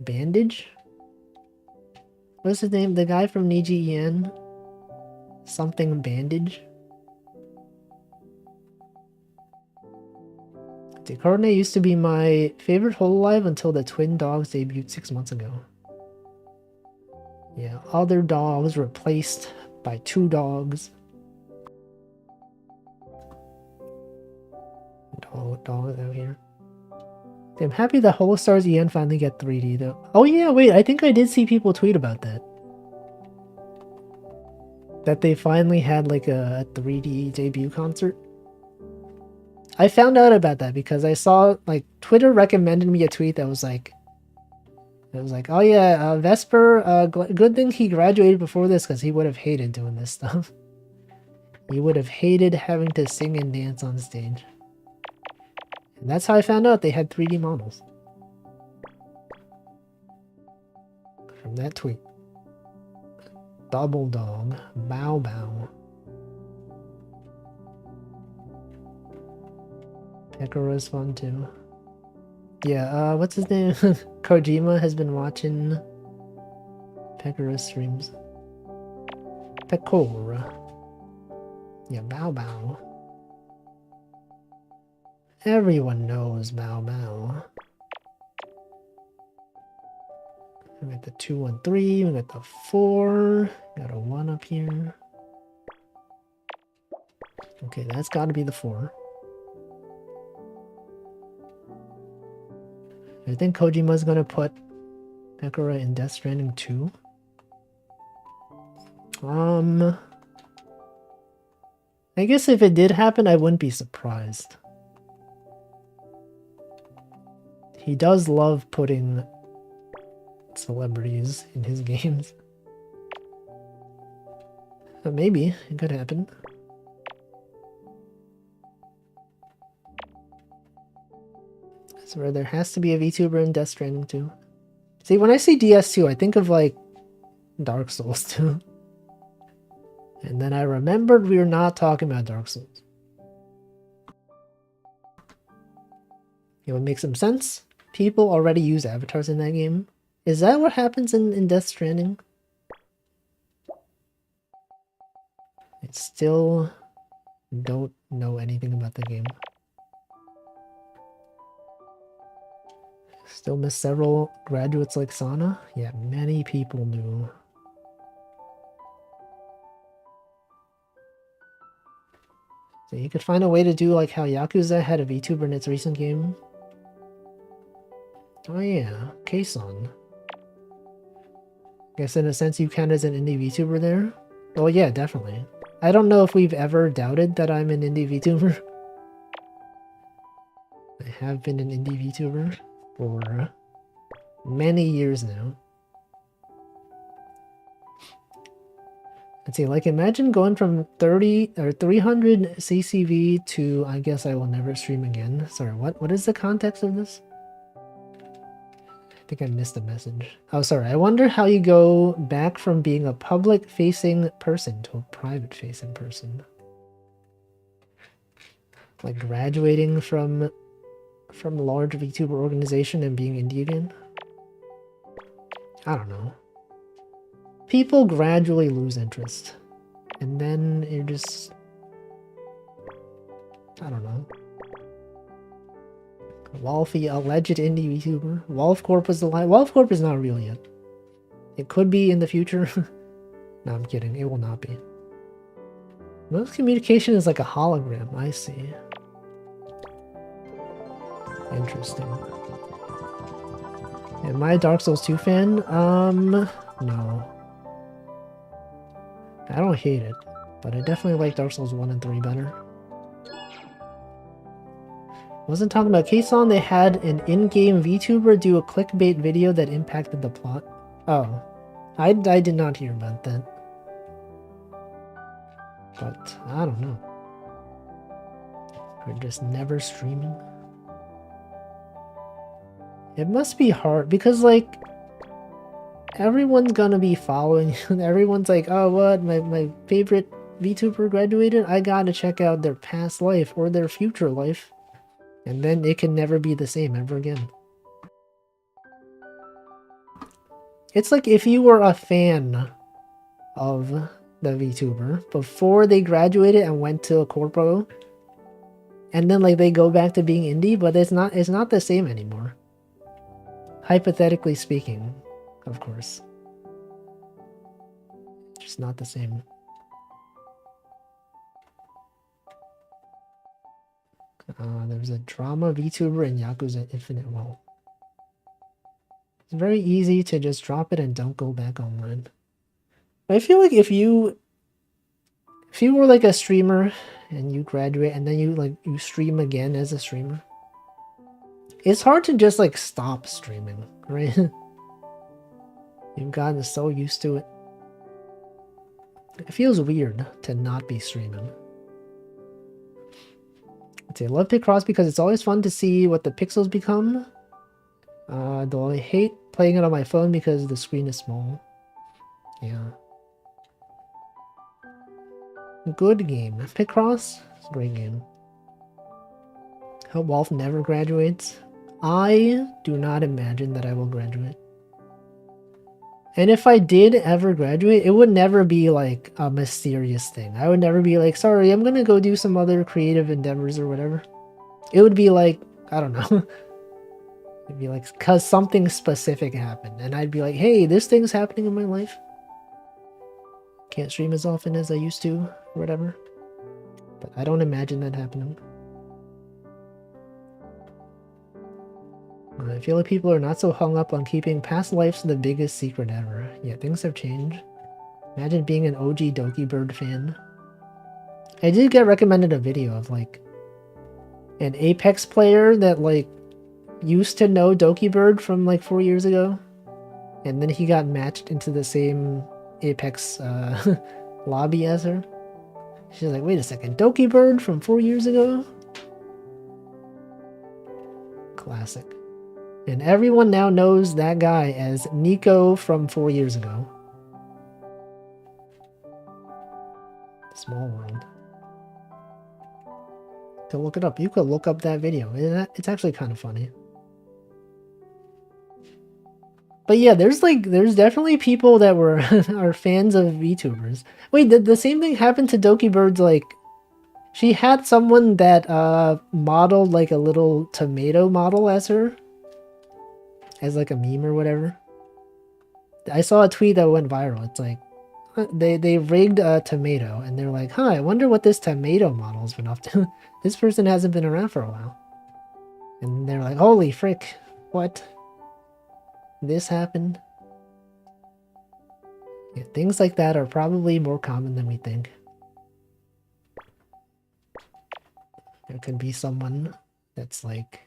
Bandage. What's his name? The guy from Niji something Bandage. Decarne used to be my favorite Hololive until the twin dogs debuted 6 months ago. Yeah, other dogs replaced by 2 dogs. Dog out here. I'm happy that Holostars EN finally get 3D though. Oh yeah, wait, I think I did see people tweet about that. That they finally had like a 3D debut concert. I found out about that because I saw, like, Twitter recommended me a tweet that was like, oh yeah, Vesper, good thing he graduated before this because he would have hated doing this stuff. He would have hated having to sing and dance on stage. And that's how I found out they had 3D models. From that tweet. Double dog. Bow bow. Picross fun too. Yeah, what's his name? Kojima has been watching Picross streams. Pecora. Yeah, Bow Bow. Everyone knows Bow Bow. We got the 213, we got the 4, got a 1 up here. Okay, that's gotta be the 4. I think Kojima's gonna put Pecora in Death Stranding 2. I guess if it did happen, I wouldn't be surprised. He does love putting celebrities in his games. But maybe it could happen. So there has to be a VTuber in Death Stranding 2. See, when I say DS2, I think of like Dark Souls 2. And then I remembered we were not talking about Dark Souls. It would make some sense. People already use avatars in that game. Is that what happens in Death Stranding? I still don't know anything about the game. Still miss several graduates like Sana? Yeah, many people knew. So you could find a way to do like how Yakuza had a VTuber in its recent game. Oh yeah, Kason. Guess in a sense you count as an indie VTuber there? Oh yeah, definitely. I don't know if we've ever doubted that I'm an indie VTuber. I have been an indie VTuber for many years now. Let's see, like imagine going from 30 or 300 CCV to I guess I will never stream again. Sorry, what is the context of this? I think I missed a message. Oh, sorry. I wonder how you go back from being a public-facing person to a private-facing person. Like graduating from a large VTuber organization and being indie again? I don't know. People gradually lose interest. And then you're just... I don't know. Wolfie, alleged indie VTuber. Wolfcorp was the lie. Wolfcorp is not real yet. It could be in the future. No, I'm kidding. It will not be. Most communication is like a hologram. I see. Interesting. Am I a Dark Souls 2 fan? No. I don't hate it, but I definitely like Dark Souls 1 and 3 better. Wasn't talking about K-Song, they had an in-game VTuber do a clickbait video that impacted the plot. Oh. I did not hear about that. But, I don't know. We're just never streaming. It must be hard, because, like, everyone's gonna be following you. Everyone's like, oh, what? My favorite VTuber graduated? I gotta check out their past life or their future life. And then it can never be the same ever again. It's like if you were a fan of the VTuber before they graduated and went to a corpo, and then like they go back to being indie, but it's not the same anymore. Hypothetically speaking, of course. Just not the same. There's a drama VTuber in Yakuza Infinite World. It's very easy to just drop it and don't go back online. I feel like if you were like a streamer and you graduate and then you stream again as a streamer, it's hard to just like stop streaming, right? You've gotten so used to it. It feels weird to not be streaming. I'd say I love picross because it's always fun to see what the pixels become. Though I hate playing it on my phone because the screen is small. Yeah. Good game. Picross? It's a great game. Hope Wolf never graduates. I do not imagine that I will graduate. And if I did ever graduate, it would never be like a mysterious thing. I would never be like, sorry, I'm gonna go do some other creative endeavors or whatever. It would be like, I don't know. It'd be like, cause something specific happened. And I'd be like, hey, this thing's happening in my life. Can't stream as often as I used to, or whatever. But I don't imagine that happening. I feel like people are not so hung up on keeping past lives the biggest secret ever. Yeah, things have changed. Imagine being an OG Doki Bird fan. I did get recommended a video of like an Apex player that like used to know Doki Bird from like 4 years ago. And then he got matched into the same Apex lobby as her. She's like, wait a second, Doki Bird from 4 years ago? Classic. And everyone now knows that guy as Nico from 4 years ago. Small world. To look it up, you could look up that video. It's actually kind of funny. But yeah, there's definitely people that were are fans of VTubers. Wait, did the same thing happen to Doki Bird's like she had someone that modeled like a little tomato model as her? As like a meme or whatever. I saw a tweet that went viral. It's like they rigged a tomato and they're like, huh, I wonder what this tomato model's been up to. This person hasn't been around for a while. And they're like, holy frick, what? This happened? Yeah, things like that are probably more common than we think. There could be someone that's like...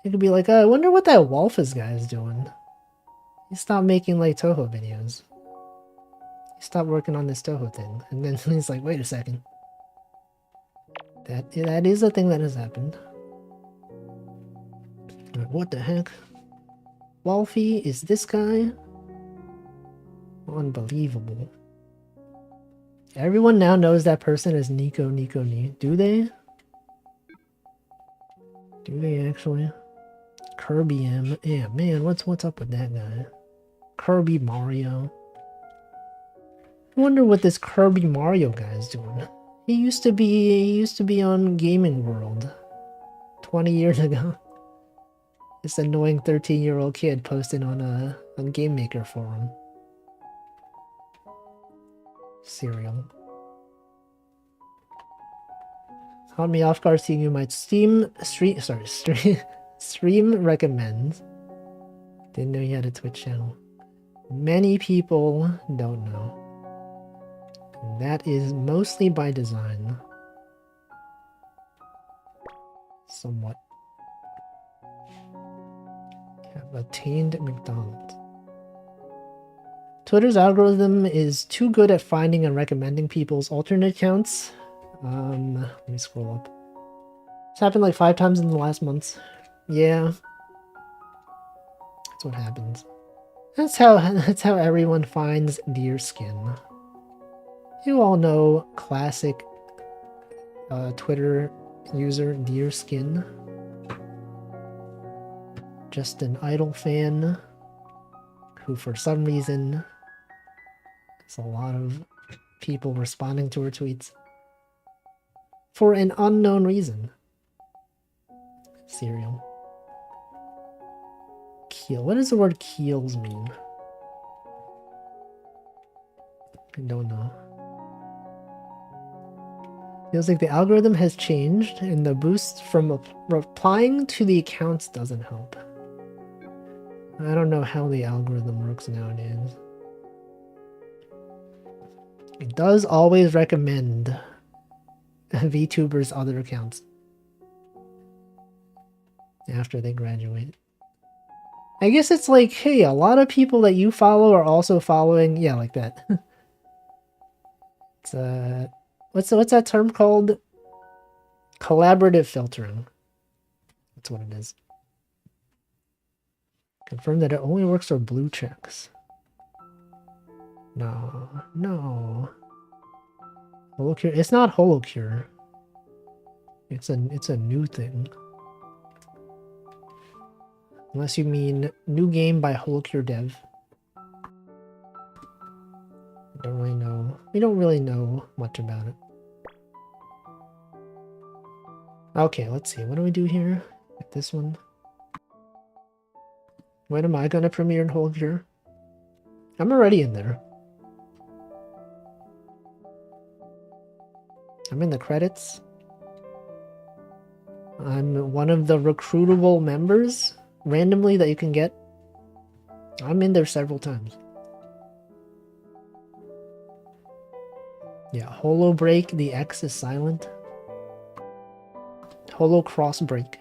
It could be like, I wonder what that Wolfus guy is doing. He stopped making like Toho videos. He stopped working on this Toho thing. And then he's like, wait a second. That is a thing that has happened. What the heck? Wolfie is this guy? Unbelievable. Everyone now knows that person as Nico. Do they? Do they actually? Kirby M. Yeah, man, what's up with that guy? Kirby Mario. I wonder what this Kirby Mario guy is doing. He used to be on Gaming World 20 years ago. This annoying 13-year-old kid posted on Game Maker forum. Cereal. Caught me off guard seeing you might stream recommends. Didn't know you had a Twitch channel. Many people don't know. And that is mostly by design. Somewhat. Have attained McDonald's. Twitter's algorithm is too good at finding and recommending people's alternate accounts. Let me scroll up. It's happened like 5 times in the last month. Yeah. That's what happens. That's how everyone finds deerskin. You all know classic Twitter user deerskin. Just an idol fan who for some reason there's a lot of people responding to her tweets for an unknown reason. Cereal. Keel. What does the word keels mean? I don't know. Feels like the algorithm has changed and the boost from replying to the accounts doesn't help. I don't know how the algorithm works nowadays. It does always recommend VTubers' other accounts after they graduate. I guess it's like, hey, a lot of people that you follow are also following, yeah, like that. It's what's that term called? Collaborative filtering. That's what it is. Confirm that it only works for blue checks. No. Holocure. It's not Holocure. It's a new thing. Unless you mean new game by Holocure dev. I don't really know. We don't really know much about it. Okay, let's see. What do we do here? Get this one. When am I gonna premiere in Holocure? I'm already in there. I'm in the credits. I'm one of the recruitable members randomly that you can get. I'm in there several times. Yeah, holo break, the X is silent. Holo cross break.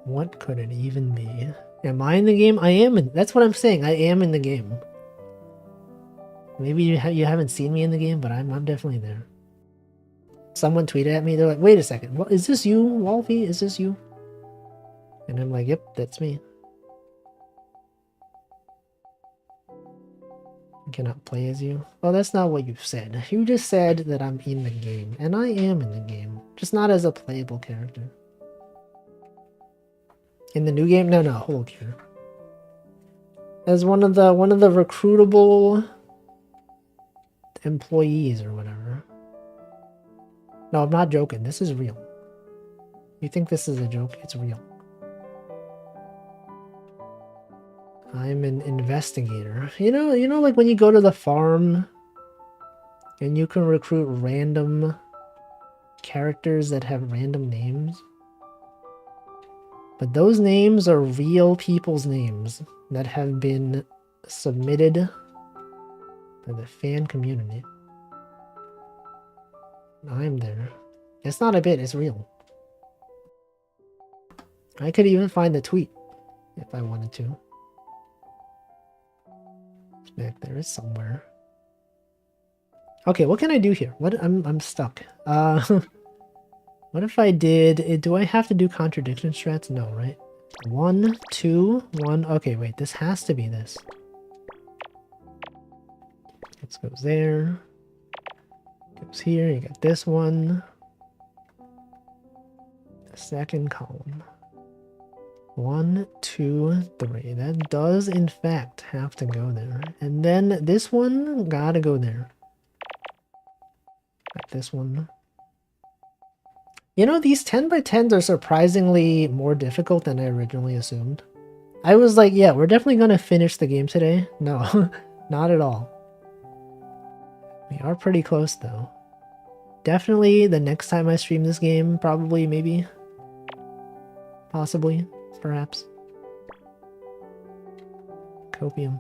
What could it even be? Am I in the game? I am in. That's what I'm saying. I am in the game. Maybe you haven't seen me in the game, but I'm definitely there. Someone tweeted at me. They're like, "Wait a second. What is this? You, Wolfie? Is this you?" And I'm like, "Yep, that's me." I cannot play as you. Well, that's not what you said. You just said that I'm in the game, and I am in the game, just not as a playable character. In the new game? No, Holocure. As one of the recruitable employees or whatever. No, I'm not joking. This is real. You think this is a joke? It's real. I'm an investigator. You know, like when you go to the farm and you can recruit random characters that have random names. But those names are real people's names that have been submitted by the fan community. I'm there. It's not a bit, it's real. I could even find the tweet if I wanted to. It's back there, it's somewhere. Okay, what can I do here? What I'm stuck. What if I did... Do I have to do contradiction strats? No, right? 1, 2, 1... Okay, wait. This has to be this. This goes there. Goes here. You got this one. The second column. 1, 2, 3. That does, in fact, have to go there. And then this one gotta go there. Like this one. You know, these 10x10s are surprisingly more difficult than I originally assumed. I was like, yeah, we're definitely going to finish the game today. No, not at all. We are pretty close, though. Definitely the next time I stream this game, probably, maybe. Possibly, perhaps. Copium.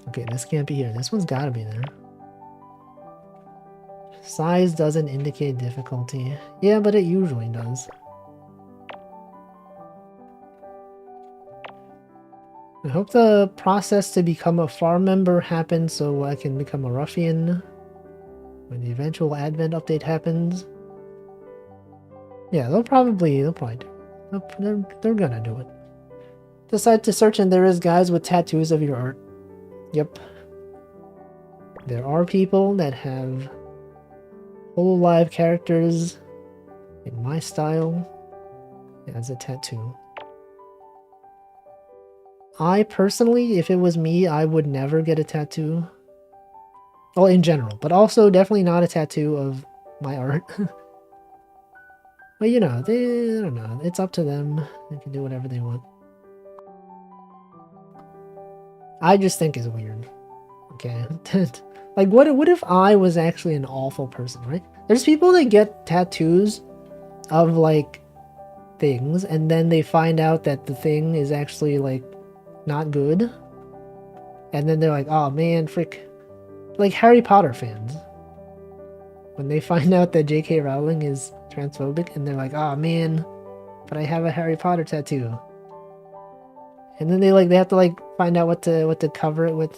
Okay, this can't be here. This one's gotta be there. Size doesn't indicate difficulty. Yeah, but it usually does. I hope the process to become a farm member happens so I can become a ruffian when the eventual advent update happens. Yeah, they'll probably do it. They're gonna do it. Decide to search and there is guys with tattoos of your art. Yep. There are people that have whole live characters in my style as a tattoo. I personally, if it was me, I would never get a tattoo. Well, in general, but also definitely not a tattoo of my art. But you know, I don't know. It's up to them. They can do whatever they want. I just think it's weird. Okay. Like, what if I was actually an awful person, right? There's people that get tattoos of, like, things, and then they find out that the thing is actually, like, not good. And then they're like, oh man, frick. Like Harry Potter fans. When they find out that J.K. Rowling is transphobic, and they're like, oh man, but I have a Harry Potter tattoo. And then they have to, like, find out what to cover it with,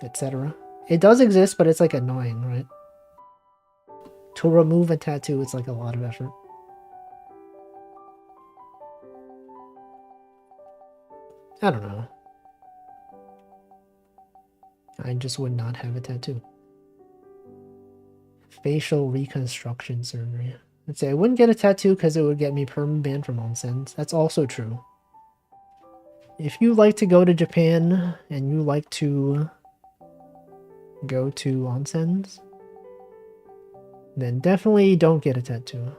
etc. It does exist, but it's, like, annoying, right? To remove a tattoo, it's, like, a lot of effort. I don't know. I just would not have a tattoo. Facial reconstruction surgery. I'd say I wouldn't get a tattoo because it would get me permanent banned from onsens. That's also true. If you like to go to Japan and you like to go to onsens, then definitely don't get a tattoo.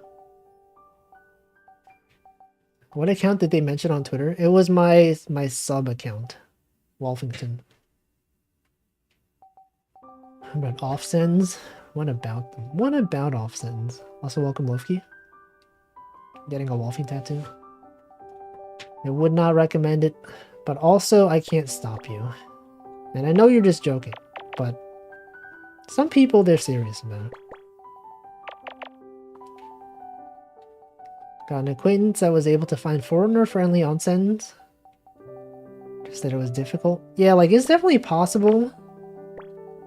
What account did they mention on Twitter? It was my sub account, Wolfington. About offsends? What about them? What about offsends? Also, welcome Lofky. Getting a Wolfie tattoo. I would not recommend it, but also I can't stop you. And I know you're just joking, but some people, they're serious about it. Got an acquaintance that was able to find foreigner-friendly onsens. Just that it was difficult. Yeah, like, it's definitely possible,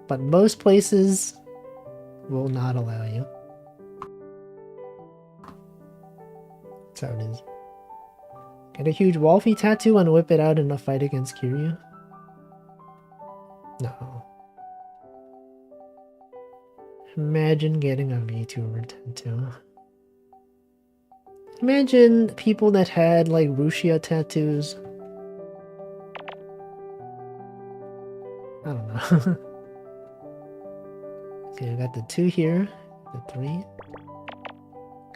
but most places will not allow you. That's how it is. Get a huge Wolfie tattoo and whip it out in a fight against Kiryu? No. Imagine getting a VTuber tattoo. Imagine people that had, like, Rushia tattoos. I don't know. Okay, I got the 2 here. The 3.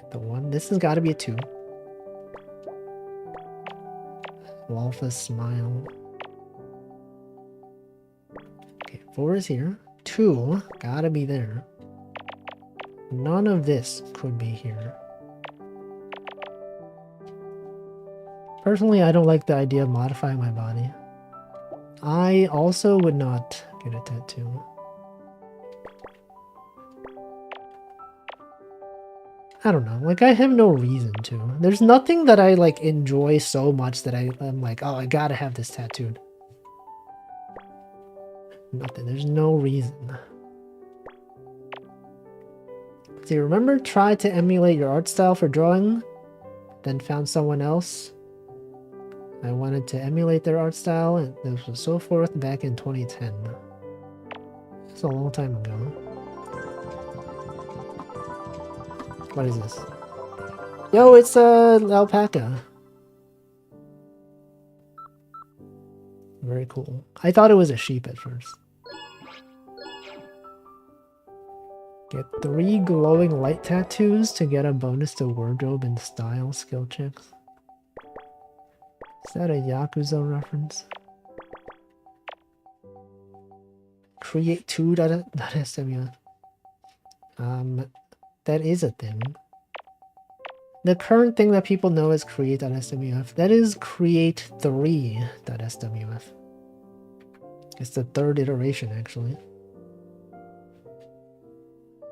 Got the 1. This has got to be a 2. Walfa smile. Okay, 4 is here. 2 gotta be there. None of this could be here. Personally, I don't like the idea of modifying my body. I also would not get a tattoo. I don't know, like, I have no reason to. There's nothing that I, like, enjoy so much that I'm like, oh, I gotta have this tattooed. Nothing, there's no reason. Do you remember try to emulate your art style for drawing, then found someone else? I wanted to emulate their art style, and this was so forth back in 2010. It's a long time ago. What is this? Yo, it's alpaca. Very cool. I thought it was a sheep at first. Get 3 glowing light tattoos to get a bonus to wardrobe and style skill checks. Is that a Yakuza reference? create 2.swf. That is a thing. The current thing that people know as create.swf, that is create3.swf. It's the third iteration, actually.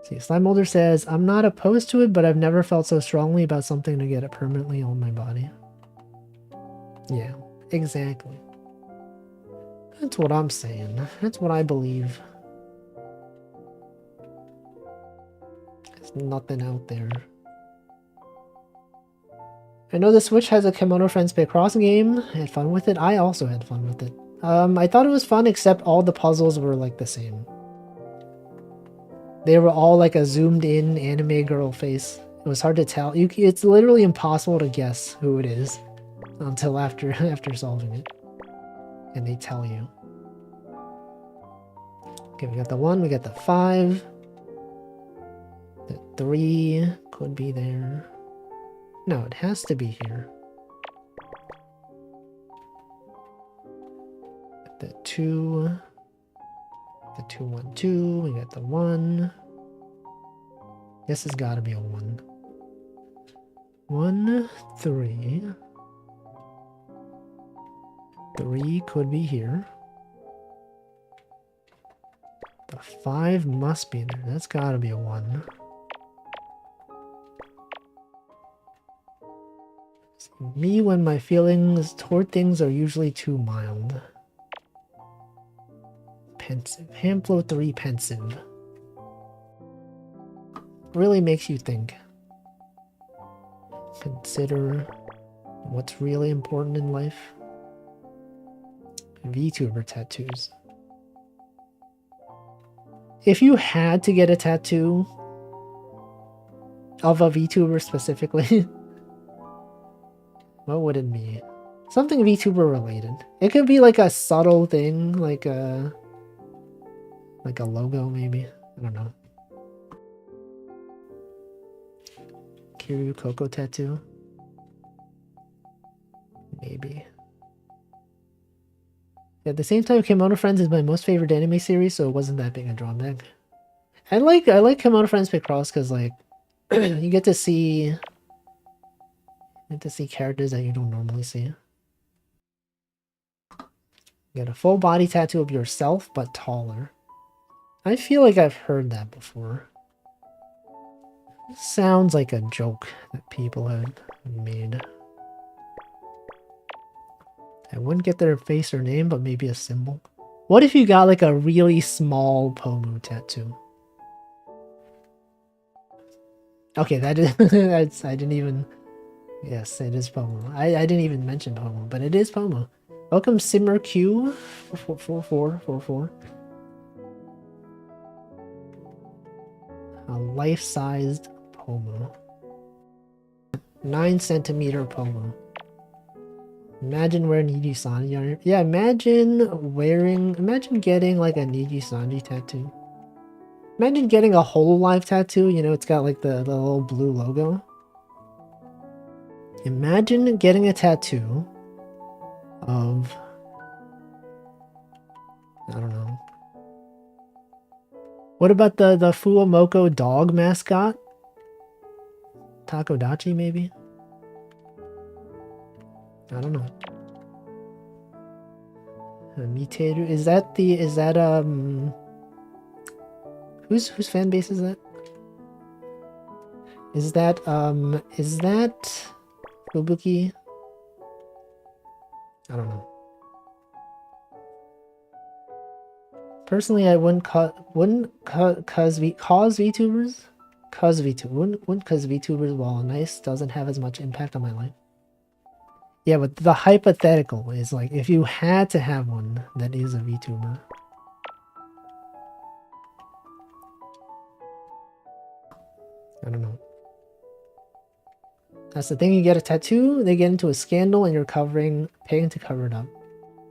See, Slime Molder says, I'm not opposed to it, but I've never felt so strongly about something to get it permanently on my body. Yeah, exactly. That's what I'm saying. That's what I believe. There's nothing out there. I know the Switch has a Kimono Friends Picross game. I had fun with it. I also had fun with it. I thought it was fun, except all the puzzles were like the same. They were all like a zoomed in anime girl face. It was hard to tell. It's literally impossible to guess who it is until after solving it. And they tell you. Okay, we got the 1, we got the 5. The 3 could be there. No, it has to be here. The 2. The 2, 1, 2. We got the 1. This has got to be a 1. 1, 3. 3 could be here. The 5 must be there. That's got to be a 1. Me when my feelings toward things are usually too mild. Pensive. Hamflo 3 pensive. Really makes you think. Consider what's really important in life. VTuber tattoos. If you had to get a tattoo of a VTuber specifically, what would it be? Something VTuber related. It could be like a subtle thing, like a logo maybe. I don't know. Kiryu Coco tattoo? Maybe. At the same time, Kimono Friends is my most favorite anime series, so it wasn't that big a drawback. I like Kimono Friends Picross because like you get to see characters that you don't normally see. You get a full body tattoo of yourself, but taller. I feel like I've heard that before. Sounds like a joke that people have made. I wouldn't get their face or name, but maybe a symbol. What if you got like a really small Pomu tattoo? Okay, that is I didn't even. Yes, it is Pomu. I didn't even mention Pomu, but it is Pomu. Welcome Simmer Q 44444. A life-sized Pomu. 9-centimeter Pomu. Imagine wearing Niji Sanji on your... Yeah, imagine getting like a Niji Sanji tattoo. Imagine getting a Hololive tattoo, you know, it's got like the little blue logo. Imagine getting a tattoo of... I don't know. What about the Fuomoko dog mascot? Takodachi, maybe? I don't know. Miteru, is that whose fan base is that? Is that Fubuki? I don't know. Personally, I wouldn't cause VTubers? Wouldn't cause VTubers, while nice, doesn't have as much impact on my life. Yeah, but the hypothetical is like, if you had to have one that is a VTuber. I don't know. That's the thing, you get a tattoo, they get into a scandal, and you're paying to cover it up.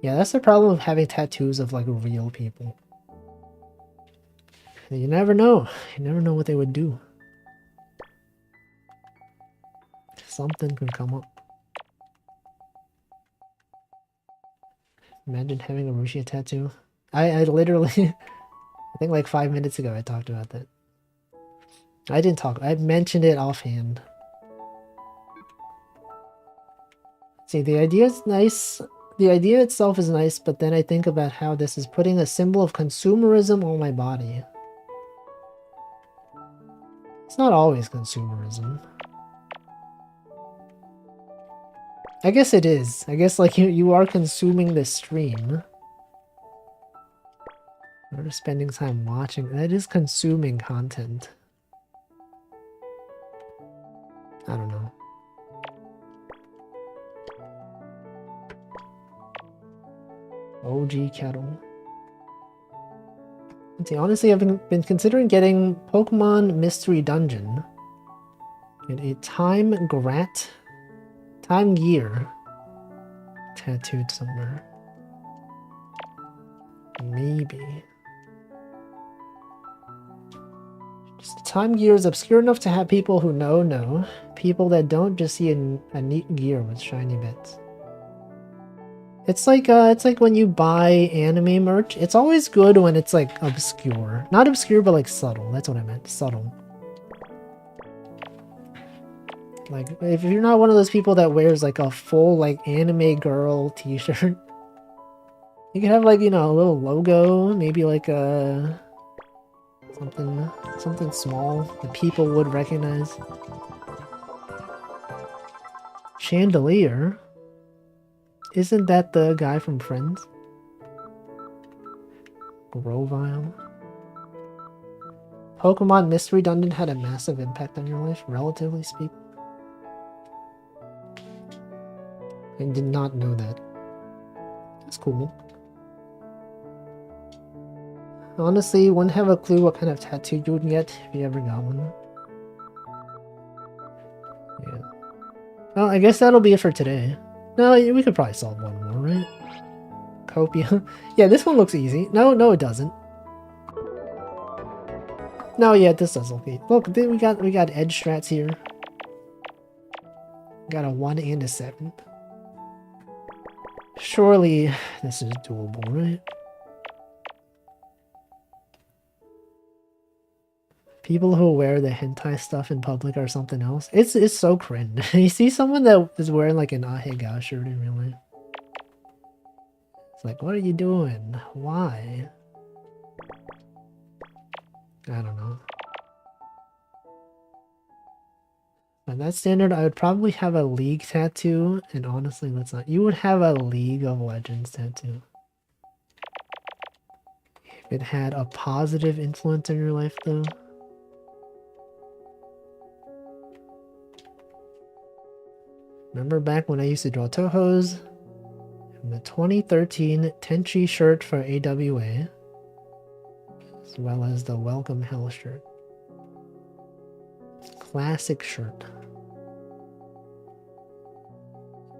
Yeah, that's the problem of having tattoos of like real people. You never know. You never know what they would do. Something could come up. Imagine having a Rushia tattoo. I literally I think like 5 minutes ago I talked about that. I didn't talk. I mentioned it offhand. See, the idea is nice. The idea itself is nice, but then I think about how this is putting a symbol of consumerism on my body. It's not always consumerism. I guess it is. I guess like you are consuming this stream. Or spending time watching. That is consuming content. I don't know. OG kettle. Let's see, honestly, I've been considering getting Pokemon Mystery Dungeon. Get a time gear tattooed somewhere. Maybe. Just time gear is obscure enough to have people who know. People that don't just see a neat gear with shiny bits. It's like when you buy anime merch. It's always good when it's like obscure. Not obscure, but like subtle. That's what I meant. Subtle. Like, if you're not one of those people that wears like a full like anime girl t-shirt, you can have like, you know, a little logo, maybe like a something small that people would recognize. Chandelier? Isn't that the guy from Friends? Grovile. Pokemon Mystery Dungeon had a massive impact on your life, relatively speaking. I did not know that. That's cool. Honestly, wouldn't have a clue what kind of tattoo you would get if you ever got one. Yeah. Well, I guess that'll be it for today. No, we could probably solve one more, right? Copia. Yeah, this one looks easy. No, it doesn't. No, yeah, this does look easy. Look, we got edge strats here. Got a 1 and a 7. Surely this is doable, right? People who wear the hentai stuff in public are something else. It's so cringe. You see someone that is wearing like an Ahega shirt in real life. It's like, what are you doing? Why? I don't know. By that standard, I would probably have a League tattoo, and honestly, let's not. You would have a League of Legends tattoo. If it had a positive influence in your life, though. Remember back when I used to draw Tohos? And the 2013 Tenchi shirt for AWA, as well as the Welcome Hell shirt. Classic shirt.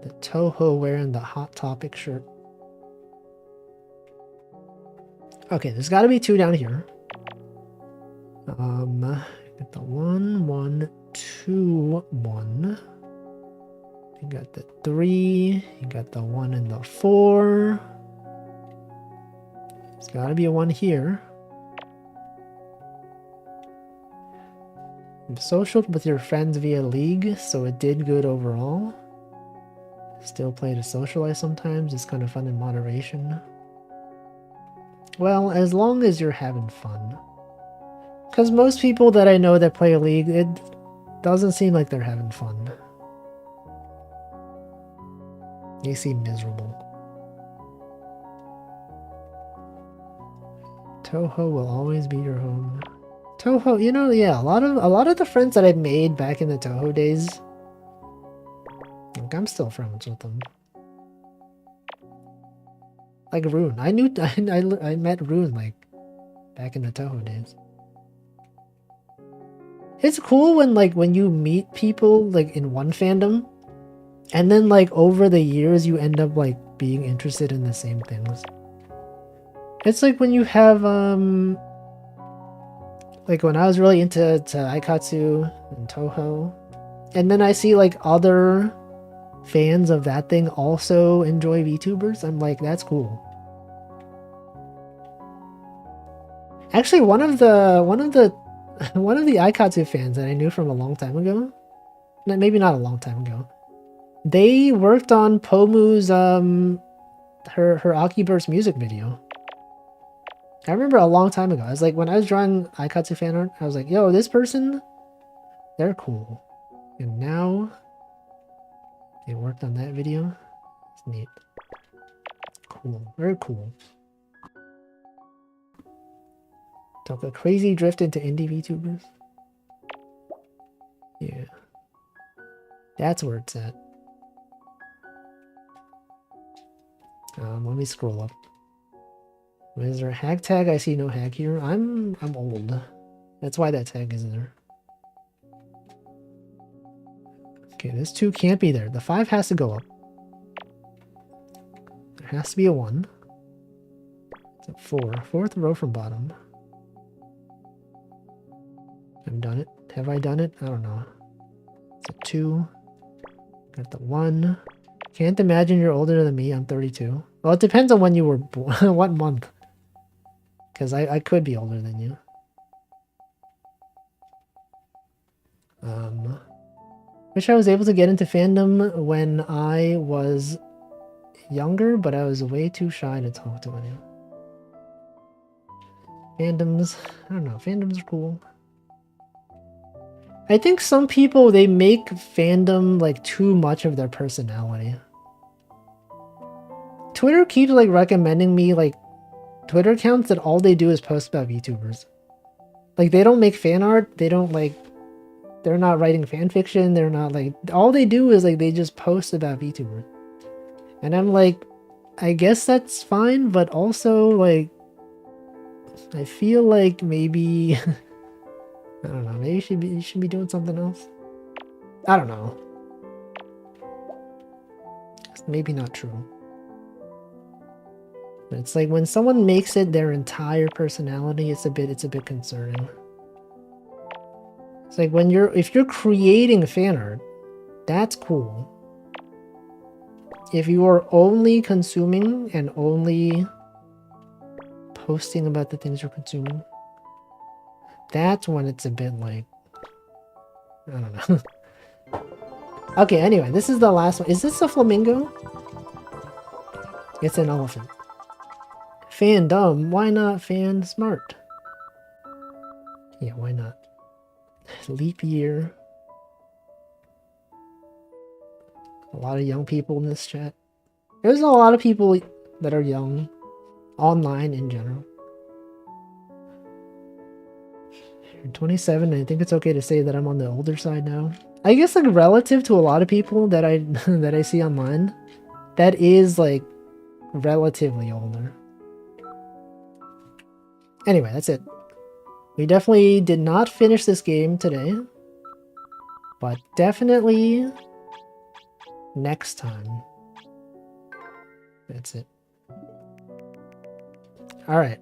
The Toho wearing the Hot Topic shirt. Okay, there's got to be 2 down here. Got the 1, 1, 2, 1. You got the 3. You got the 1 and the 4. There's got to be a 1 here. You've socialed with your friends via League, so it did good overall. Still play to socialize sometimes. It's kind of fun in moderation. Well, as long as you're having fun. Because most people that I know that play a League, it doesn't seem like they're having fun. They seem miserable. Toho will always be your home. Toho, you know, yeah, a lot of the friends that I made back in the Toho days, like, I'm still friends with them. Like Rune, I met Rune like back in the Toho days. It's cool when you meet people like in one fandom, and then like over the years you end up like being interested in the same things. It's like when you have like when I was really into Aikatsu and Toho, and then I see like other fans of that thing also enjoy VTubers. I'm like, that's cool. Actually, one of the Aikatsu fans that I knew from a long time ago, maybe not a long time ago, they worked on Pomu's her Akiburst music video. I remember a long time ago. I was like, when I was drawing Aikatsu fan art, I was like, yo, this person, they're cool. And now they worked on that video. It's neat. Cool. Very cool. Took a crazy drift into indie VTubers. Yeah. That's where it's at. Let me scroll up. Is there a hag tag? I see no hag here. I'm old. That's why that tag is there. Okay, this 2 can't be there. The 5 has to go up. There has to be a 1. It's a 4. 4th row from bottom. I've done it. Have I done it? I don't know. It's a 2. Got the 1. Can't imagine you're older than me. I'm 32. Well, it depends on when you were born. What month. Because I could be older than you. Wish I was able to get into fandom when I was younger, but I was way too shy to talk to anyone. Fandoms, I don't know, fandoms are cool. I think some people, they make fandom like too much of their personality. Twitter keeps like recommending me like Twitter accounts that all they do is post about VTubers. Like they don't make fan art, they don't like, they're not writing fan fiction, they're not like, all they do is like they just post about VTubers. And I'm like, I guess that's fine, but also like, I feel like maybe, I don't know, maybe you should be doing something else. I don't know. It's maybe not true. But it's like when someone makes it their entire personality, it's a bit concerning. It's like when if you're creating fan art, that's cool. If you are only consuming and only posting about the things you're consuming, that's when it's a bit like, I don't know. Okay, anyway, this is the last one. Is this a flamingo? It's an elephant. Fan dumb, why not fan smart? Yeah, why not? Leap year. A lot of young people in this chat. There's a lot of people that are young online in general. I'm 27 and I think it's okay to say that I'm on the older side now. I guess like relative to a lot of people that I that I see online, that is like relatively older. Anyway, that's it. We definitely did not finish this game today, but definitely next time. That's it. All right.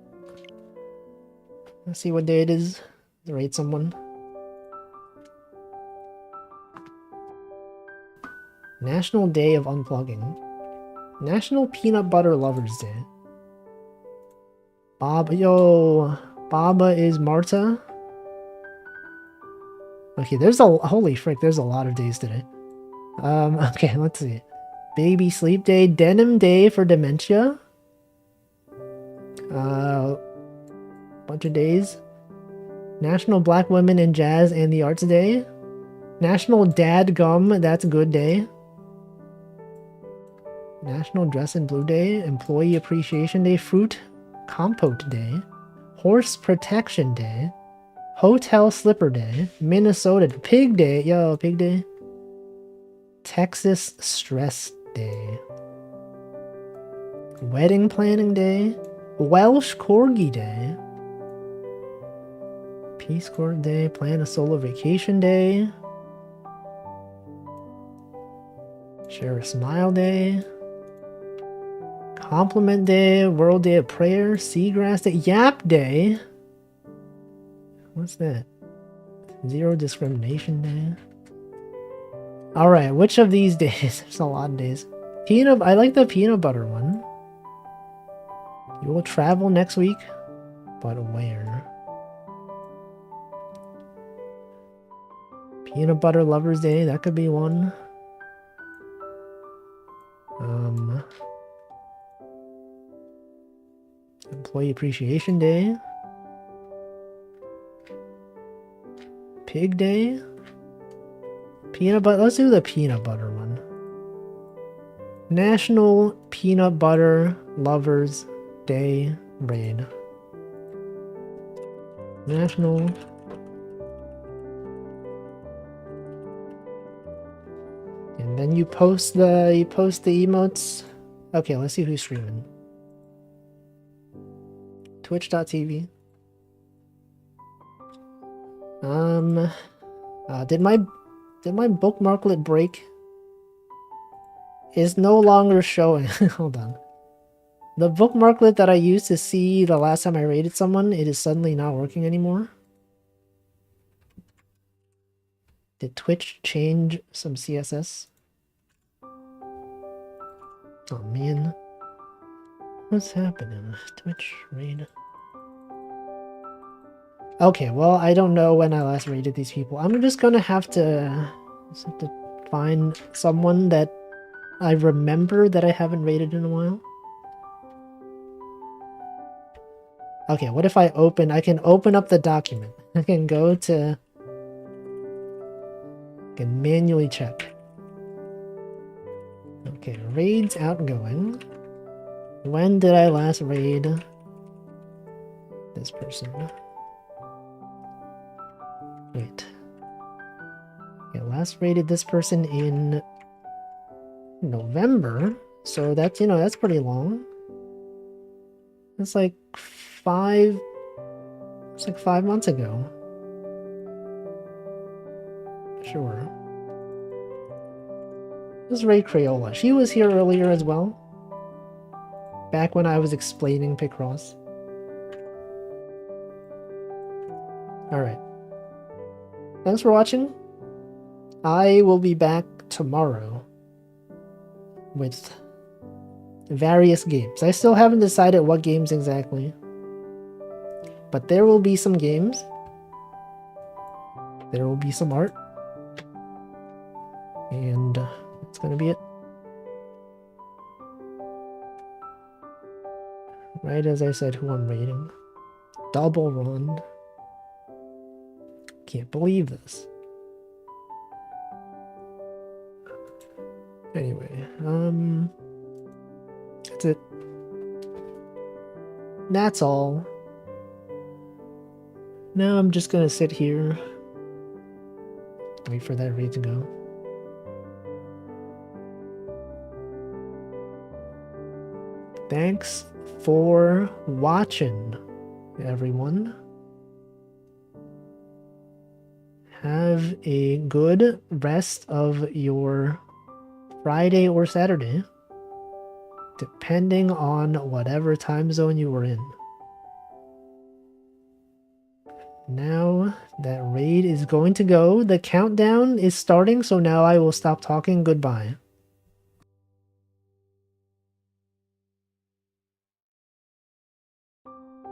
Let's see what day it is. Rate someone. National Day of Unplugging. National Peanut Butter Lovers Day. Yo, Baba is Marta. Okay, there's a holy frick, there's a lot of days today. Okay, let's see. Baby Sleep Day, Denim Day for dementia. Bunch of days. National Black Women in Jazz and the Arts Day. National Dad Gum, that's a good day. National Dress in Blue Day, Employee Appreciation Day, Fruit Compote Day, Horse Protection Day, Hotel Slipper Day, Minnesota Pig Day, yo, Pig Day, Texas Stress Day, Wedding Planning Day, Welsh Corgi Day, Peace Corps Day, Plan a Solo Vacation Day, Share a Smile Day, Compliment Day, World Day of Prayer, Seagrass Day, Yap Day. What's that? Zero Discrimination Day. Alright, which of these days? There's a lot of days. I like the peanut butter one. You will travel next week. But where? Peanut Butter Lovers Day, that could be one. Employee Appreciation Day. Pig Day. Peanut butter. Let's do the peanut butter one. National Peanut Butter Lovers Day raid. National. And then you post the emotes. Okay, let's see who's streaming. Twitch.tv. Did my bookmarklet break? Is no longer showing. Hold on. The bookmarklet that I used to see the last time I raided someone, it is suddenly not working anymore. Did Twitch change some CSS? Oh man. What's happening? Twitch raid. Okay, well, I don't know when I last raided these people. I'm just gonna have to find someone that I remember that I haven't raided in a while. Okay, what if I can open up the document. I can go to... I can manually check. Okay, raids outgoing. When did I last raid this person? Wait. Okay, last raided this person in November. So that's, you know, that's pretty long. It's like 5 months ago. Sure. This is Ray Crayola. She was here earlier as well. Back when I was explaining picross. Alright. Thanks for watching. I will be back tomorrow with various games. I still haven't decided what games exactly. But there will be some games. There will be some art. And that's gonna be it. Right as I said who I'm rating. Double run. Can't believe this. Anyway, that's it. That's all. Now I'm just gonna sit here. Wait for that raid to go. Thanks for watching, everyone. Have a good rest of your Friday or Saturday, depending on whatever time zone you were in. Now that raid is going to go, the countdown is starting, so now I will stop talking. Goodbye.